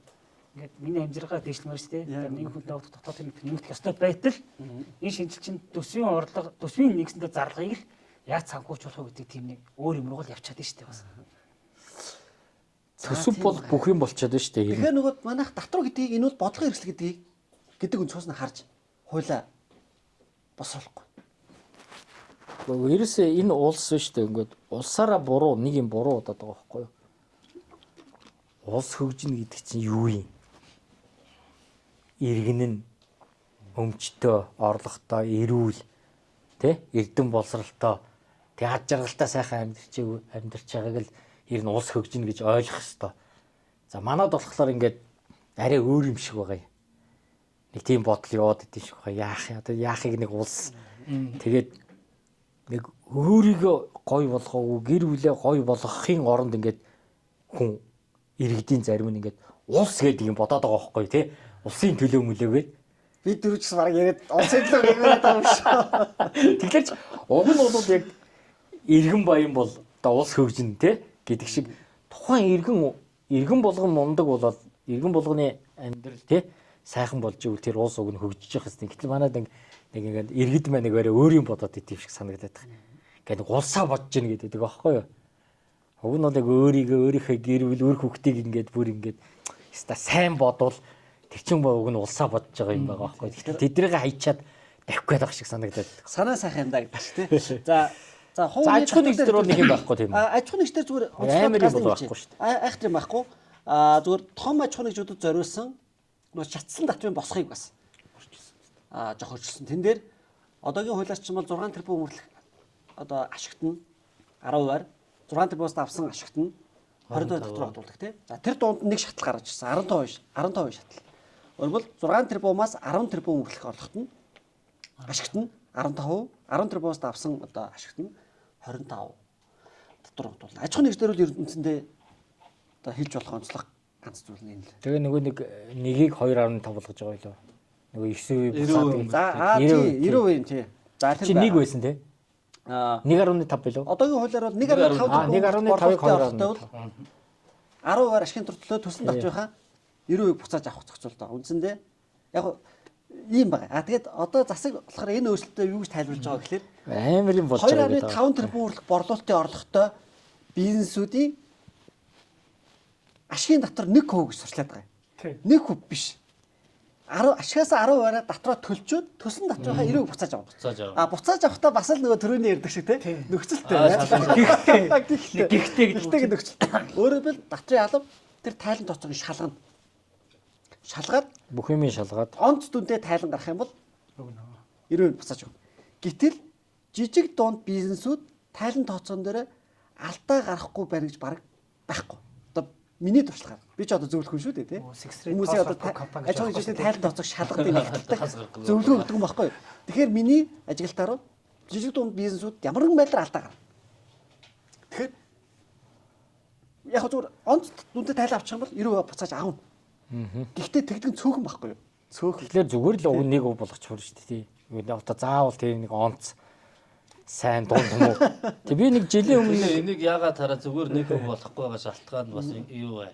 Speaker 5: ингээд миний амжиргаа дэвшлмээр шүү дээ. Нэг хүн дотоод нэмэгдэх ёстой байтал энэ шинжил чинь төсвийн орлого төсвийн нэгсэндээ зарлагыг л яаж цанхууч болох вэ гэдэг тийм нэг өөр юм руу л явчихад байна шүү дээ бас.
Speaker 3: Төсөв бол бүх юм болчиход байна шүү дээ.
Speaker 1: Тэгэхээр нөгөө манайх татвар гэдгийг энэ бол бодлогын хэрэгсэл гэдэг өнцгөөс нь харж хуйлаа босоолохгүй.
Speaker 3: Ерөөсөө энэ улс шүү дээ. Ингээд улсаараа буруу нэг юм буруу удаад байгаа байхгүй юу? Улс хөгжинэ гэдэг чинь юу юм? Иргэн нь өмчтөө, орлоготой, эрүүл, тэ? Эрдэм боловсралтай тэг ад жаргалтай сайхан амьдарч байгааг л ер нь улс хөгжинэ гэж ойлгох ёстой. За манад болохоор ингээд арай өөр юм шиг байгаа юм. Нэг тийм бодол яваад идэв шиг байгаа. Яахыг нэг улс тэгээд нэг өөрийгөө гой болгоогүй гэр бүлээ гой болгохын оронд ингээд хүн иргэдийн зарим нь ингээд улс гэдэг юм бодоод байгаа байхгүй тий. Улсын төлөө мөлөөгээд
Speaker 1: Би дөрвч баг яриад улсын төлөө гэмээр байгаа юм шүү.
Speaker 3: тэгэхээр ч уг нь бол яг иргэн баян бол одоо улс хөгжин тий гэдэг шиг тухайн иргэн болгон мундаг болоод иргэн болгоны амьдрал тий сайхан болж ивэл тэр улс уг нь хөгжиж явах хэрэгтэй. Гэтэл манайд нэг ингээд иргэд маань нэг өөрөө өөр юм бодоод идэв шиг санагдаад байна. Ингээд нэг улсаа бодож гин гэдэг байхгүй юу? Уг нь бол яг өөрийнхөө гэр бүл өөр хүүхдийг ингээд бүр ингээд яста сайн бодвол тэр чин уг нь улсаа бодож байгаа юм байгаа байхгүй. Гэтэл тэднийг хайчаад давих гээд байгаа шиг санагдаад.
Speaker 1: Санаа сайхан юм даа гэдэг шүү дээ. За
Speaker 3: аж ахуйн нэгдэр бол нэг юм байхгүй тийм үү?
Speaker 1: Аж ахуйн нэгдэр зүгээр
Speaker 3: амар юм бол байхгүй шүү дээ.
Speaker 1: Айхтар юм байхгүй. Зүгээр том аж ахуйн нэгжүүдэд зориулсан нөө шатсан татврын босхийг бас жоох хөрчилсөн. Тэн дээр одоогийн хуулиар ч юм бол 6 тэрбум хүртэлх одоо ашигт нь 10%-аар 6 тэрбумаас авсан ашигт нь 20% татвар бодуулдаг тийм. За тэр дуунд нэг шатал гарч ирсэн 15% шатал. Өөрөөр 6 тэрбумаас 10 тэрбум хүртэлх орлогот нь ашигт нь 15%, 10 тэрбумаас авсан одоо ашигт нь 25% татвар бодуулна. Аж ахуйн нэгжлэр бол ердөнцөндөө одоо хэлж болох онцлог ганц зүйл нь энэ л.
Speaker 3: Тэгээ нөгөө нэгийг 2.5 болгож байгаа юу? Нөгөө 9% буцаад.
Speaker 1: За 90% тий. За
Speaker 3: чи нэг байсан тий. 1.5 билүү?
Speaker 1: Одоогийн хуулиар бол 1.5
Speaker 3: 1.5-ыг
Speaker 1: 10%-аар ашигын төрлөө төсөл авчихынхаа 90% буцааж авах зохицуул даа. Үндсэндээ яг ийм байгаа. Тэгээд одоо засаг болохоор энэ өөрчлөлтөө юу гэж тайлбарлаж байгаа гэхээр
Speaker 3: амар юм болж байгаа гэдэг.
Speaker 1: 2.5 тэрбум хүртэлх борлуулалтын орлоготой бизнесүүдийн ашигын татвар 1% гэж сурчлаад байгаа юм. 1% биш. Ашигаас 10%-аар татраа төлчөөд төсөн татрынхаа 90% буцааж авах. Буцааж авахдаа бас л нөгөө төрөний ярьдаг шиг тий нөхцөлтэй. Гэхдээ нөхцөл. Өөрөөр хэлбэл татрын алба тэр тайлан тооцоог шалгана. Шалгаад
Speaker 3: бүх юм шалгаад
Speaker 1: онц дүндээ тайлан гарах юм бол 90% буцааж авах. Гэтэл жижиг дунд бизнесүүд тайлан тооцоон дээр алдаа гарахгүй байна гэж бараг байхгүй. Миний туршлагаар би ч одоо зөвлөх хүн шүү дээ тий. Хүмүүсийн одоо аж ахуйн жишээ тайлан тооцоог шалгах юм хэлдэг зөвлөгөө өгдөг юм баггүй. Тэгэхээр миний ажиглалтаар жижиг дунд бизнесүүд ямар нэгэн байдлаар алдаа гарна. Тэгэхээр яг зүгээр онц дүндээ тайлан авчих юм бол 90% буцааж аавна. Гэхдээ тэгдэг цөөхөн баггүй юу? Цөөхөн.
Speaker 3: Тэгэхээр зүгээр л уг нэг болгоч хурж шүү дээ тий. Одоо заавал тэр нэг онц сайн дунд юм уу? Тэг би нэг жилийн өмнө
Speaker 4: энийг яагаад тараа зүгээр нэг болохгүй байгаа шалтгаан нь бас юу вэ?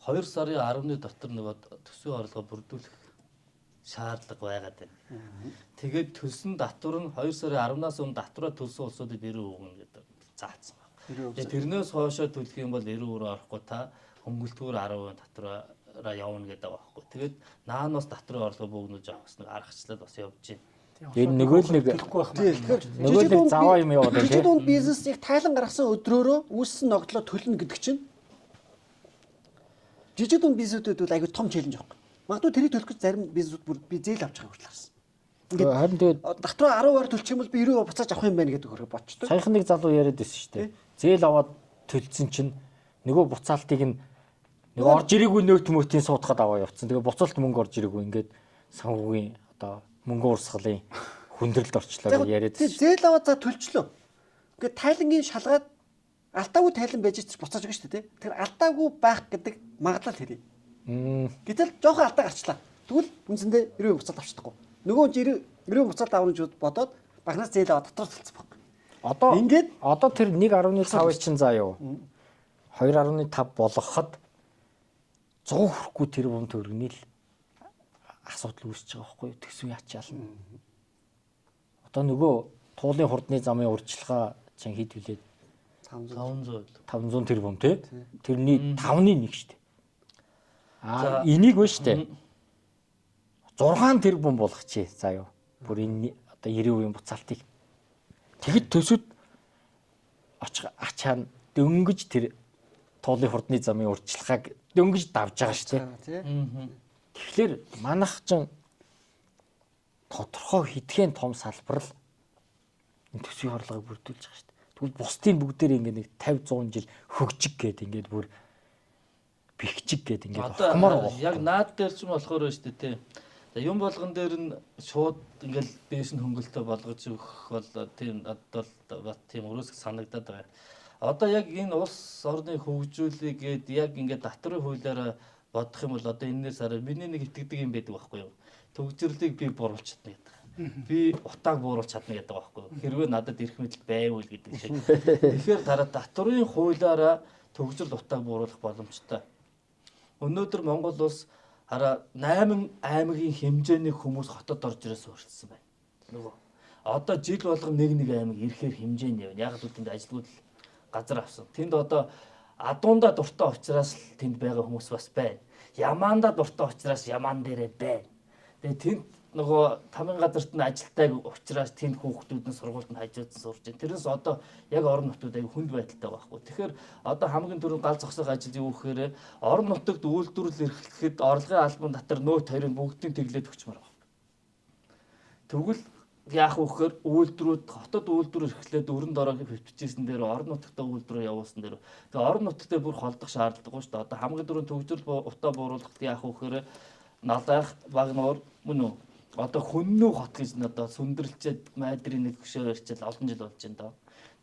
Speaker 4: 2 сарын 10-ны дотор нөгөө төсвийн орлогоо бүрдүүлэх шаардлага байгаад байна. Тэгээд төлсөн татвар нь 2 сарын 10-наас өмнө татвараа төлсөн улсуудад 90% өгнө гэдэг заасан байна. Тэгээд тэрнээс хоошоо төлөх юм бол 90% орохгүй та хөнгөлтгөр 10% татвараа явна гэдэг байгаа байхгүй. Тэгээд наанаас татврын орлого бөөгнөж авах нэг аргачлал бас явж байна.
Speaker 3: энэ нөгөө л нэг заваа юм яваад байна
Speaker 1: тий. Жижиг дунд бизнес яг тайлан гаргасан өдрөөрөө үүссэн ногдлоо төлнө гэдэг чинь жижиг дунд бизнесүүд бол аягүй том челленж байхгүй. Магадгүй тэрийг төлөх гэж зарим бизнесүүд бүр би зээл авч байгаа хүртэл харсан.
Speaker 3: Ингээд харин тэгээд
Speaker 1: татраа 10%-аар төлчих юм бол би 90% буцааж авах юм байна гэдэг хөрөг бодчихтой.
Speaker 3: Саяхан нэг залуу яриад байсан шүү дээ. Зээл аваад төлсөн чинь нөгөө буцаалтыг нэг орж ирээгүй нөт мөтийн суудахад аваа явцсан. Тэгээ буцаалт мөнгө орж ирээгүй ингээд санхүүгийн одоо мөнгө урсгалын хүндрэлд орчлоо гэж яриад байсан.
Speaker 1: Зээл аваад за төлчлөө. Ингээд тайлангийн шалгаад алдаагүй тайлан байж ч буцааж өгнө шүү дээ. Тэгэхээр алдаагүй байх гэдэг магадлал хэрэг. Гэтэл жоохон алдаа гарчлаа. Тэгвэл үндсэндээ 90% буцаалт авчихдаггүй. Нөгөө хүн 90% буцаалт авах гэж бодоод багнаас зээл аваад татвар төлсөн баг.
Speaker 3: Одоо тэр 1.5-ыг чинь заа юу. 2.5 болгоход 100 хүрэхгүй тэрбум төгрөгийг л асуудал үүсэж байгаа байхгүй төсөв ячаална. Одоо нөгөө туулын хурдны замын урьдчилгаа чинь хэд вүлээд 500 тэрбум тий. Тэрний 5-ны 1 шүү дээ. Энийг ба шүү дээ. 6 тэрбум болгочихъя заа юу. Бүр энэ одоо 90% буцаалтыг. Тэгэд төсөд ачаана дөнгөж тэр туулын хурдны замын урьдчилгааг дөнгөж давж байгаа шүү дээ. Тэгэхээр манайх ч тодорхой хэдхэн том салбар л энэ төсвийн орлогыг бүрдүүлж байгаа шүү дээ. Тэгвэл бусдын бүгдээр ингээд нэг 50 100 жил хөгжиг гээд ингээд бүр бэхжиг гээд ингээд хумар
Speaker 4: Одоо яг наад дээр ч юм болохоор байна шүү дээ тий. За юм болгон дээр нь шууд ингээл дээш нь хөнгөлтөө болгож өгөх бол тийм одоо бат тийм өрөөсг санагдаад байгаа. Одоо яг энэ улс орны хөгжүүлэх гээд яг ингээд татврын хуулиараа бодох юм бол одоо энэс арай миний нэг итгэдэг юм байдаг байхгүй юу? Төгжрлийг би буруулж чадна гэдэг. Би утааг бууруулж чадна гэдэг байхгүй юу? Хэрвээ надад ирэх мэдл байвал гэдэг шиг. Тэгэхээр дараа татврын хуулиараа төгжрөл утааг бууруулах боломжтой. Өнөөдөр Монгол улс хараа 8 аймгийн хэмжээний хүмүүс хотод орж ирээс өөрчлөсөн байна. Нөгөө одоо жил болгон нэг аймаг ирэхээр хэмжээний явна. Яг л үнд ажилтгууд газар авсан. Тэнд одоо адуунда дуртай учраас л тэнд байгаа хүмүүс бас байна. Ямаанда дуртай учраас ямаан дээрээ байна. Тэгээ тэнд нөгөө тамийн газарт нь ажилтайг учраас тэнд хүүхдүүд нь сургуульд нь хажуудсан сурж байна. Тэрнээс одоо яг орон нутгад аяг хүнд байдалтай байхгүй. Тэгэхээр одоо хамгийн түрүүнд гал зогсох ажил юу гэхээр орон нутагт үйлдвэрлэл эрхлэхэд орлогын албан татвар нөөц хоёрын бүгдийг тэглээд өгчмөр байна. Тэгвэл яах вэ гэхээр үйлдвэрүүд хотод үйлдвэр эрхлээд өрөнд ороо хөвтөжсэн дээр орон нутагт үйлдвэр явуулсан дээр тэгээ орон нутагтээ бүр холдох шаардлагагүй шүү дээ. Одоо хамгийн түрүүнд төгжрөл утаа бууруулахад яах вэ гэхээр налах багнуур мөн үү одоо хүннүү хот гэж одоо сүндэрлчээд майдрын нэг хөшөө ирчээд олон жил болж байна доо.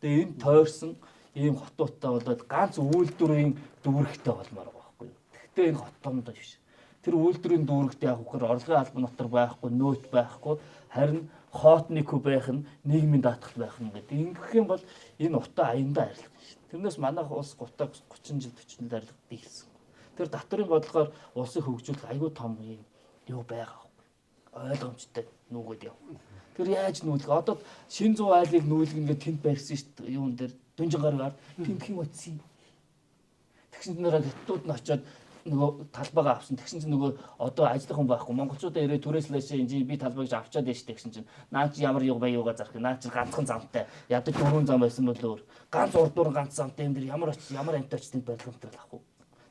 Speaker 4: Тэгээ энэ тойрсон ийм хотуудтай болоод ганц үйлдвэрийн дүүрэгтэй болмоор байгаа байхгүй юу. Гэхдээ энэ хот томд биш. Тэр үйлдвэрийн дүүрэгт яг үхээр орлогын албан татвар байхгүй, нөөц байхгүй, харин хоотны куб байх нь нийгмийн даатгал байх нь гэдэг. Ингэх юм бол энэ утаа аяндаа арилгах шүү дээ. Тэрнээс манайх улс утаа 30 жил 40 жил арилгах дийлсэн. Тэр татврын бодлогоор улсыг хөгжүүлэх аюу том юм юу байгаа. Ойлгомжтой нүгэд яв. Тэр яаж нүүлэх? Одоо шин 100 айлыг нүүлгэнгээ тэнд барьсан шүү дээ. Юун дээр Дүнжингаргаар тэмдэх юм утсан. Тэгсэн чинь хэттүүд нь очиод нөгөө талбайгаа авсан. Тэгсэн чинь нөгөө одоо ажиллах хүн байхгүй. Монголчуудаа ирээ түрээслээшээ энэ би талбайг авчаад байж тэгсэн чинь наа чи ямар юу баюугаа зарах. Наа чи ганцхан замтай. Ядаж 4 зам байсан бол өөр. Ганц урдуур ганц замтай энэ дэр ямар амт очтын барилгамтай авах уу.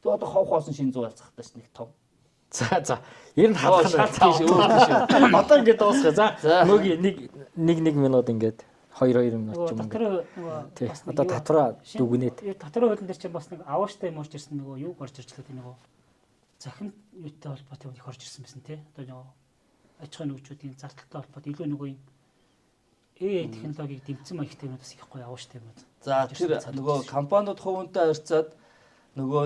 Speaker 4: Тэгээ одоо хов хоосон шин 100 алцахтай ш нэг том.
Speaker 3: За. Ер нь халах
Speaker 4: шалтгаан өөр биш.
Speaker 3: Одоо ингээд дуусгая. За. Нөгөөг нэг минут ингээд 2 минут ч юм
Speaker 5: Татвар
Speaker 3: тий. Одоо татвараа дүгнээд.
Speaker 5: Татварын хуулийн дээр чинь бас нэг авааштай юм орж ирсэн нөгөө юу орж ирчлээ тийм нөгөө захин юутай холбоотой юм их орж ирсэн байсан тий. Одоо нөгөө аж ахуйн нөгөөчүүдийн зардалтай холбоотой илүү нөгөө юм технологиг дэмцэн маягтай юм бас их гоё авааштай юм байна.
Speaker 4: За тэр нөгөө компаниуд хувьтай харьцаад нөгөө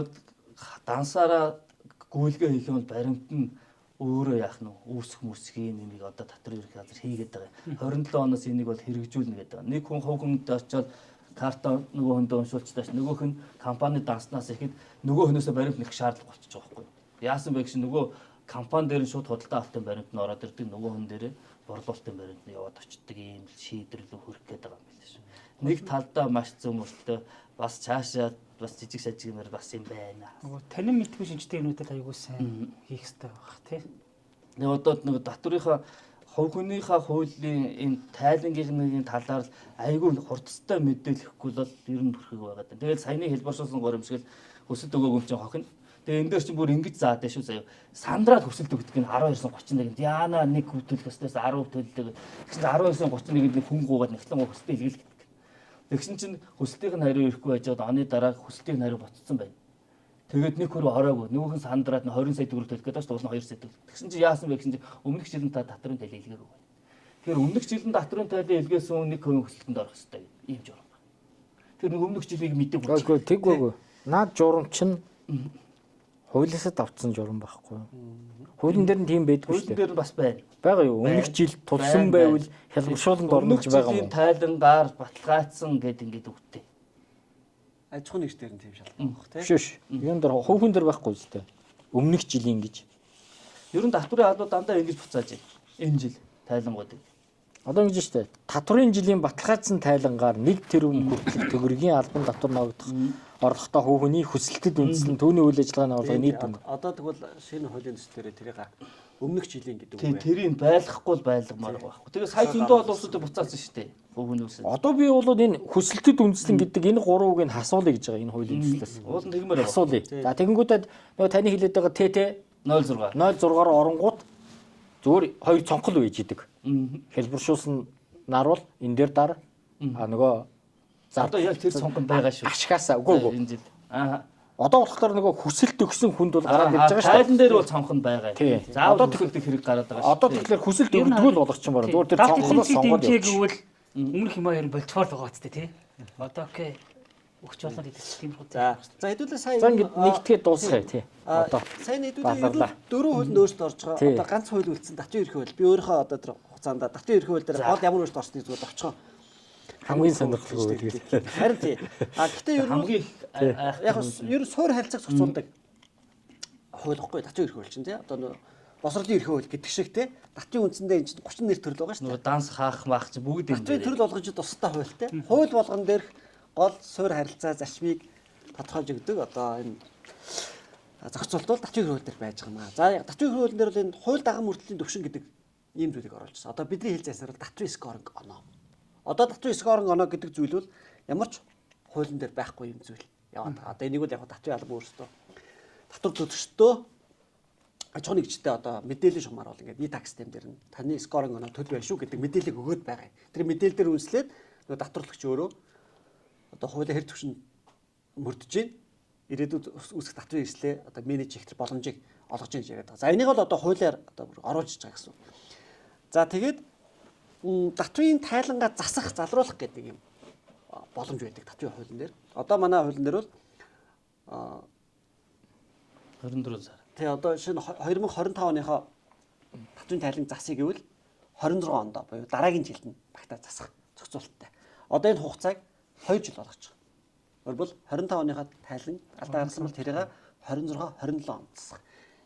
Speaker 4: дансаараа гүйлгээ хийх юм бол баримт нь өөрөө яах нь үүсэх мүсгийн нэмийг одоо татвар ерөх газар хийгээд байгаа. 27 оноос энийг бол хэрэгжүүлнэ гэдэг. Нэг хүн хувь хүнд очиод карта нөгөө хүндээ уншуулчихтааш нөгөөх нь компани данснаас ихэд нөгөө хүнөөсөө баримт нэх шаардлага болчихж байгаа байхгүй. Яасан бэ гэсэн нөгөө компани дээр нь шууд худалдаа авалтын баримт нь ороод ирдэг нөгөө хүн дээрээ борлуулалтын баримт нь яваад очдөг ийм шийдвэрлэл хүрэх гээд байгаа юм байна шүү. Нэг талдаа маш зөв мөртөө бас цаашаа бас жижиг сажиг юмэр бас юм байна.
Speaker 5: Нөгөө танин мэдгүй шинжтэй юмнуудад аягүй сайн хийх хэрэгтэй байх тий.
Speaker 4: Нэг одоо нэг татврынхаа хувь хүнийхээ хуулийн энэ тайлангын талаар л аягүй хурдтай мэдээлэхгүй бол ер нь бүрхэг байгаа. Тэгээд саяны хэлбэршүүлсэн горимшгэл өсөлт өгөөг юм чинь хохин. Тэгээ энэ дээр чинь бүр ингэж заадаг шүү заяа. Сандраад өсөлт өгдөг нь 12-31-нд яана нэг хөтөлөх өстөөс 10 төлдөг. Тэгсэн чинь 19-31-нд нэг хүн гуугаад нэгтлэн өсөлтөө илгэлдэг. Тэгсэн чинь хөсөлтийн хариу ирэхгүй байжгаад оны дараа хөсөлтийн хариу буцсан байна. Тэгээд нэг хөрөө ороогүй. Нөгөөх нь сандраад 20 сая төгрөг төлөх гэдэг чинь 2 сая төгрөг. Тэгсэн чинь яасан бэ гэсэн чинь өмнөх жилийн татврын тал илгээгүй байна. Тэгэхээр өмнөх жилийн татврын тайлыг илгээсэн нэг хувийн хөсөлтөнд орох хэрэгтэй ийм журам байна. Тэр нэг өмнөх жилийг мэдээ болчих.
Speaker 3: Үгүй тэгвэгүй. Наад журам чинь хуулиасаа давтсан журам байхгүй. Хуулийн дээр нь тийм байдгүй шүү дээ.
Speaker 4: Хуулийн дээр нь бас байна.
Speaker 3: Бага юу? Өмнөх жил тулсан байвал хялбаршууланд орно гэж байгаа юм.
Speaker 4: Өмнөх жилийн тайлангаар баталгаажсан гэд ингэж үгтэй.
Speaker 1: Аж ахуйн нэгж дээр нь тийм шалтгаан баг тий.
Speaker 3: Биш. Юун дээр хувь хүн дээр байхгүй шүү дээ. Өмнөх жилийн гэж.
Speaker 4: Ер нь татврын албад дандаа ингэж буцааж байна. Энэ жил тайлангуудыг.
Speaker 3: Одоо ингэж шүү дээ. Татврын жилийн баталгаажсан тайлангаар 1 тэрбум хүртэлх төгрөгийн албан татвар ногдох орлоготой хувь хүний хүсэлтэд үндэслэн түүний үйл ажиллагааны орлого нийт юм.
Speaker 1: Одоо тэгвэл шинэ хуулийн төслөөр тэрийг өмнөх жилийн гэдэг
Speaker 4: үг. Тэрийг байлгахгүй байлгамаар байгаа байхгүй. Тэгээ сая зөндөө олон улсуудад буцаасан шүү дээ. Хувь хүн үсээ.
Speaker 3: Одоо би бол энэ хүсэлтэд үндэслэн гэдэг энэ 3 үгийг нь хасуулъя гэж байгаа энэ хуулийн төслөөс.
Speaker 4: Уулын тэгмээр байгаа.
Speaker 3: Хасуулъя. За тэгэнгүүтээ нөгөө таны хэлээд байгаа ТТ 06-аар оронгууд зүгээр 2 цонхол байж идэг. Хэлбэршүүлсэн нар бол энэ дээр дараа нөгөө
Speaker 4: Одоо яг тэр цонхон байгаа шүү.
Speaker 3: Ашгаасаа үгүй.
Speaker 4: Энэ жил. Аа.
Speaker 3: Одоо болохоор нөгөө хүсэлт өгсөн хүнд бол гараад ирж байгаа шүү.
Speaker 4: Тайлан дээр бол цонхон байгаа.
Speaker 3: Тий.
Speaker 4: За одоо төгөлдөг хэрэг гараад байгаа шүү.
Speaker 3: Одоо тэгэхээр хүсэлт өгдөггүй л болгоч юм байна. Зүгээр тэр цонхноос сонгоод
Speaker 5: явчих гэвэл өмнөх юм аа ер нь болцоор байгаа ч тий. Одоо окей. Өгч болно гэдэг тиймэрхүү.
Speaker 1: За хэдүүлээ сая
Speaker 3: За ингэ нэгтгэхэд дуусгая тий. Одоо
Speaker 1: сайн хэдүүлээ
Speaker 3: базарлаа.
Speaker 1: дөрөв хууль өөрчлөлт орж байгаа.
Speaker 3: Тий.
Speaker 1: Одоо ганц хууль үлдсэн татвын ерхий хууль. Би өөрийнхөө одоо тэр хугацаанд татвын ерхий хууль дээр гол ямар өөрчлөлт орсныг зүгээр очихоо.
Speaker 3: хамгийн сонирхолтой гэдэг.
Speaker 1: Харин тий. Гэхдээ ер нь
Speaker 4: Хамгийн
Speaker 1: яг ер нь суур харилцааг зохицуулдаг хууль гэхгүй татвын ерхий хууль чинь тий. Одоо нөө босролын ерхий хууль гэдэг шиг тий. Татвын үндсэндээ энэ чинь 30 нэр төрөл байгаа шүү дээ.
Speaker 4: нөгөө данс хаах маах чи бүгд юм.
Speaker 1: Татвын төрөл болгож тустай хуультай. Хууль болгон дээрх гол суур харилцаа зарчмыг тодорхойлж өгдөг одоо энэ зохицуулт бол татвын хууль дээр байж байгаа юм аа. За яг татвын хууль дээр бол энэ хууль дагам мөрдлийн төвшин гэдэг ийм зүйлийг оруулжсэн. Одоо бидний хэлж ясаар татвын скоринг оноо. Одоо татвын скоринг оноо гэдэг зүйл бол ямар ч хуулийн дээр байхгүй юм зүйл яваад байгаа. Одоо энийг бол яг татвын албан өөрсдөө татвар төлөгчдөө аж ахуйн нэгжтэй одоо мэдээлэл шугамар бол ингээд e-tax систем дээр нь таны скоринг оноо төлөв байх шүү гэдэг мэдээллийг өгөөд байгаа. Тэр мэдээлэл дээр үнслээд нөгөө татварлагч өөрөө одоо хуулийн хэр төвшин мөрдөж гин ирээдүйд үүсэх татвын эрслээ одоо менеж хийх тэр боломжийг олгож ийн гэж яриад байгаа. За энийг бол одоо хуулиар одоо оруулж байгаа гэсэн. За тэгээд татвын тайлангаа засах, залруулах гэдэг нэг юм боломж байдаг татвын хуулийн дээр. Одоо манай хуулийн дээр бол
Speaker 4: 24 сар.
Speaker 1: тэгээ одоо шинэ 2025 оныхоо татвын тайлан засыг гэвэл 26 онд буюу дараагийн жилд нь багтаа засах зохицуулттай. Одоо энэ хугацааг 2 жил болгож байгаа. Өөрөөр 25 оныхаа тайлан алдаа гаргасан бол тэрийг 26 27 онд засах.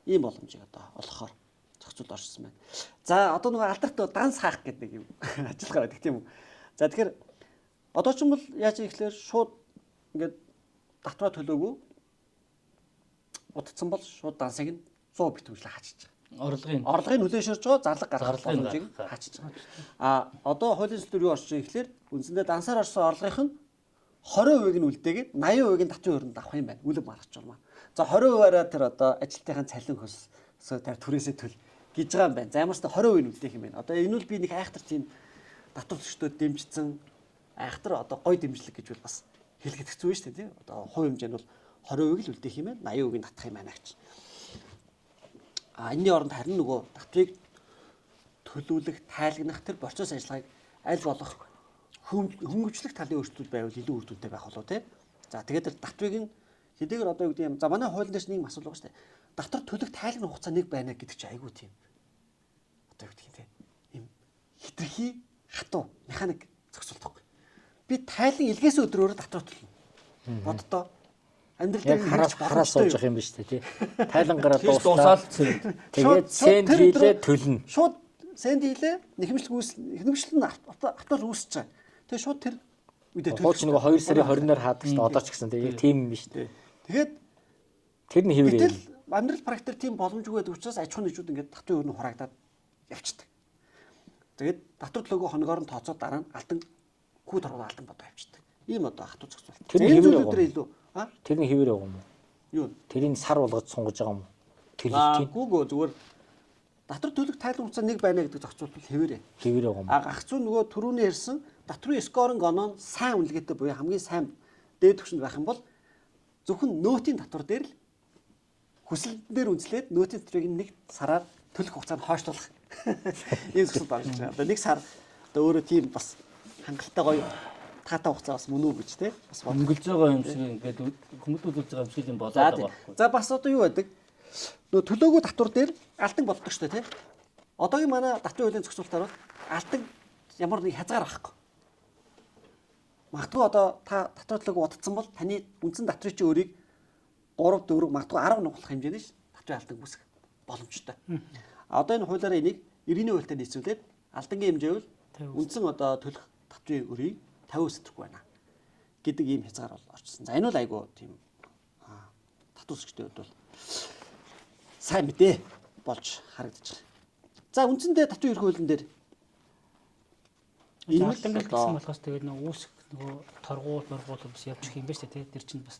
Speaker 1: Ийм боломжийг одоо олгохоор зохицуулт оршсон байна. За одоо нөгөө алдарт данс хаах гэдэг нэг юм ажиллагаа байдаг тийм үү. За тэгэхээр одоо ч юм бол яаж ихлээр шууд ингээд татвар төлөөгүй утцсан бол шууд дансыг нь 100 бит хэмжлээ хаачиж байгаа. Орлогын нөлөөшөрж байгаа зарлага гаргах боломжийг хаачиж байгаа. Одоо хуулийн сэдвэр юу орж байгаа гэхлээр үндсэндээ дансаар орсон орлогын нь 20% нь үлдээгээд 80% нь татвын өрөнд авах юм байна. Үлэг маргач журмаа. За 20%-аараа тэр одоо ажилтныхаа цалин хөлсөө тэр түрээсээ төл гэж байгаа юм байна. За ямар ч 20% нь үлдээх юм байна. Одоо энэ бол би нэг айхтар тийм татвар төлөгчдөд дэмжсэн айхтар одоо гой дэмжлэг гэж бол бас хэлэхэд хэцүү байна шүү дээ тийм. Одоо хувь хэмжээ нь бол 20% л үлдээх юм байна. 80% нь татах юм байна гэж. Энэний оронд харин нөгөө татвыг төлөвлөх, тайлагнах тэр процесс ажиллагааг аль болох хөнгөвчлөх талын өөрчлөлт байвал илүү үр дүнтэй байх болов тий. За тэгээд татвыг нь хэдийгээр одоо юу гэдэг юм. За манай хуулийн дээр нэг асуудал байгаа шүү дээ. Татвар төлөх тайлагны хугацаа нэг байна гэдэг чинь айгүй тийм. Одоо юу гэдэг юм тий. Им хитрхи хатуу механик зохицуулдаг. Би тайлан илгээс өдрөөр татвар төлнө. Боддоо амьдрал дээр
Speaker 3: хараас сууж явах юм биш үү тий. Тайлангараа
Speaker 4: дуусаад
Speaker 3: тэгээд сенд хийлээ төлнө.
Speaker 1: Шууд сенд хийлээ нэхэмжлэл нь автомат үүсэж байгаа. Тэгээ шууд тэр үедээ төлөх.
Speaker 3: Хууч нөгөө 2 сарын 20-наар хаадаг шүү дээ. Одоо ч гэсэн тийм тийм юм биш үү.
Speaker 1: Тэгээд
Speaker 3: тэр нь хэвээр.
Speaker 1: Гэтэл амьдрал практикээр тийм боломжгүй байдаг учраас аж ахуйн нэгжүүд ингээд татвын өрнө хураагдаад явчихдаг. Тэгээд татвар төлөөгүй хоногоор нь тооцоод дараа нь алдан хүү торгол алдан бодоо явчихдаг. Ийм одоо хатуу зохицуулт.
Speaker 3: Тэр нь хэвээр
Speaker 1: илүү
Speaker 3: тэр нь хэвээр байгаа юм уу?
Speaker 1: Юу?
Speaker 3: Тэрийг сар болгож сунгаж байгаа юм уу? Тэр тийм.
Speaker 1: Гүүгөө зүгээр татвар төлөх тайлан хугацаа нэг байна гэдэг зохицуулт бол хэвээрээ.
Speaker 3: Хэвээр байгаа юм.
Speaker 1: Гагц зүүн нөгөө түрүүний ярьсан татврын скоринг оноо нь сайн үнэлгээтэй буюу хамгийн сайн дээд түвшинд байх юм бол зөвхөн нөөтийн татвар дээр л хүсэлтэн дээр үнэлээд нөөтийн татврыг нэг сараар төлөх хугацаанд хойшлуулах. Ийм зохицуулт байна шүү дээ. Одоо нэг сар одоо өөрөө тийм бас хангалттай гоё таатай хугацаа бас мөн үү гэж те бас
Speaker 4: өнгөлж байгаа юм шиг ингээд хүмүүдүүлж байгаа юм шиг юм болоод байгаа.
Speaker 1: За бас одоо юу байдаг? Нөө төлөөгүй татвар дээр алдан болдог шүү дээ те. Одоогийн манай татвын хуулийн зохицуултаар алдан ямар нэг хязгаар байхгүй. Магадгүй одоо та татвар төлөөгүй удацсан бол таны үндсэн татврын чи өөрийг 3 4 магадгүй 10 нугалах хэмжээний татвын алдан үүсэх боломжтой. Одоо энэ хуулиараа энийг 90-ийн хуультай нийцүүлээд алдангийн хэмжээ бол үндсэн одоо төлөх татвын өрийг 50% өсөхгүй байна гэдэг ийм хязгаар бол орчсон. За энэ бол айгүй тийм татвар өсгчтэй бол сайн мэдээ болж харагдаж байгаа. За үндсэндээ татвын ерхий хуулийн дээр
Speaker 5: энэ л гэсэн болохоос тэгээд нөгөө үүсэх нөгөө торгуул бас явчих юм ба шүү дээ. Тэр чинь бас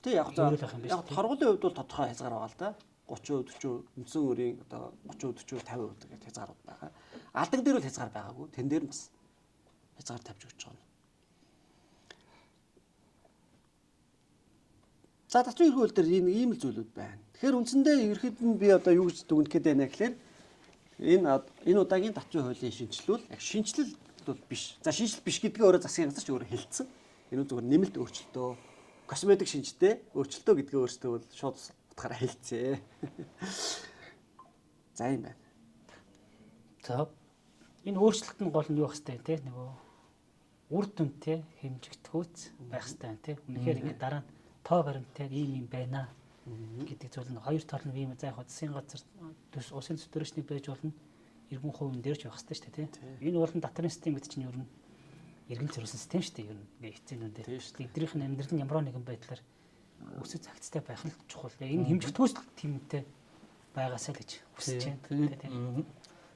Speaker 1: тий яг торгуулийн хувьд бол тодорхой хязгаар байгаа л да. 30% 40% үндсэн өрийн одоо 30% 40% 50% гэдэг хязгаарууд байгаа. Алдан дээр бол хязгаар байгаагүй. Тэн дээр нь бас хязгаар тавьж өгч байгаа. За татварын эрхөө хууль дээр ийм л зүйлүүд байна. Тэгэхээр үндсэндээ ерхэд нь би одоо юу гэж дүгнэх гээд байна гэхээр энэ удаагийн татварын хуулийн шинжилэл яг шинжилэл бол биш. За шинжилэл биш гэдгээ өөрөө засгийн газар ч өөрөө хэлсэн. Энэ нь зөвхөн нэмэлт өөрчлөлтөө, косметик шинжтэй өөрчлөлтөө гэдгээ өөрсдөө бол шууд утгаараа хэлцээ. За юм байна.
Speaker 4: За
Speaker 5: Энэ өөрчлөлт нь гол нь юу байх хэвтэй те нөгөө үр дүнтэй хэмжигдэхүүц байх хэвтэй те. Үнэхээр ингэ дараа нь тоо баримттай ийм байна гэдэг зүйл нь хоёр тал нь ийм за яг засгийн газар усын төсвөрчний байж болно. Иргэн хувийн дээрч байх хэвтэй шүү дээ те. Энэ бол татварын систем гэдэг чинь ер нь иргэн зориулсан систем шүү дээ ер нь ингээ хэцээнүүдээ. Эднийх нь амьдрал нь ямар нэгэн байдлаар өсөж цагцтай байх нь чухал. Энэ хэмжигдэхүүц тэмтэй байгаасаа л гэж хүсэж байна.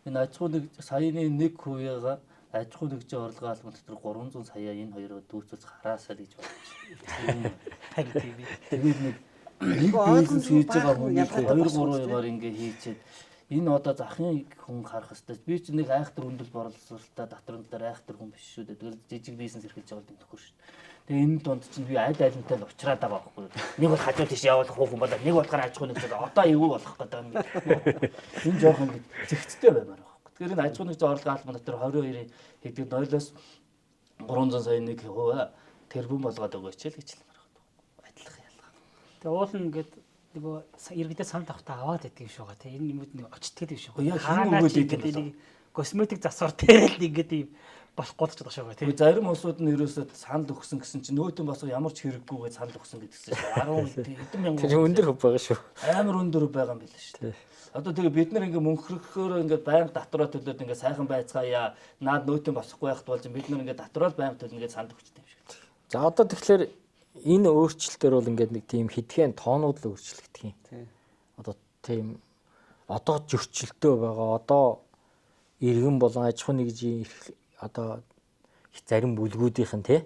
Speaker 4: Энэ аж ахуй нэг саяны 1%-га аж ахуй нэгжийн орлогын албан дотор 300 сая энэ хоёроо дүүцүүлж хараасаа л гэж байна. Тэгээд нэг бизнес хийж байгаа хүн 2-3-аар ингээ хийчихэд энэ одоо захын хүн харах хэвээр би ч нэг айхтар хүндэл борлуулалтаа татварын дээр айхтар хүн биш шүү дээ. Тэгэл жижиг бизнес эрхэлж байгаа юм төхөр шүү дээ. Тэгээ энэ донд чинь би аль альнтай л уулзраад байгаа байхгүй. Нэг бол хажуу тийш явуулах хүн болоо нэг болохоор аж ахуй нэгж одоо юу болох гэдэг юм. Энэ жоохон зэгцтэй баймаар байгаа. Тэгэхээр энэ аж ахуй нэгж орлогын албан дотор 22-ийн хэдийг 0-оос 300 сая 1% тэрбум болгоод өгөөч л гэж хэлмээр байна. Адилхан ялгаа.
Speaker 5: Тэгээ уул нь ингээд нөгөө иргэдэд санал авахтаа аваад идэх юм шүү га тийм энэ юмуд нэг очтгээд юм шүү.
Speaker 4: Яг энэ өгөөд
Speaker 5: ингээд нэг косметик засвар дээр л ингээд ийм болох гэж байгаа шүү га тийм.
Speaker 4: Зарим улсууд нь ерөөсөө санал өгсөн гэсэн чинь нөөтөн босго ямар ч хэрэггүйгээ санал өгсөн гэдгсэн шүү. 10 хэдэн мянган.
Speaker 3: Тэр өндөр хөв байгаа шүү.
Speaker 4: Амар өндөр байгаа юм билээ шүү. Одоо тэгээ бид нар ингээ мөнхрөхөөр ингээ байнга татвараа төлөөд ингээ сайхан байцгаая. Наад нөөтөн босхгүй байхад болж бид нар ингээ татвараа байнга төлнө гэж санал өгчтэй юм шиг.
Speaker 3: За одоо тэгэхээр энэ өөрчлөлтөөр бол ингээд нэг тийм хэдхэн тоонууд л өөрчлөгдөх юм. Одоо тийм одоо зөрчилтөө байгаа. Одоо иргэн болон аж ахуй нэгжийн одоо зарим бүлгүүдийнх нь те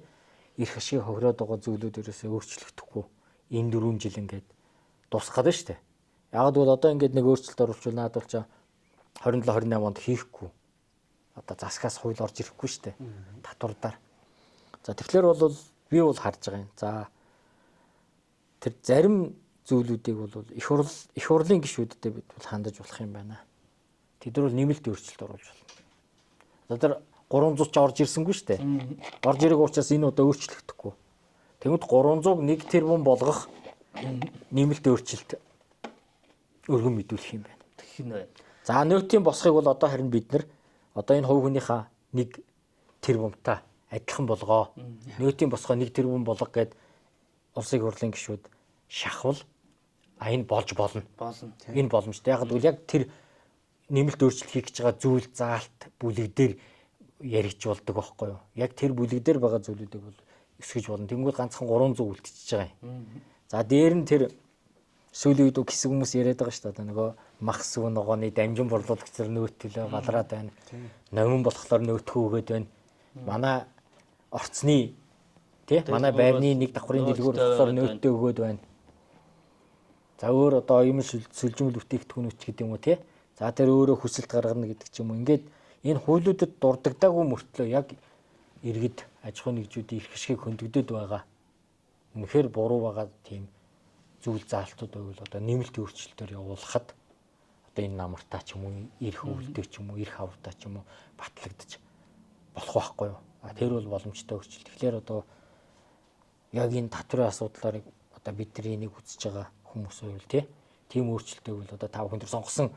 Speaker 3: эрх ашиг хохироод байгаа зүйлүүд ерөөсөө өөрчлөгдөхгүй. Энэ 4 жил ингээд дуусгаад байна шүү дээ. Яг бол одоо ингээд нэг өөрчлөлт оруулчвал наадвал чаа 27 28 онд хийхгүй. Одоо засгаас хууль орж ирэхгүй шүү дээ. Татвардаар. За тэгэхээр бол би бол харж байгаа юм. За тэр зарим зүйлүүдийг бол их хурлын гишүүдэд бид бол хандаж болох юм байна. Тэд бол нэмэлт өөрчлөлт оруулж байна. За тэр 300 ч орж ирсэнгүй шүү дээ. Орж ирэх учраас энэ удаа өөрчлөгдөхгүй. Тэгмэд 300-г 1 тэрбум болгох нэмэлт өөрчлөлт өргөн мэдүүлэх юм байна.
Speaker 4: Тэгэх нь байна.
Speaker 3: За нөөтийн босхыг бол одоо харин бид нар одоо энэ хувь хүнийхээ 1 тэрбумтай адилхан болгоо. Нөөтийн босгоо 1 тэрбум болго гэд улсын хурлын гишүүд шахвал энэ болж болно. Энэ боломжтой. Яг гэвэл яг тэр нэмэлт өөрчлөлт хийх гэж байгаа зүйл заалт бүлэг дээр яригч болдог байхгүй юу? Яг тэр бүлэг дээр байгаа зүйлүүдийг бол өсгөж болно. Тэнгүүд ганцхан 300 үлдчихэж байгаа юм. За дээр нь тэр сүүлийн үед хэсэг хүмүүс яриад байгаа шүү дээ. Нөгөө мах сүг ногооны дамжин борлуулагчдаар нөөтөлөө галраад байна. Номин болохоор нөөтгөө өгөөд байна. Манай орцны тий манай байрны нэг давхрын дэлгүүр болохоор нөөтөө өгөөд байна. За өөр одоо юм сүлжмэл бүтээгдэхүүнүүч гэдэг юм уу тий. За тэр өөрөө хүсэлт гаргана гэдэг ч юм уу. Ингээд энэ хуулиудад дурддагдаагүй мөртлөө яг иргэд аж ахуй нэгжүүдийн эрх ашгийг хөндөгдөд байгаа. Үнэхээр буруу байгаа тийм зүйл заалтууд байвал одоо нэмэлт өөрчлөлтөөр явуулахад одоо энэ намартаа ч юм уу эрх өвөлтэй ч юм уу эрх авртаа ч юм уу батлагдаж болох байхгүй юу. Тэр бол боломжтой өөрчлөлт. Тэгэхээр одоо яг энэ татварын асуудлаар одоо бидний энийг үзэж байгаа хүмүүс байвал тийм өөрчлөлтөө бол одоо тав хүн төр сонгосон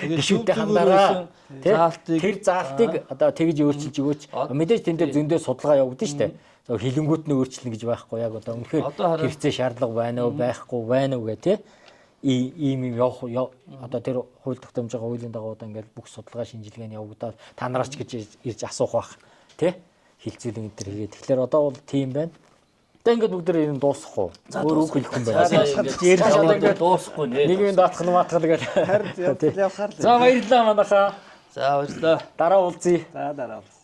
Speaker 3: гишүүдтэй хандараа тэр заалтыг одоо тэгж өөрчилж өгөөч. Мэдээж тэн дээр зөндөө судалгаа явагдсан шүү дээ. За хилэнгүүт нь өөрчлөнө гэж байхгүй яг одоо үнэхээр хэрэгцээ шаардлага байна уу байхгүй байна уу гэх ийм явах одоо тэр хууль тогтоомж байгаа хуулийн дагуу одоо ингээл бүх судалгаа шинжилгээ нь явагдаад та нараач гэж ирж асуух бах хилцүүлэн энэ төр хийгээд тэгэхээр одоо бол тийм байна. Одоо ингээд бүгд энэ дуусахгүй. Өөр үг хэлэх юм байна.
Speaker 4: Ингээд дуусахгүй нэ.
Speaker 3: Нэг юм даатах нь маатах гэдэг.
Speaker 1: Харин явахаар л.
Speaker 3: За баярлалаа манайхаа.
Speaker 4: За баярлалаа.
Speaker 3: Дараа уулзъя.
Speaker 1: За дараа уулзъя.